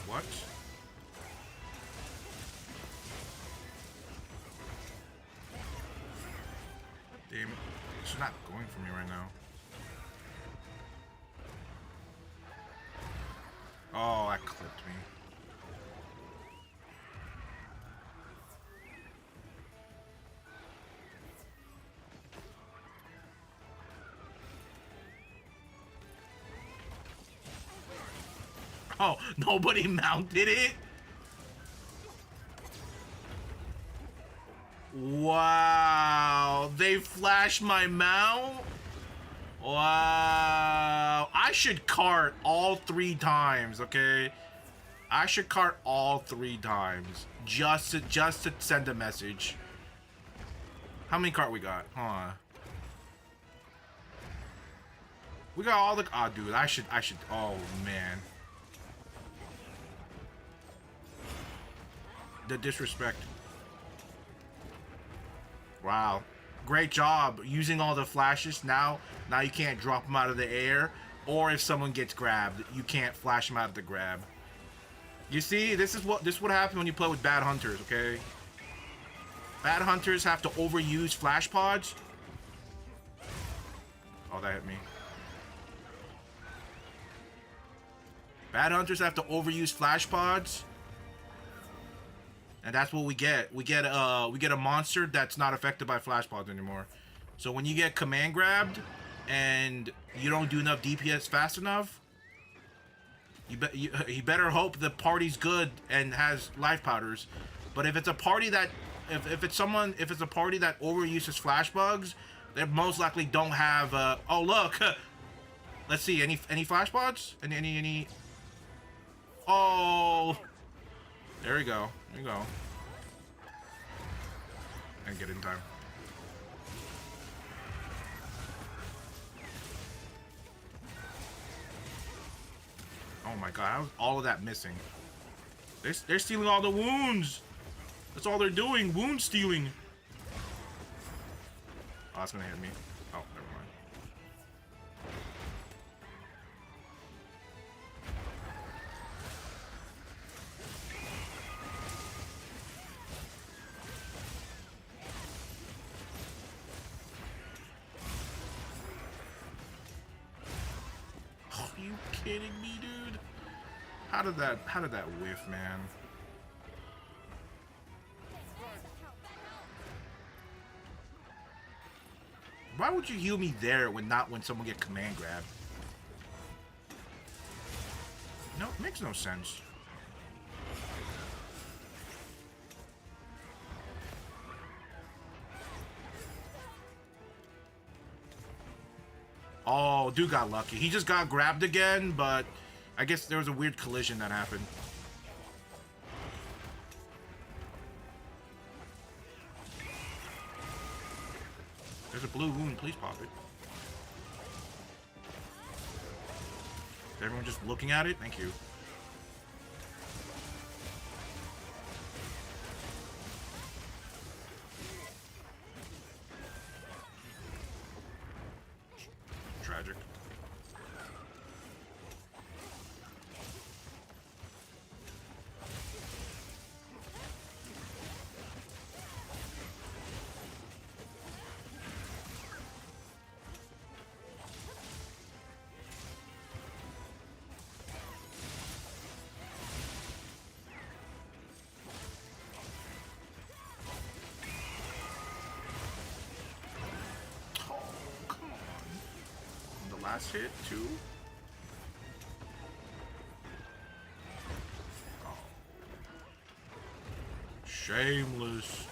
Speaker 1: What? Damn it. It's not going for me right now. Oh, that clipped me. Oh, nobody mounted it? Wow, they flashed my mount? Wow, I should cart all 3 times, okay? I should cart all 3 times just to send a message. How many cart we got? Huh? We got all the. Oh, dude, I should. Oh man. The disrespect. Wow. Great job using all the flashes. Now you can't drop them out of the air, or if someone gets grabbed, you can't flash them out of the grab. You see, this is what happens when you play with bad hunters, okay? Bad hunters have to overuse flash pods. Oh, that hit me. Bad hunters have to overuse flash pods. And that's what we get. We get a monster that's not affected by flash pods anymore. So when you get command grabbed and you don't do enough DPS fast enough, you better hope the party's good and has life powders. But if it's a party that if it's a party that overuses flash bugs, they most likely don't have oh look. Let's see, any flash pods? Any Oh, there we go. There you go. And get in time. Oh my god, how is all of that missing? They're stealing all the wounds. That's all they're doing, wound stealing. Oh, that's gonna hit me. Oh, never mind. Are you kidding me, dude? How did that whiff, man? Why would you heal me there when someone get command grabbed? No, it makes no sense. Oh, dude got lucky. He just got grabbed again, but I guess there was a weird collision that happened. There's a blue wound. Please pop it. Is everyone just looking at it? Thank you. Tragic. Last hit, too. Oh. Shameless.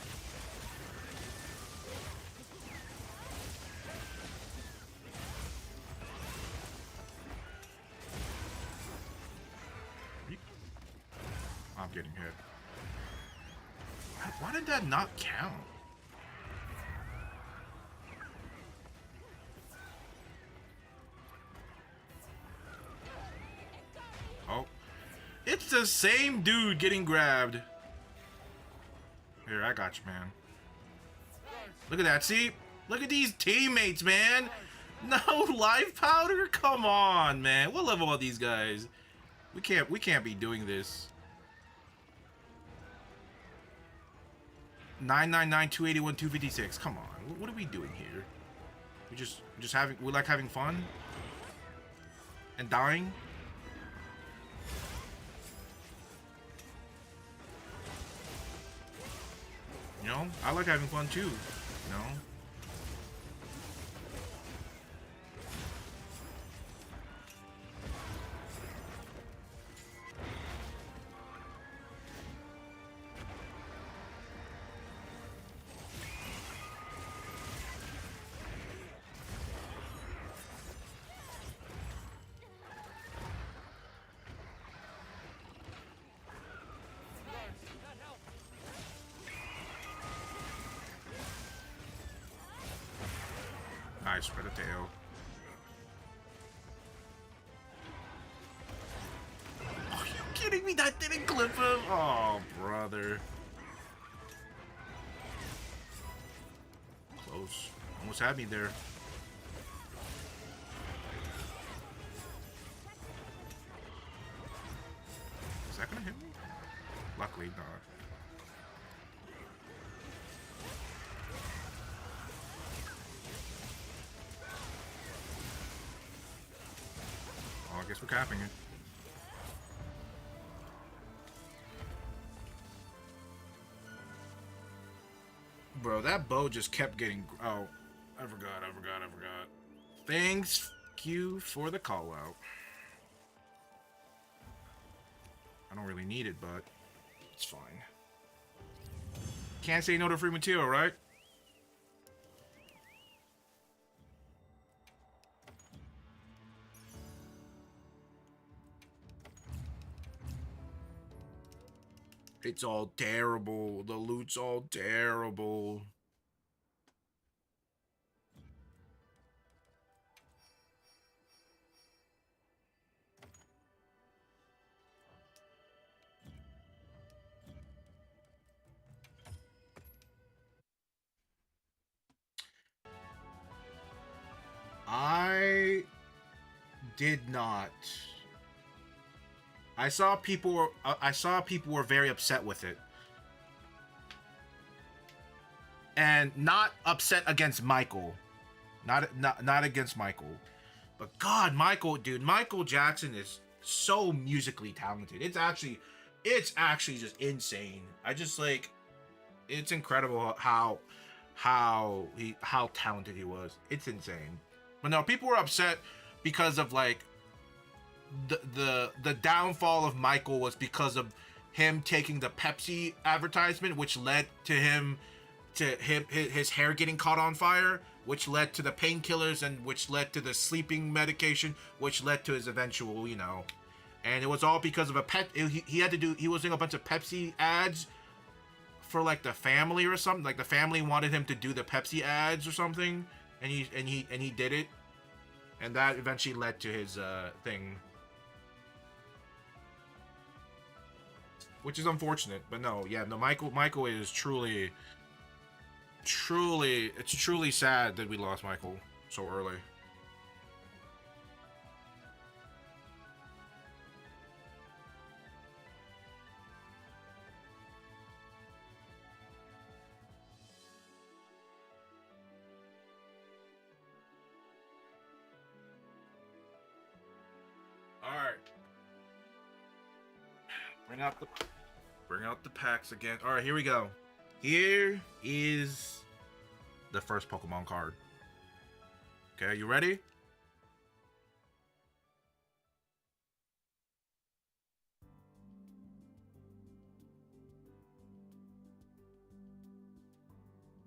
Speaker 1: I'm getting hit. Why did that not count? It's the same dude getting grabbed. Here, I got you, man. Look at that. See? Look at these teammates, man. No life powder? Come on, man. What level are these guys? We can't be doing this. 999, 281, 256. Come on. What are we doing here? We like having fun? And dying? You know, I like having fun too, you know? Nice, spread a tail. Are you kidding me? That didn't clip him? Oh, brother. Close. Almost had me there. Is that gonna hit me? Luckily not. I guess we're capping it. Bro, that bow just kept getting... Oh, I forgot. Thanks you for the call out. I don't really need it, but it's fine. Can't say no to free material, right? It's all terrible. The loot's all terrible. I did not. I saw people were very upset with it. And not upset against Michael. Not against Michael. But God, Michael Jackson is so musically talented. It's actually just insane. I just like, it's incredible how talented he was. It's insane. But no, people were upset because of like the downfall of Michael was because of him taking the Pepsi advertisement, which led to his hair getting caught on fire. which led to the painkillers, and which led to the sleeping medication, which led to his eventual, you know. And it was all because of a pet. He had to do. He was doing a bunch of Pepsi ads for like the family or something. Like the family wanted him to do the Pepsi ads or something, and he did it, and that eventually led to his thing, which is unfortunate. But no, yeah, no, Michael is truly, it's truly sad that we lost Michael so early. Alright. Bring out the packs again. Alright, here we go. Here is the first Pokemon card. Okay, you ready?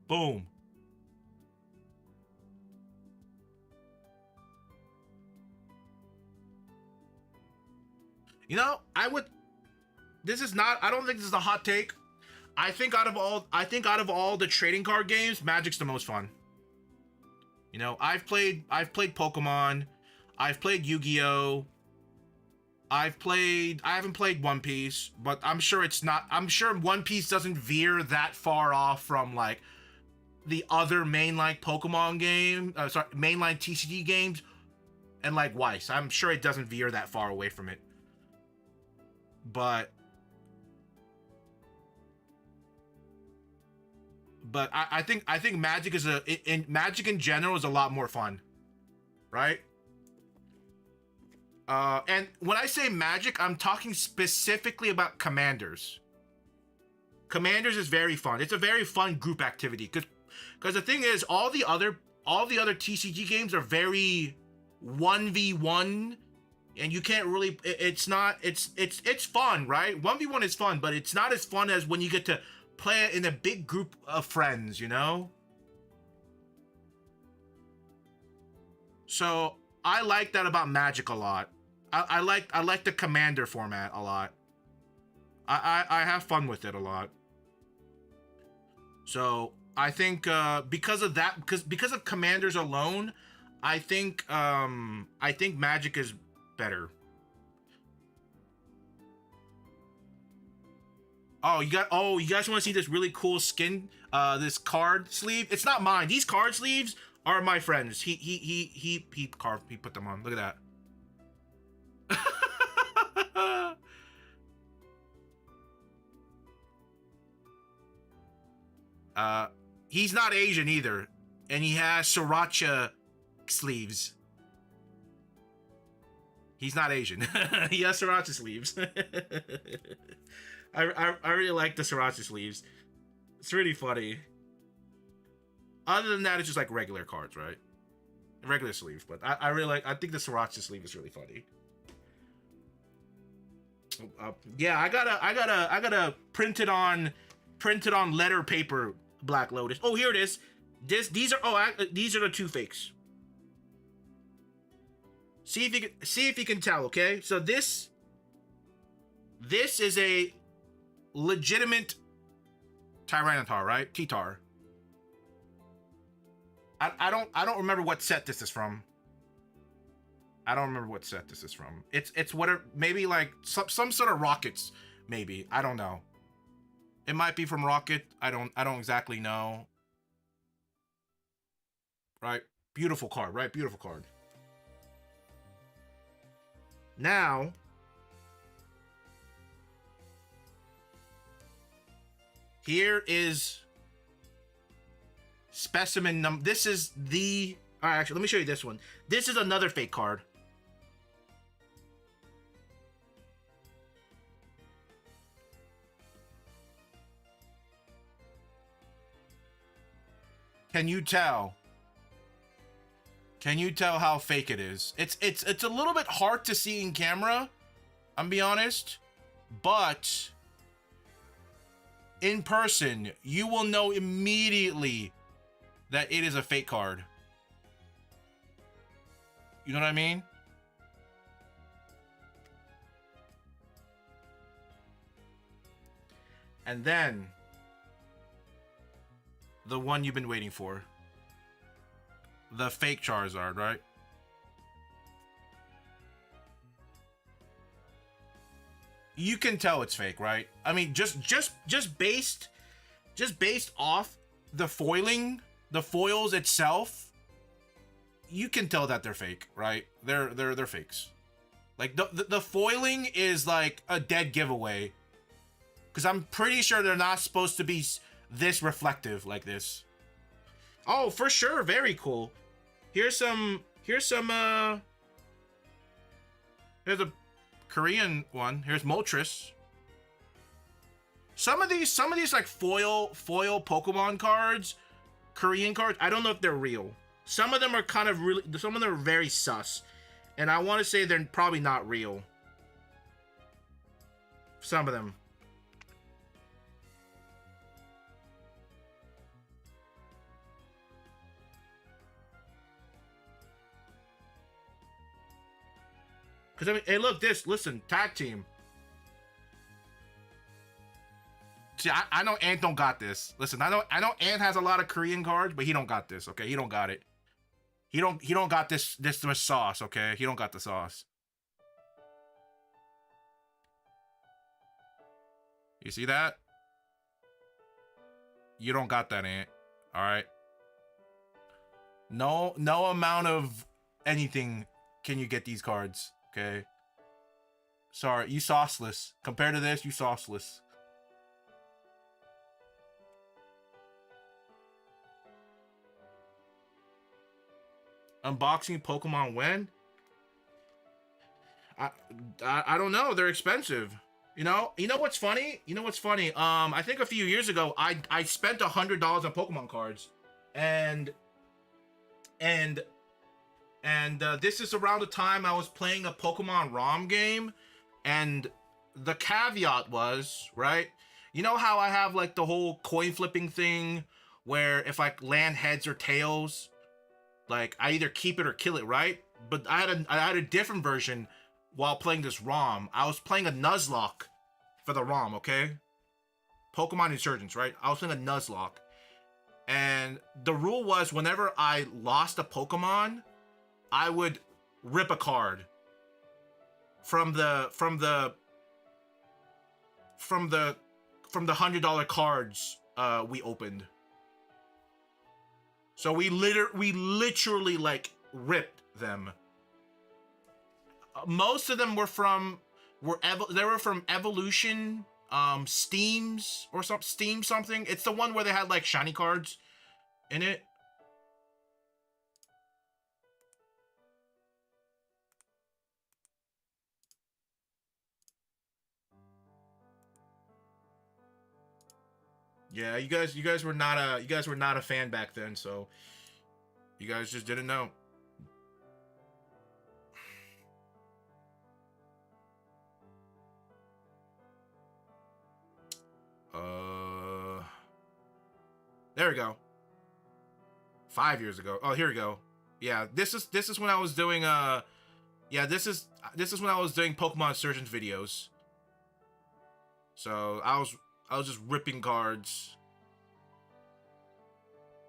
Speaker 1: Boom. You know, this is not, I don't think this is a hot take. I think out of all the trading card games, Magic's the most fun. You know, I've played Pokemon, I've played Yu-Gi-Oh! I haven't played One Piece, but I'm sure One Piece doesn't veer that far off from like the other mainline Pokemon game, mainline TCG games, and like Weiss. I'm sure it doesn't veer that far away from it. But I think Magic is Magic in general is a lot more fun, right? And when I say Magic, I'm talking specifically about Commanders. Commanders is very fun. It's a very fun group activity because the thing is, all the other TCG games are very 1v1. And you can't really, it's fun, right? 1v1 is fun, but it's not as fun as when you get to play it in a big group of friends, you know? So I like that about Magic a lot. I like the Commander format a lot. I have fun with it a lot. So I think because of that, because of Commanders alone, I think Magic is better. You guys want to see this really cool skin, this card sleeve? It's not mine. These card sleeves are my friend's. He put them on. Look at that. He's not Asian either, and he has sriracha sleeves. He's not Asian. He has sriracha sleeves. I really like the sriracha sleeves. It's really funny. Other than that, it's just like regular cards, right? Regular sleeves, but I think the sriracha sleeve is really funny. Yeah, I gotta print it on letter paper Black Lotus. Oh, here it is. These are the two fakes. See if you can tell, okay? So this is a legitimate Tyranitar, right? T-Tar. I don't remember what set this is from. It's whatever, maybe like some sort of Rockets, maybe. I don't know. It might be from Rocket. I don't exactly know. Right? Beautiful card, right? Beautiful card. Now, here is specimen number. This is the. All right, actually, let me show you this one. This is another fake card. Can you tell? Can you tell how fake it is? It's a little bit hard to see in camera, I'm be honest, but in person, you will know immediately that it is a fake card. You know what I mean? And then the one you've been waiting for. The fake Charizard, right? You can tell it's fake, right? I mean, just based off the foiling, the foils itself, you can tell that they're fake, right? They're fakes. Like the foiling is like a dead giveaway, because I'm pretty sure they're not supposed to be this reflective like this. Oh, for sure, very cool. Here's a Korean one. Here's Moltres. Some of these like foil Pokemon cards, Korean cards, I don't know if they're real. Some of them are kind of really, some of them are very sus. And I want to say they're probably not real. Some of them. Because I mean, hey, look, listen, tag team. See, I know Ant don't got this. Listen, I know Ant has a lot of Korean cards, but he don't got this, okay? He don't got it. He don't got this sauce, okay? He don't got the sauce. You see that? You don't got that, Ant. All right. No amount of anything can you get these cards, okay? Sorry, you sauceless. Compared to this, you sauceless. Unboxing Pokemon when? I don't know. They're expensive. You know what's funny? I think a few years ago I spent $100 on Pokemon cards, and this is around the time I was playing a Pokemon ROM game, and the caveat was, right? You know how I have like the whole coin flipping thing where if I land heads or tails, like I either keep it or kill it, right? But I had a different version while playing this ROM. I was playing a Nuzlocke for the ROM, okay? Pokemon Insurgents, right? I was playing a Nuzlocke. And the rule was whenever I lost a Pokemon, I would rip a card from the $100 cards we opened. So we literally like ripped them. Most of them were from Evolution, Steams or Steam something. It's the one where they had like shiny cards in it. Yeah, you guys were not a fan back then, so you guys just didn't know. There we go. 5 years ago. Oh, here we go. Yeah, this is when I was doing this is when I was doing Pokemon Insurgents videos. So I was just ripping cards.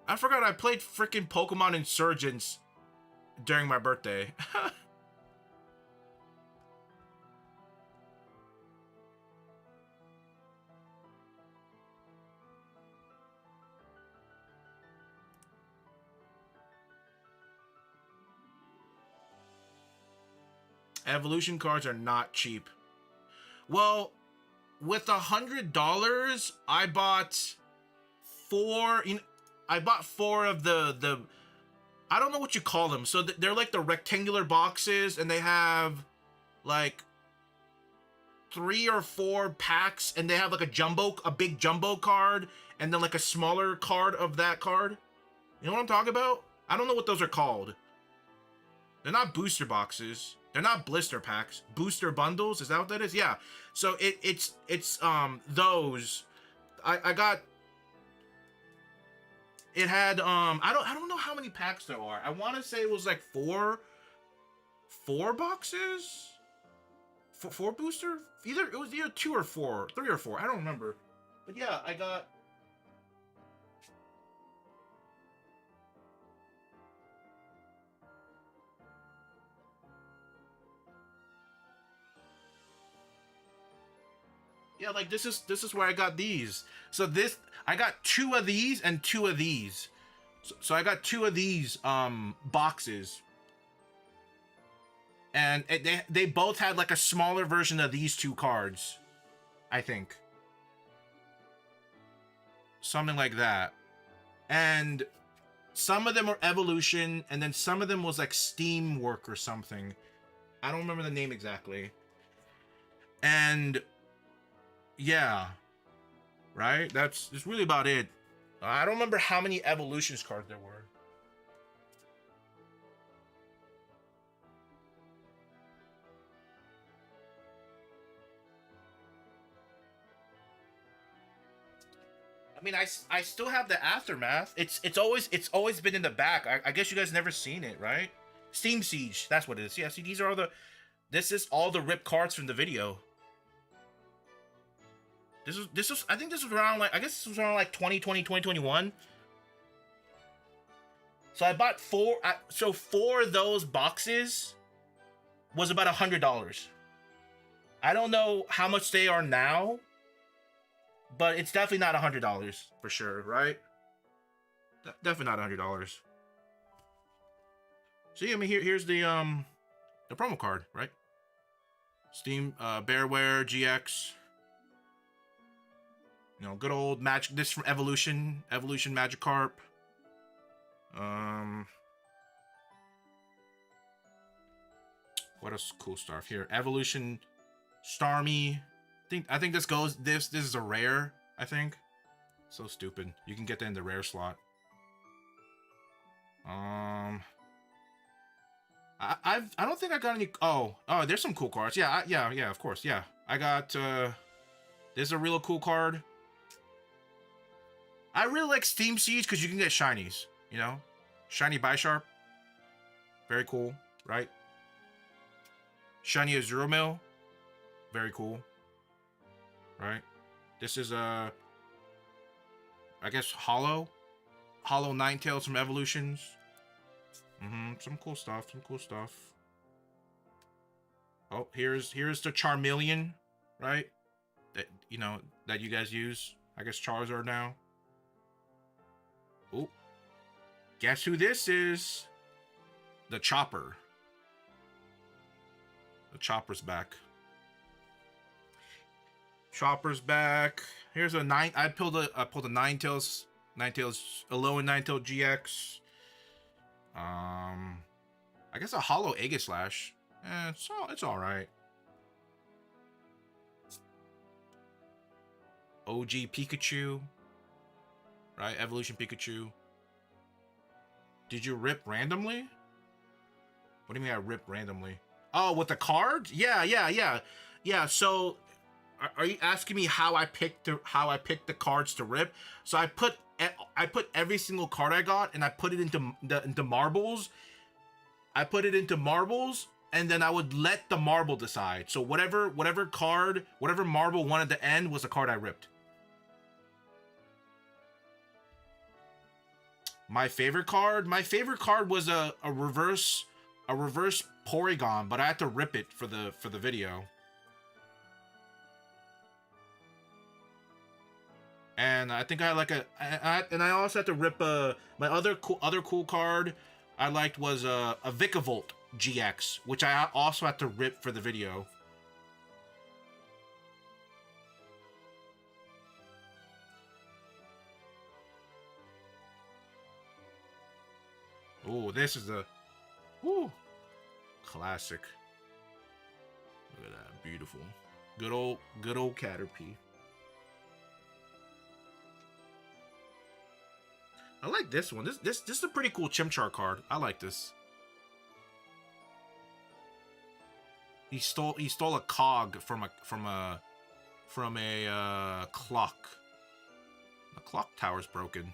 Speaker 1: I forgot I played freaking Pokemon Insurgents during my birthday. Evolution cards are not cheap. Well, with $100, I bought four. I bought four of the. I don't know what you call them. So they're like the rectangular boxes, and they have like 3 or 4 packs, and they have like a big jumbo card, and then like a smaller card of that card. You know what I'm talking about? I don't know what those are called. They're not booster boxes. They're not blister packs. Booster bundles, is that what that is? Yeah. So it's those. I got. It had I don't know how many packs there are. I want to say it was like four boxes, four booster. It was either 2 or 4, 3 or 4. I don't remember. But yeah, I got. Yeah, like this is where I got these. So this I got 2 of these and 2 of these. So I got 2 of these boxes. And they both had like a smaller version of these 2 cards, I think. Something like that. And some of them were Evolution, and then some of them was like Steam Work or something. I don't remember the name exactly. And yeah, right? That's really about it. I don't remember how many Evolutions cards there were. I mean, I still have the Aftermath. It's always been in the back. I guess you guys never seen it, right? Steam Siege, that's what it is. Yeah, see, these are all the. This is all the ripped cards from the video. This was I think this was around like 2020, 2021. So I bought 4. So 4 of those boxes was about $100. I don't know how much they are now, but it's definitely not $100 for sure, right? Definitely not $100. See, I mean, here's the promo card, right? Steam Bearware GX. You know, good old Magic. This from Evolution Magikarp. What else cool stuff here? Evolution Starmie. I think this is a rare, I think. So stupid. You can get that in the rare slot. I don't think I got any. Oh, there's some cool cards. Yeah, yeah, of course. Yeah, I got. There's a real cool card. I really like Steam Siege because you can get shinies. You know, shiny Bisharp. Very cool, right? Shiny Azuramill. Very cool, right? This is I guess Hollow Ninetales from Evolutions. Some cool stuff. Oh, here's the Charmeleon, right? That that you guys use. I guess Charizard now. Oh, guess who this is? The Chopper. The Chopper's back. Chopper's back. Here's a 9. I pulled a Ninetales, Alolan Ninetales GX. I guess a Hollow Aegislash. It's all right. OG Pikachu. Right, Evolution Pikachu. Did you rip randomly? What do you mean I ripped randomly? Oh, with the cards? Yeah. So, are you asking me how I picked the cards to rip? So I put every single card I got and I put it into marbles. I put it into marbles, and then I would let the marble decide. So whatever marble wanted to end was the card I ripped. My favorite card was a reverse Porygon, but I had to rip it for the video. And I think I had and I also had to rip my other cool card I liked was a Vikavolt GX, which I also had to rip for the video. Oh, this is a classic. Look at that, beautiful. Good old Caterpie. I like this one. This is a pretty cool Chimchar card. I like this. He stole a cog from a clock. The clock tower's broken.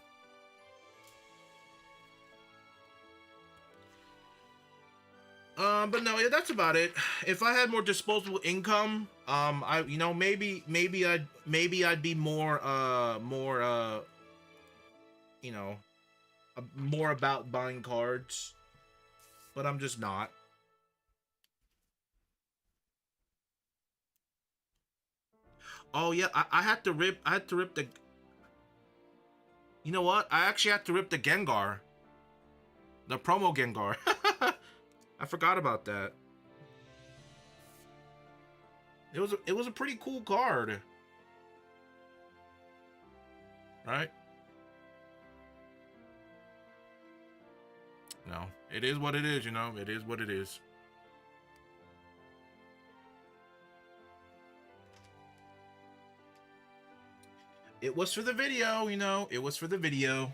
Speaker 1: But no, yeah, that's about it. If I had more disposable income, I, you know, maybe I'd be more, you know, more about buying cards, but I'm just not. Oh yeah, I had to rip the, you know what? I actually had to rip the Gengar, the promo Gengar. I forgot about that. It was a pretty cool card, right? No, it is what it is, you know. It is what it is. It was for the video, you know. It was for the video.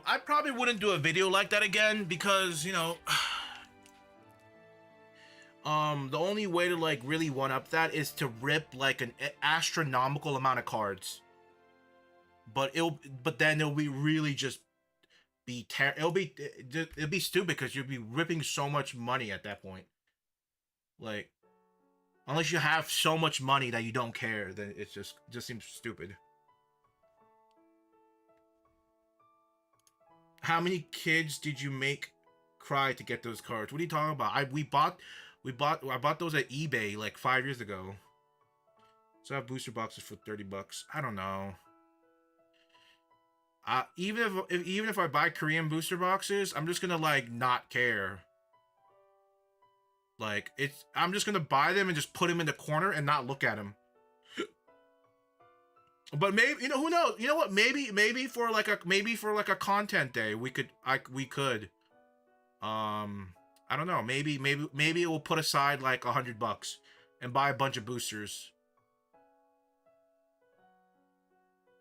Speaker 1: I probably wouldn't do a video like that again because, you know, the only way to like really one up that is to rip like an astronomical amount of cards. But then it'll be really just it'll be stupid because you'll be ripping so much money at that point. Like, unless you have so much money that you don't care, then it's just seems stupid. How many kids did you make cry to get those cards? What are you talking about? I bought those at eBay like 5 years ago. So I have booster boxes for $30. I don't know. Even if I buy Korean booster boxes, I'm just gonna like not care. Like, I'm just gonna buy them and just put them in the corner and not look at them. But maybe, you know, who knows? You know what? Maybe for like a content day, we could. I don't know. Maybe it will put aside like $100 and buy a bunch of boosters,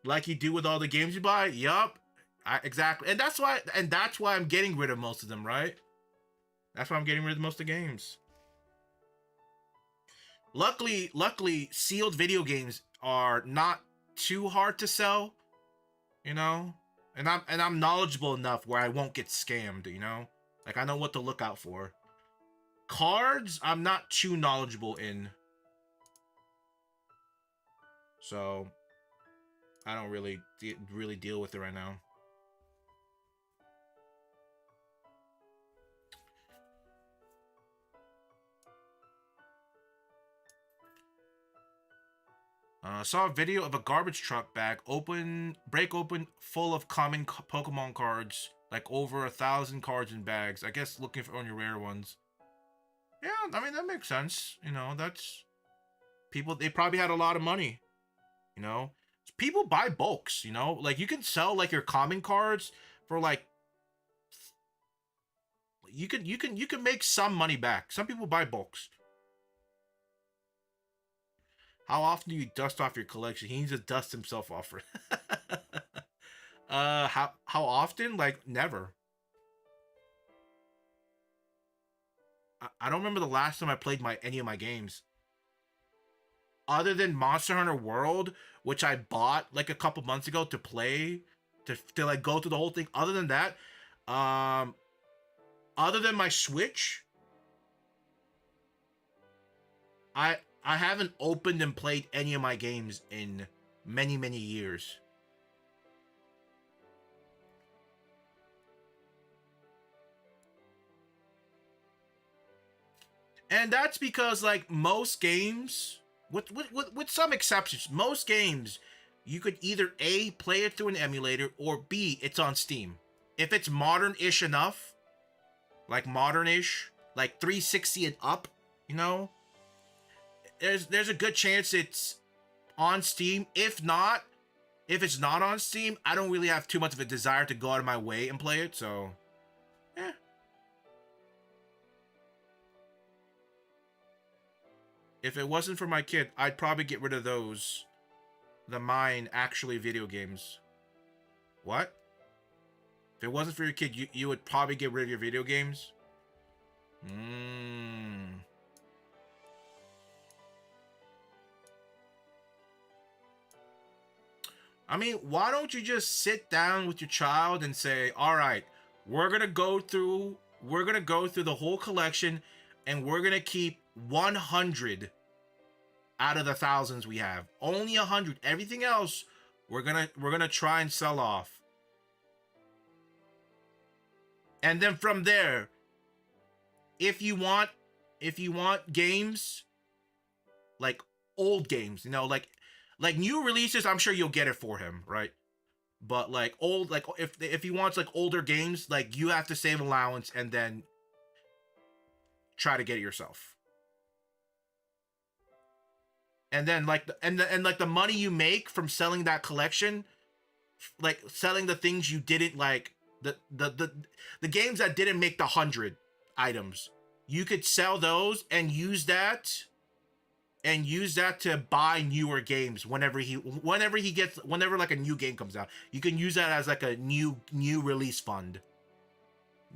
Speaker 1: like you do with all the games you buy. Yup, exactly. And that's why I'm getting rid of most of them. Right? That's why I'm getting rid of most of the games. Luckily, sealed video games are not too hard to sell, you know, and I'm knowledgeable enough where I won't get scammed, you know, like I know what to look out for. Cards, I'm not too knowledgeable in, so I don't really deal with it right now. Saw a video of a garbage truck bag break open full of common Pokemon cards, like over 1,000 cards in bags. I guess looking for only rare ones. Yeah, I mean that makes sense. You know, that's people. They probably had a lot of money. You know, people buy bulks. You know, like you can sell like your common cards for like you can make some money back. Some people buy bulks. How often do you dust off your collection? He needs to dust himself off for how often? Like never. I don't remember the last time I played any of my games. Other than Monster Hunter World, which I bought like a couple months ago to play, to like go through the whole thing. Other than that, um other than my Switch, I haven't opened and played any of my games in many years. And that's because like most games, with some exceptions, most games you could either A, play it through an emulator, or B, it's on Steam. If it's modern-ish enough, like modern-ish, like 360 and up, you know, there's a good chance it's on Steam. If it's not on Steam, I don't really have too much of a desire to go out of my way and play it, so eh. If it wasn't for my kid, I'd probably get rid of those. The mine actually video games. What? If it wasn't for your kid, you would probably get rid of your video games? Mm. I mean, why don't you just sit down with your child and say, "All right, we're gonna go through the whole collection, and we're gonna keep 100 out of the thousands we have. Only 100. Everything else, we're gonna try and sell off." And then from there, if you want, games like old games, like new releases, I'm sure you'll get it for him, right? But like old, like if he wants like older games, like you have to save allowance and then try to get it yourself. And then like the money you make from selling that collection, like selling the things you didn't like, the games that didn't make the 100 items, you could sell those and use that to buy newer games whenever like a new game comes out. You can use that as like a new release fund.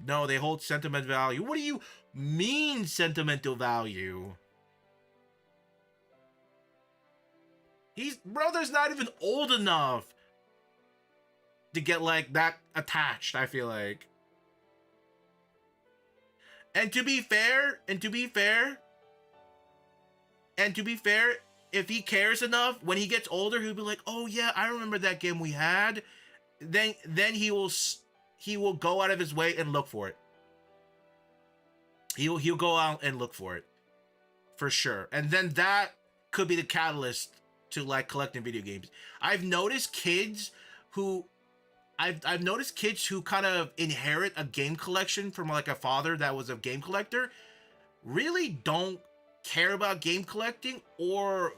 Speaker 1: No, they hold sentiment value. What do you mean sentimental value? Brother's not even old enough to get like that attached, I feel like. And to be fair, if he cares enough, when he gets older, he'll be like, "Oh yeah, I remember that game we had." Then he will go out of his way and look for it. He'll go out and look for it for sure. And then that could be the catalyst to like collecting video games. I've noticed kids who kind of inherit a game collection from like a father that was a game collector, really don't care about game collecting, or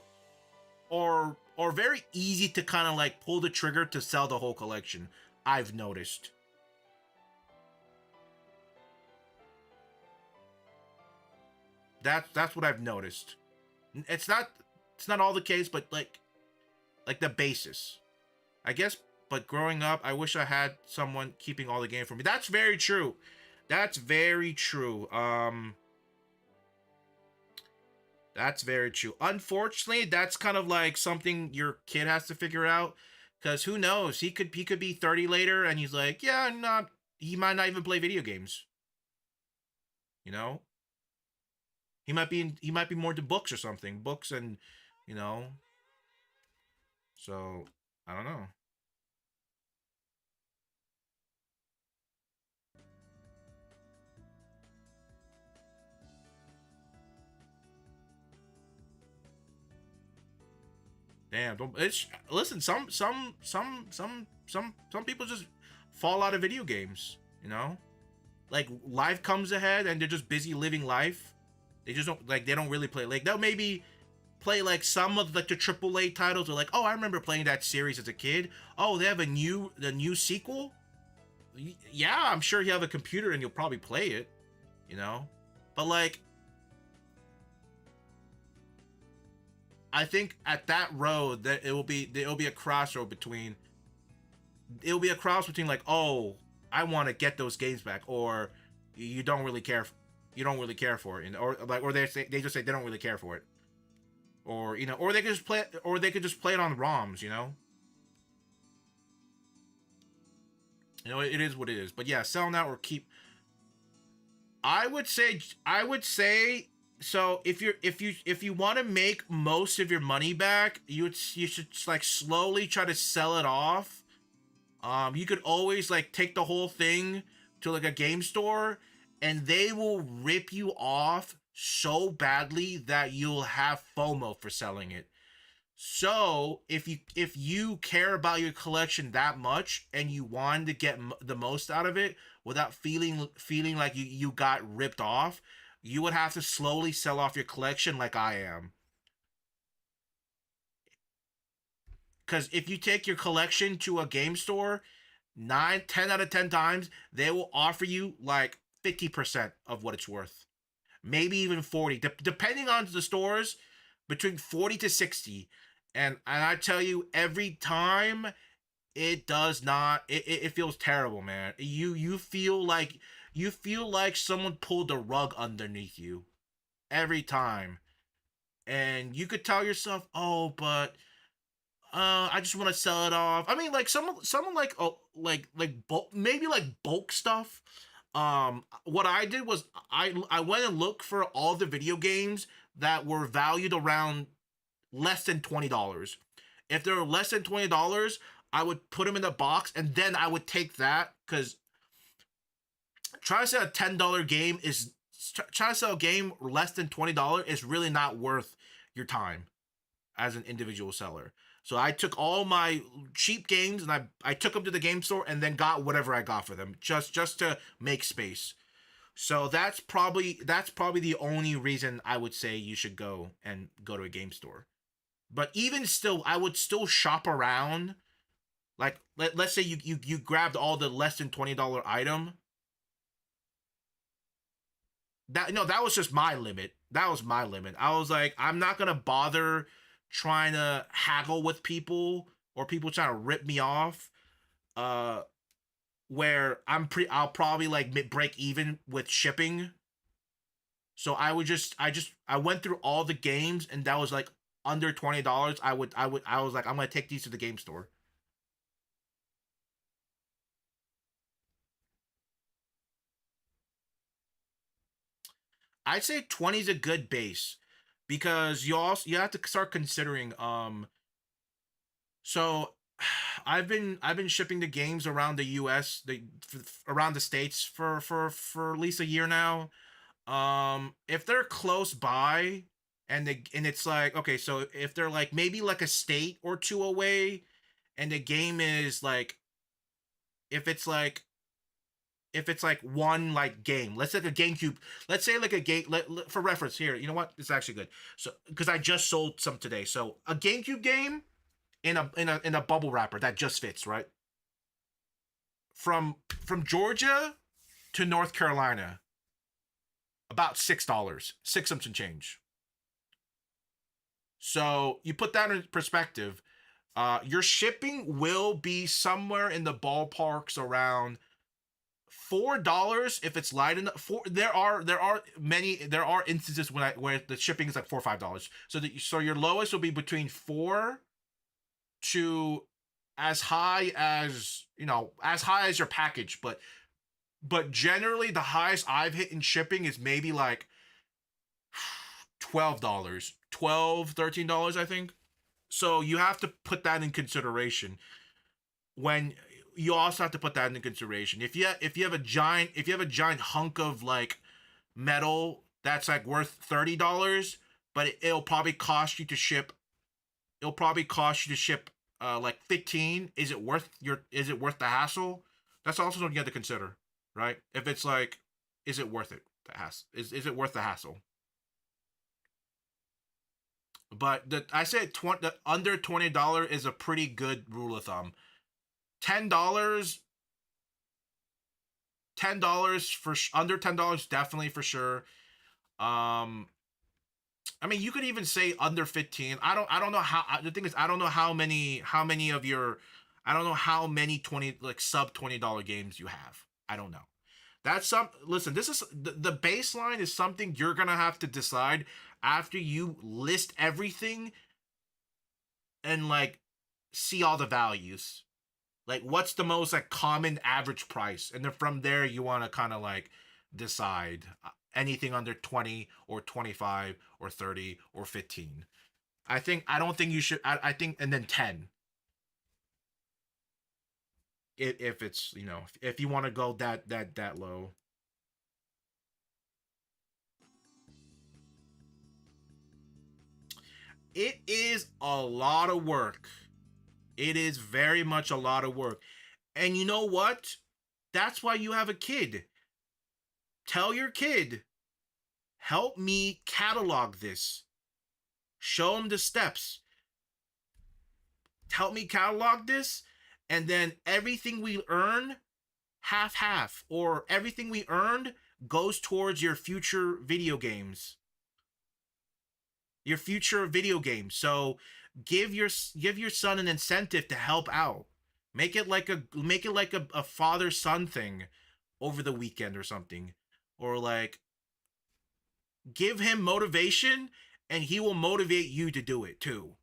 Speaker 1: very easy to kind of like pull the trigger to sell the whole collection. I've noticed. That's what I've noticed. It's not all the case, but like the basis, I guess. But growing up, I wish I had someone keeping all the game for me. That's very true. That's very true. That's very true. Unfortunately, that's kind of like something your kid has to figure out, because who knows? He could be 30 later and he's like, yeah, he might not even play video games. You know? He might be more into books or something. Books and, you know. So, I don't know. Damn, listen, some people just fall out of video games, you know? Like life comes ahead and they're just busy living life. They just don't they don't really play. Like they'll maybe play like some of like the AAA titles. They're like, "Oh, I remember playing that series as a kid. Oh, they have the new sequel?" Yeah, I'm sure you have a computer and you'll probably play it, you know? But like I think at that road that it'll be a crossroad between like, "Oh, I want to get those games back," or you don't really care for it, or like, or they just say they don't really care for it, or you know, or they could just play it on ROMs, you know. It is what it is. But yeah, sell now or keep. I would say so if you want to make most of your money back, you should like slowly try to sell it off. You could always like take the whole thing to like a game store, and they will rip you off so badly that you'll have FOMO for selling it. So if you care about your collection that much and you want to get the most out of it without feeling like you got ripped off, you would have to slowly sell off your collection like I am. Because if you take your collection to a game store, 10 out of 10 times, they will offer you like 50% of what it's worth. Maybe even 40, depending on the stores, between 40 to 60. And I tell you, every time it does not, it feels terrible, man. You feel like you feel like someone pulled the rug underneath you every time. And you could tell yourself, "Oh, but I just want to sell it off." I mean, like someone like bulk, maybe like bulk stuff. What I did was I went and looked for all the video games that were valued around less than $20. If they were less than $20, I would put them in a box, and then I would take that, because trying to sell a $10 game is trying to sell a game less than $20 is really not worth your time as an individual seller. So I took all my cheap games and I took them to the game store and then got whatever I got for them, just to make space. So that's probably the only reason I would say you should go to a game store. But even still, I would still shop around. Like let's say you grabbed all the less than $20 item. That was just my limit. That was my limit. I was like, I'm not gonna bother trying to haggle with people, or people trying to rip me off. Uh, where I'll probably like break even with shipping. So I went through all the games, and that was like under $20. I was like, I'm gonna take these to the game store. I'd say 20 is a good base, because you have to start considering so I've been shipping the games around the US, around the states for at least a year now. If they're close by, and it's like, okay, so if they're like maybe like a state or two away, and the game is like, if it's like one like game, let's say like a GameCube, let's say like a game, for reference here, you know what, it's actually good. So because I just sold some today, so a GameCube game in a bubble wrapper that just fits, right, from Georgia to North Carolina, about $6, six something change. So you put that in perspective, your shipping will be somewhere in the ballparks around $4 if it's light enough. There are instances where the shipping is like $4 or $5. So your lowest will be between 4 to as high as, as high as your package, but generally the highest I've hit in shipping is maybe like $12, 12 $13, I think. So you have to put that in consideration. When you also have to put that in consideration, if you have a giant hunk of like metal that's like worth $30, but it'll probably cost you to ship, like 15. Is it worth the hassle? That's also something you have to consider, right? If it's like, is it worth it? Is it worth the hassle? But I said under $20 is a pretty good rule of thumb. $10, $10 for under $10, definitely for sure. I mean, you could even say under 15. I don't know how. The thing is, I don't know how many of your, I don't know how many 20 like sub $20 games you have. I don't know. That's some Listen, this is the baseline is something you're gonna have to decide after you list everything and like see all the values. Like, what's the most like common average price, and then from there you want to kind of like decide anything under 20 or 25 or 30 or 15. I don't think you should. I think, and then 10 if it's, if you want to go that low. It is a lot of work. It is very much a lot of work. And you know what? That's why you have a kid. Tell your kid, help me catalog this. Show him the steps. Help me catalog this. And then everything we earn, half, or everything we earned goes towards your future video games. So give your son an incentive to help out. Make it like a father son thing. over the weekend or something, or like give him motivation, and he will motivate you to do it too.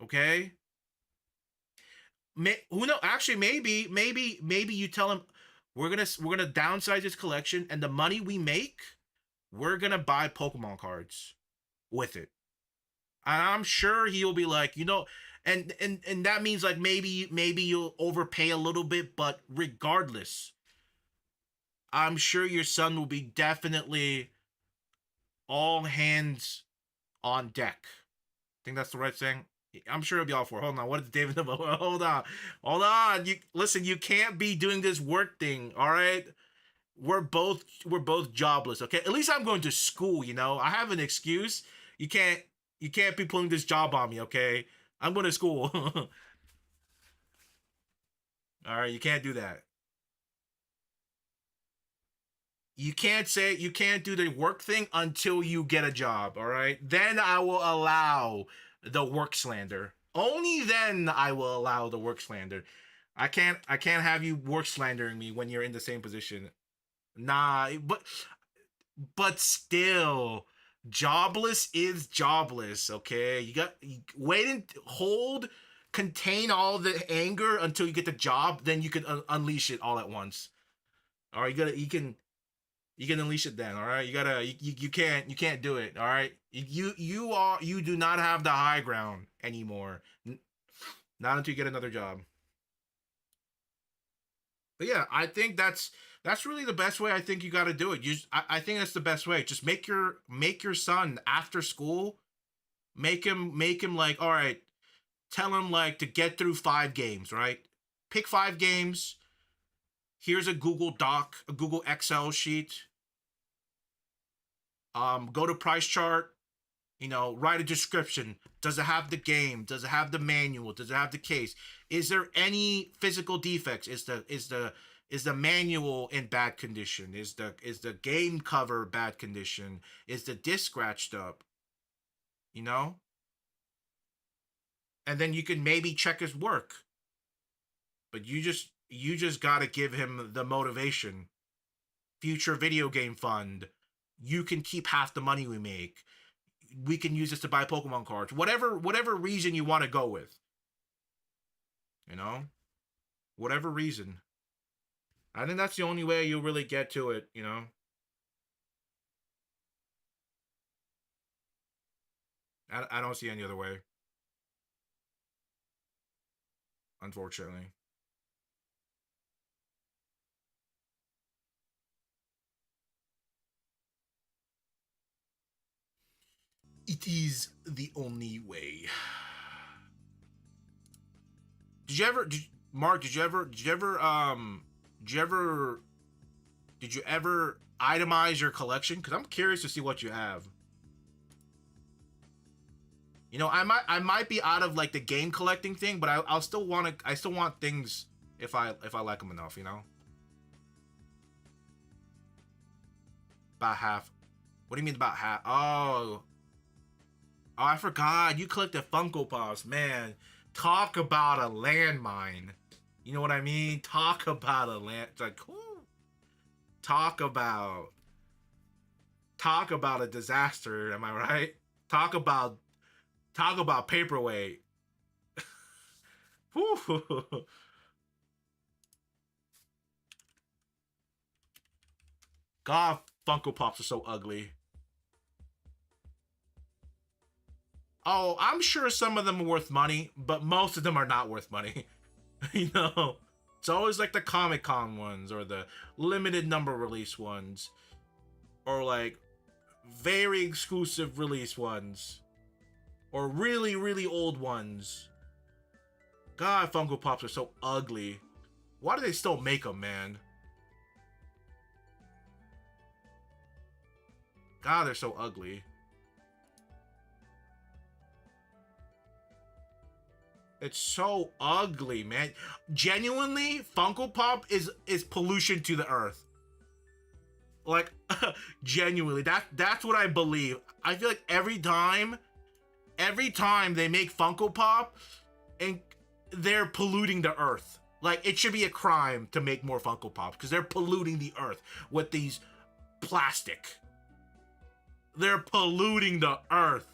Speaker 1: Okay? Who know? Actually, maybe you tell him we're gonna downsize his collection, and the money we make, we're gonna buy Pokemon cards with it. And I'm sure he'll be like, and that means like maybe you'll overpay a little bit, but regardless, I'm sure your son will be definitely all hands on deck. I think that's the right saying. I'm sure it'll be all for it. Hold on. What is David? Hold on. Hold on. You listen, you can't be doing this work thing, all right? We're both jobless, okay? At least I'm going to school, I have an excuse. You can't you can't be pulling this job on me, okay? I'm going to school. All right, you can't do that. You can't do the work thing until you get a job, all right? Then I will allow the work slander. Only then I will allow the work slander. I can't have you work slandering me when you're in the same position. Nah, but still, jobless is jobless, okay? Wait and hold, contain all the anger until you get the job, then you can unleash it all at once. All right, you can unleash it then, all right? You can't do it, all right? You do not have the high ground anymore. Not until you get another job. But yeah, I think that's really the best way. I think you got to do it. I think that's the best way. Just make your son after school. Make him like, all right. Tell him like to get through 5 games, right? Pick 5 games. Here's a Google Doc, a Google Excel sheet. Go to price chart. Write a description. Does it have the game? Does it have the manual? Does it have the case? Is there any physical defects? Is the manual in bad condition? Is the game cover bad condition? Is the disc scratched up? You know? And then you can maybe check his work. But you just gotta give him the motivation. Future video game fund. You can keep half the money we make. We can use this to buy Pokemon cards. Whatever reason you want to go with. Whatever reason. I think that's the only way you'll really get to it. I don't see any other way. Unfortunately. It is the only way. Mark, did you ever itemize your collection? Because I'm curious to see what you have. I might be out of like the game collecting thing, but I still want things if I like them enough. About half. What do you mean about half? Oh, I forgot. You collected Funko Pops, man. Talk about a landmine. You know what I mean? Talk about a land. Like, whoo. Talk about a disaster. Am I right? Talk about paperweight. God, Funko Pops are so ugly. Oh, I'm sure some of them are worth money, but most of them are not worth money. It's always like the Comic-Con ones or the limited number release ones or like very exclusive release ones or really, really old ones. God, Funko Pops are so ugly. Why do they still make them, man? God, they're so ugly. It's so ugly, man. Genuinely, Funko Pop is pollution to the earth. Like, genuinely, that's what I believe. I feel like every time they make Funko Pop, and they're polluting the earth. Like, it should be a crime to make more Funko Pops because they're polluting the earth with these plastic. They're polluting the earth.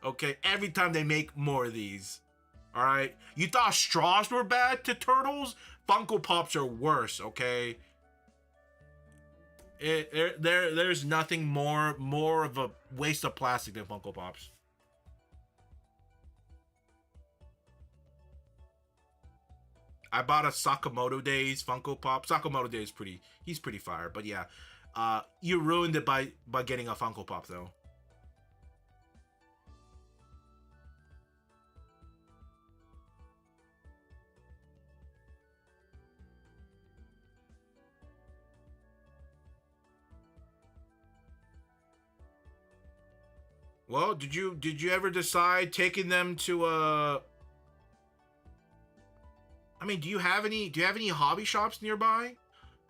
Speaker 1: Okay, every time they make more of these. All right, you thought straws were bad to turtles? Funko Pops are worse. Okay. There's nothing more of a waste of plastic than Funko Pops. I bought a Sakamoto Days Funko Pop. Sakamoto Days he's pretty fire, but yeah. You ruined it by getting a Funko Pop though. Well, did you ever decide taking them to I mean, do you have any hobby shops nearby?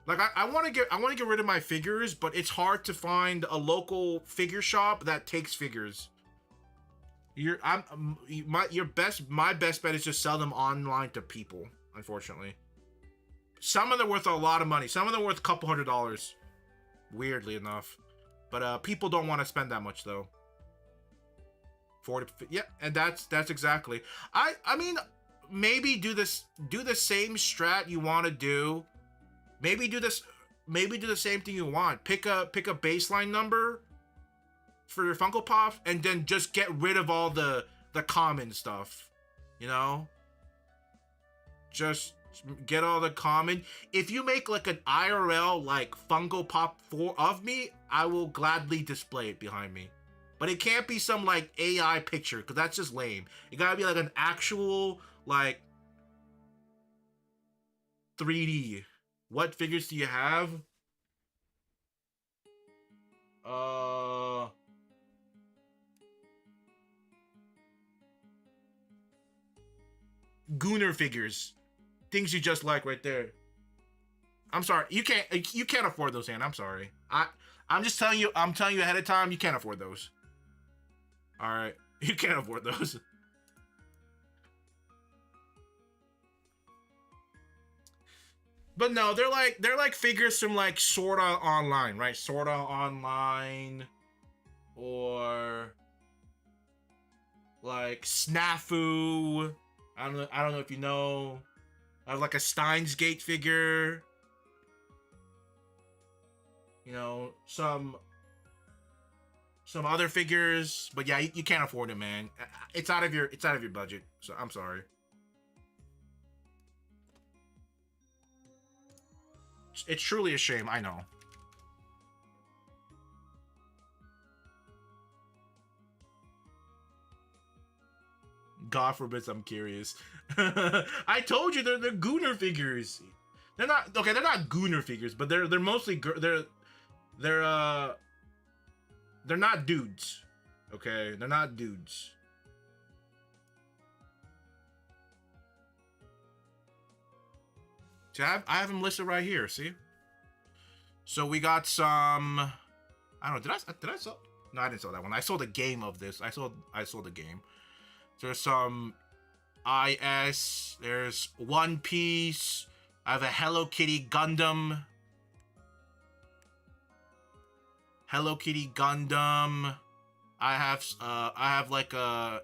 Speaker 1: Like I want to get rid of my figures, but it's hard to find a local figure shop that takes figures. My best bet is just sell them online to people, unfortunately. Some of them are worth a lot of money. Some of them are worth a couple $100s. Weirdly enough. But people don't want to spend that much though. 40, yeah, and that's exactly. I mean, maybe do the same strat you want to do. Maybe do the same thing you want. Pick a baseline number for your Funko Pops, and then just get rid of all the common stuff. You know, just get all the common. If you make like an IRL like Funko Pop of me, I will gladly display it behind me. But it can't be some like AI picture, because that's just lame. It gotta be like an actual like 3D. What figures do you have? Gooner figures. Things you just like right there. I'm sorry. You can't afford those, Ann. I'm sorry. I'm just telling you, I'm telling you ahead of time, you can't afford those. All right. You can't afford those. But no, they're like figures from like Sorta Online, right? Sorta Online, or like Snafu. I don't know if you know. I have like a Steins Gate figure. You know, some other figures, but yeah, you can't afford it, man. It's out of your budget. So I'm sorry. It's truly a shame, I know. God forbids I'm curious. I told you they're Gooner figures. They're not okay. They're not Gooner figures, but they're mostly they're not dudes. Okay, they're not dudes. See, I have them listed right here. See. So we got some. I don't know. Did I sell? No, I didn't sell that one. I sold a game of this. I sold the game. There's some IS. There's One Piece. I have a Hello Kitty Gundam. Hello Kitty Gundam. I have like a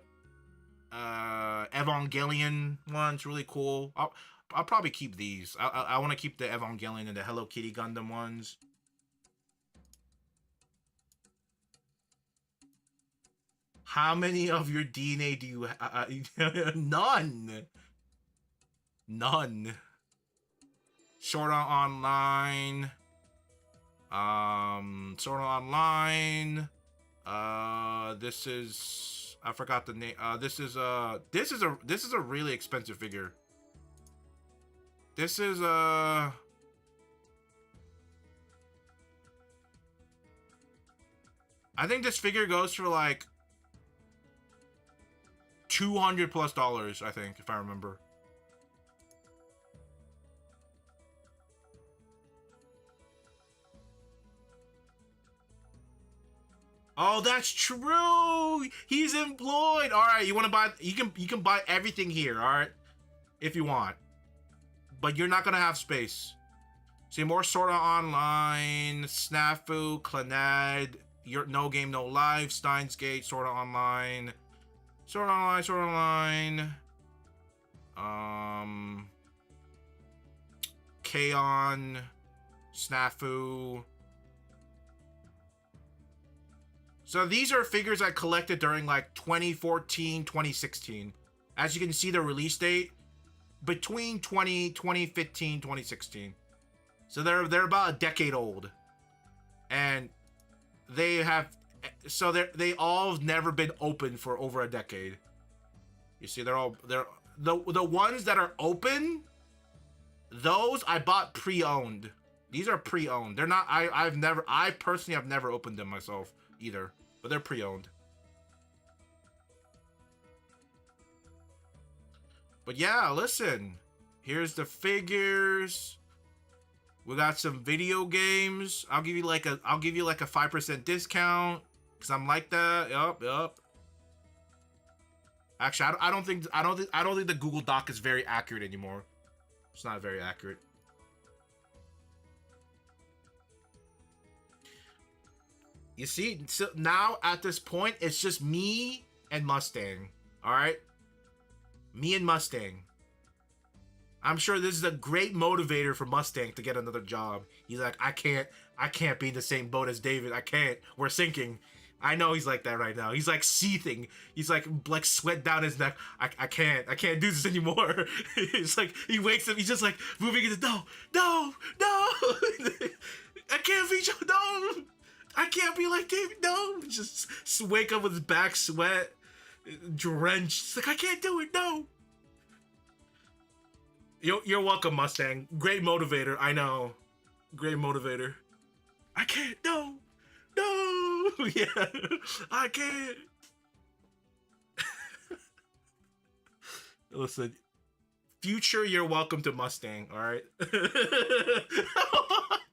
Speaker 1: Evangelion one. It's really cool. I'll probably keep these. I want to keep the Evangelion and the Hello Kitty Gundam ones. How many of your DNA do you have? None. None. Sorta Online. Sorta Online. This is, I forgot the name. This is a really expensive figure. This is I think this figure goes for like $200+, I think, if I remember. Oh, that's true. He's employed. All right, you want to buy? You can buy everything here. All right, if you want. but you're not gonna have space. See more Sword Art Online, Snafu, Clannad, your No Game No Life, Steins Gate, Sword Art Online, Sword Art Online, Sword Art Online, K-On, Snafu. So these are figures I collected during like 2014, 2016. As you can see, the release date between 2015, 2016. So they're about a decade old, and they all have never been open for over a decade. You see, they're the ones that are open. Those I bought pre-owned. These are pre-owned. They're not. I personally have never opened them myself either, but they're pre-owned. But yeah, listen. Here's the figures. We got some video games. I'll give you like a 5% discount because I'm like that. Yup. Actually, I don't think the Google Doc is very accurate anymore. It's not very accurate. You see, so now at this point, it's just me and Mustang. All right, me and Mustang. I'm sure this is a great motivator for Mustang to get another job. He's like, I can't be in the same boat as David. I can't. We're sinking. I know he's like that right now. He's like seething. He's like sweat down his neck. I can't do this anymore. It's like he wakes up. He's just like moving into no. I can't be no. I can't be like David. No. Just wake up with his back sweat, drenched. It's like I can't do it. No. You're welcome, Mustang. Great motivator. I know. Great motivator. I can't. No. Yeah. I can't. Listen. Future, you're welcome to Mustang. All right.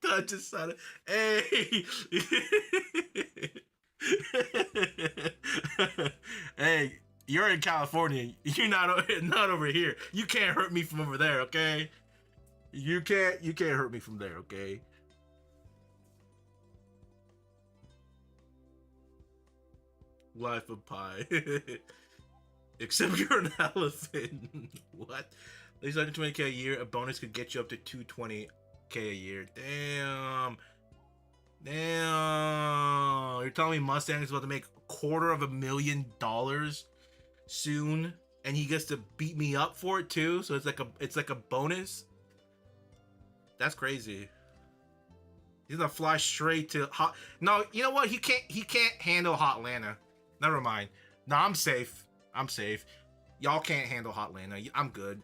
Speaker 1: That just sounded. Hey. Hey. You're in California. You're not over here. You can't hurt me from over there, okay? You can't hurt me from there, okay? Life of Pi. Except you're an elephant. What? At least 120K a year. A bonus could get you up to 220K a year. Damn. You're telling me Mustang is about to make $250,000 soon, and he gets to beat me up for it too, so it's like a bonus. That's crazy. He's gonna fly straight to hot. No, you know what? He can't handle Hotlanta. Never mind. No, I'm safe. Y'all can't handle Hotlanta. I'm good.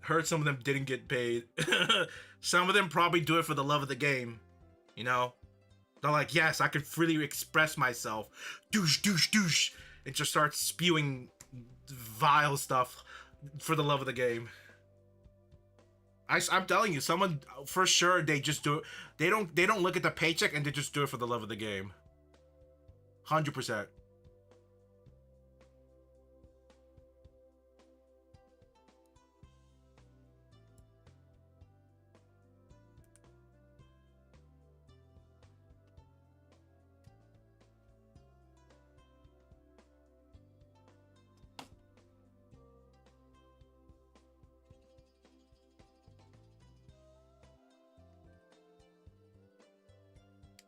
Speaker 1: Heard some of them didn't get paid. Some of them probably do it for the love of the game. You know, they're like, yes, I can freely express myself. Douche. And just start spewing vile stuff for the love of the game. I'm telling you, someone for sure, they just do it. They don't look at the paycheck, and they just do it for the love of the game. 100%.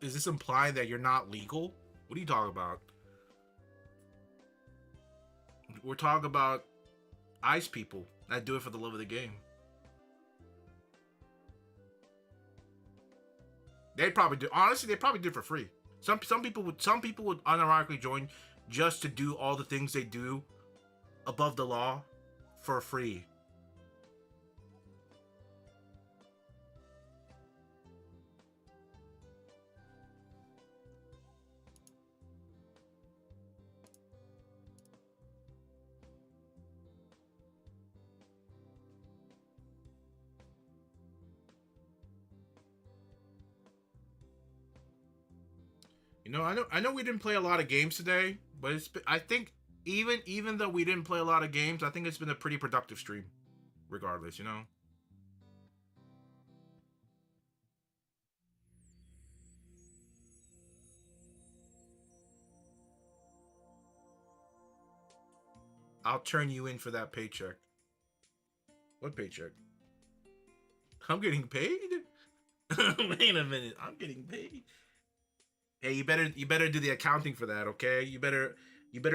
Speaker 1: Is this implying that you're not legal? What are you talking about? We're talking about ice people that do it for the love of the game. They probably do. Honestly, they probably do it for free. Some people would unironically join just to do all the things they do above the law for free. You know, I know we didn't play a lot of games today, But I think even though we didn't play a lot of games, I think it's been a pretty productive stream, regardless, you know. I'll turn you in for that paycheck. What paycheck? I'm getting paid? Wait a minute. I'm getting paid. Hey, you better do the accounting for that, okay? You better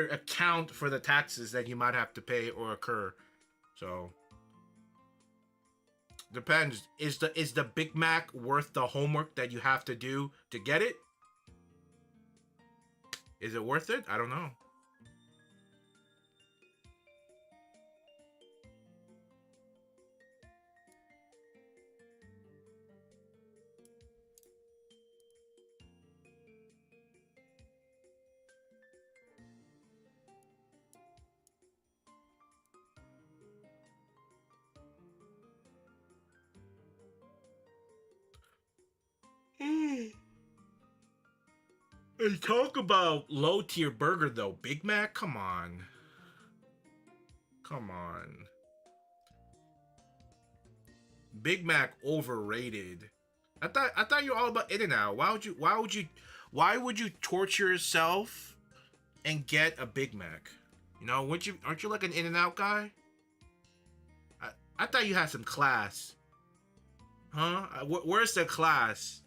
Speaker 1: account for the taxes that you might have to pay or occur. So depends. Is the Big Mac worth the homework that you have to do to get it? Is it worth it? I don't know. Hey, talk about low tier burger though. Big Mac, come on. Come on. Big Mac overrated. I thought you were all about In-N-Out. Why would you torture yourself and get a Big Mac? You know, aren't you like an In-N-Out guy? I thought you had some class. Huh? Where's the class?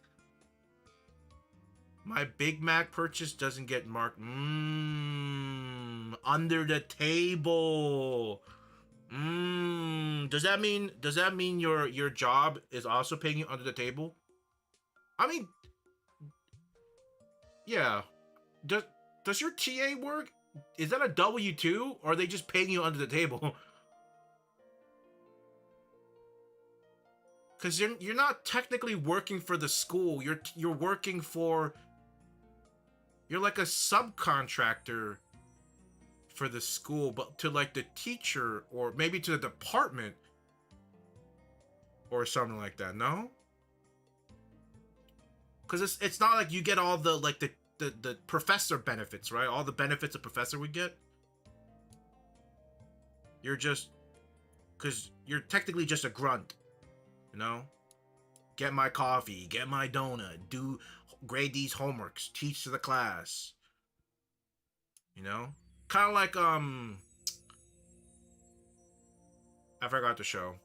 Speaker 1: My Big Mac purchase doesn't get marked. Under the table. Does that mean your job is also paying you under the table? I mean, yeah. Does your TA work? Is that a W-2 or are they just paying you under the table? Cuz you're not technically working for the school. You're working for, you're like a subcontractor for the school, but to like the teacher or maybe to the department or something like that. No? Cuz it's not like you get all the like the professor benefits, right? All the benefits a professor would get. You're just, cuz you're technically just a grunt. You know? Get my coffee, get my donut, grade these homeworks, teach to the class. You know? Kind of like I forgot the show.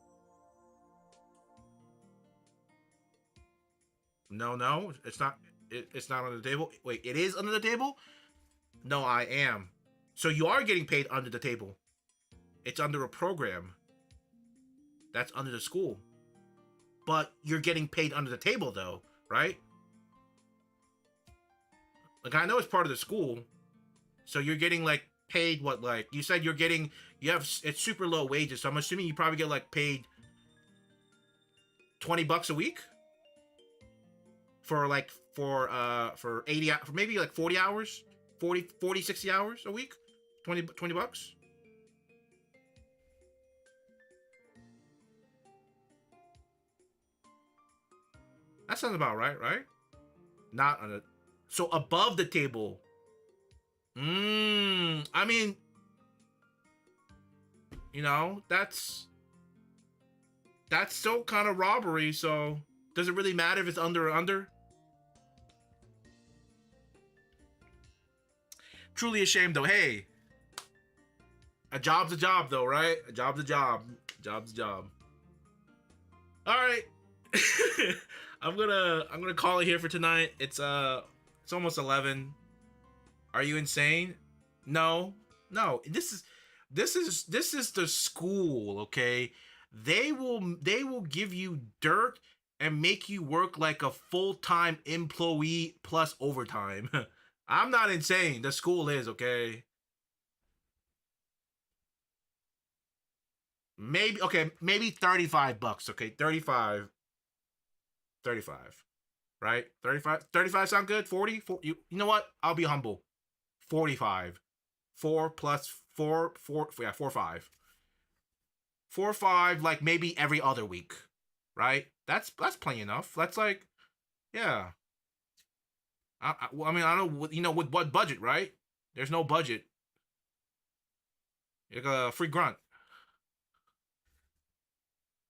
Speaker 1: No, it's not. It's not on the table. Wait, it is under the table? No, I am. So you are getting paid under the table. It's under a program that's under the school. But you're getting paid under the table though, right? Like, I know it's part of the school. So you're getting like paid what, like you said it's super low wages. So I'm assuming you probably get like paid $20 a week for 80, for maybe like 40 hours, 60 hours a week, 20 bucks. That sounds about right, right? Not on a, so above the table. I mean, you know, that's still kind of robbery, so does it really matter if it's under or under? Truly a shame though. Hey, a job's a job though, right? A job's a job. Job's a job. All right. I'm gonna call it here for tonight. It's almost 11. Are you insane? No. This is the school, okay? They will give you dirt and make you work like a full-time employee plus overtime. I'm not insane. The school is, okay? Maybe $35, okay? 35, right? 35 sound good? 40? You know what? I'll be humble. 45. 4 plus 4, yeah, 4, 5. 4, 5, like maybe every other week, right? That's plenty enough. That's like, yeah. I mean, I don't know, you know, with what budget, right? There's no budget. Like a free grunt.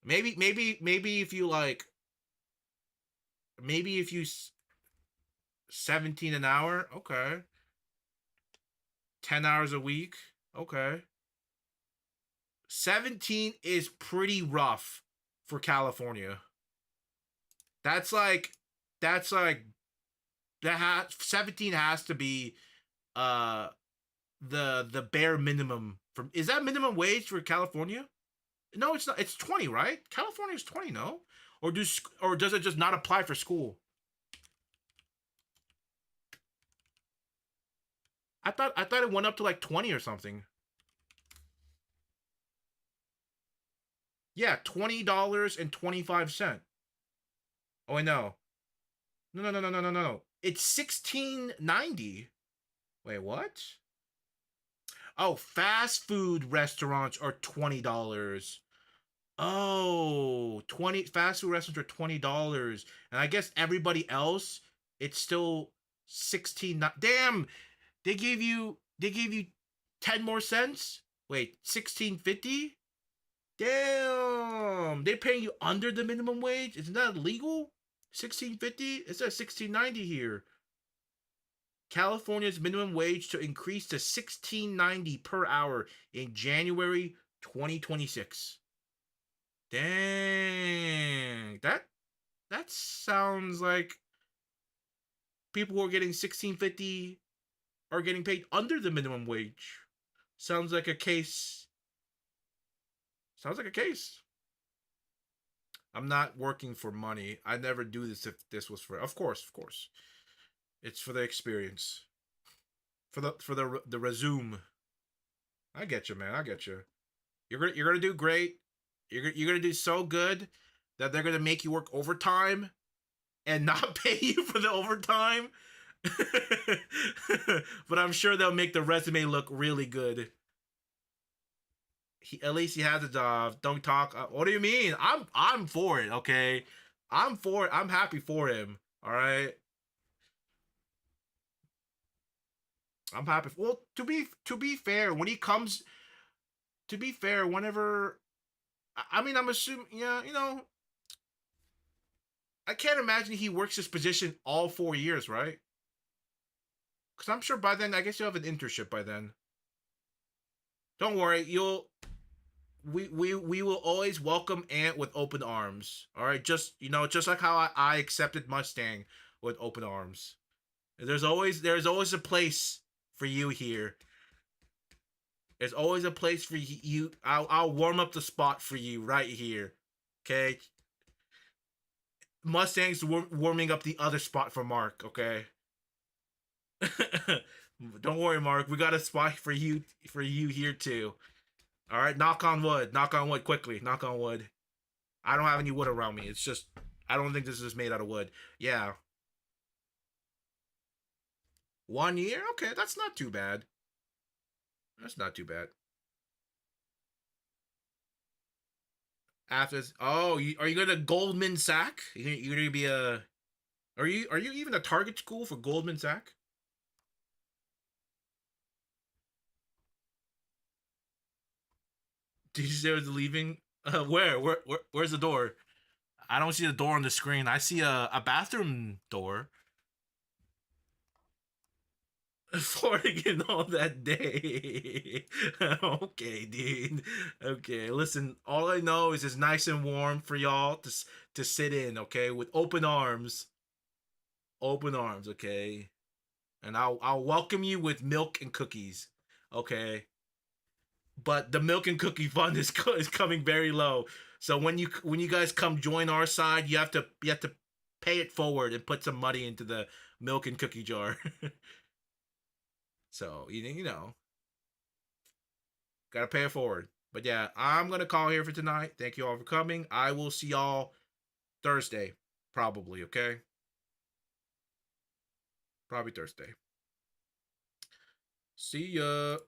Speaker 1: Maybe if you like, maybe if you 17 an hour, okay. 10 hours a week, okay. 17 is pretty rough for California. That's like that 17 has to be uh the bare minimum from. Is that minimum wage for California? No, it's not. It's 20, right? California's 20, no? Or does it just not apply for school? I thought it went up to like 20 or something. Yeah, $20.25. Oh, I know. No. It's 16.90. Wait, what? Oh, fast food restaurants are $20. Oh, 20 fast food restaurants are $20. And I guess everybody else, it's still 16. Damn, they gave you 10 more cents? Wait, 16.50? Damn, they're paying you under the minimum wage? Isn't that illegal? 16.50? It says 16.90 here. California's minimum wage to increase to 16.90 per hour in January 2026. Dang. That sounds like people who are getting 16.50 are getting paid under the minimum wage. Sounds like a case. Sounds like a case. I'm not working for money. I never do this if this was for. Of course. It's for the experience. For the resume. I get you, man. I get you. You're gonna do great. You're gonna do so good that they're gonna make you work overtime and not pay you for the overtime. But I'm sure they'll make the resume look really good. At least he has a job. Don't talk. What do you mean? I'm for it. Okay, I'm for it. I'm happy for him. All right. I'm happy. Well, to be fair, when he comes, to be fair, whenever I mean, I'm assuming, yeah, I can't imagine he works this position all 4 years, right? Because I'm sure by then, I guess you'll have an internship by then. Don't worry, we will always welcome Ant with open arms. All right, just like how I accepted Mustang with open arms. There's always a place for you here. There's always a place for you. I'll warm up the spot for you right here. Okay. Mustang's warming up the other spot for Mark. Okay. Don't worry, Mark. We got a spot for you here too. All right. Knock on wood. Knock on wood quickly. Knock on wood. I don't have any wood around me. It's just I don't think this is made out of wood. Yeah. 1 year. Okay, that's not too bad. That's not too bad. After this, oh, are you gonna Goldman Sachs? You're gonna be a. Are you even a target school for Goldman Sachs? Did you say I was leaving? Where's the door? I don't see the door on the screen. I see a bathroom door. Farting all that day. Okay, dude. Okay, listen. All I know is it's nice and warm for y'all to sit in. Okay, with open arms. Open arms. Okay, and I'll welcome you with milk and cookies. Okay, but the milk and cookie fund is coming very low. So when you guys come join our side, you have to pay it forward and put some money into the milk and cookie jar. So gotta pay it forward. But yeah, I'm gonna call here for tonight. Thank you all for coming. I will see y'all Thursday, probably. Okay, probably Thursday. See ya.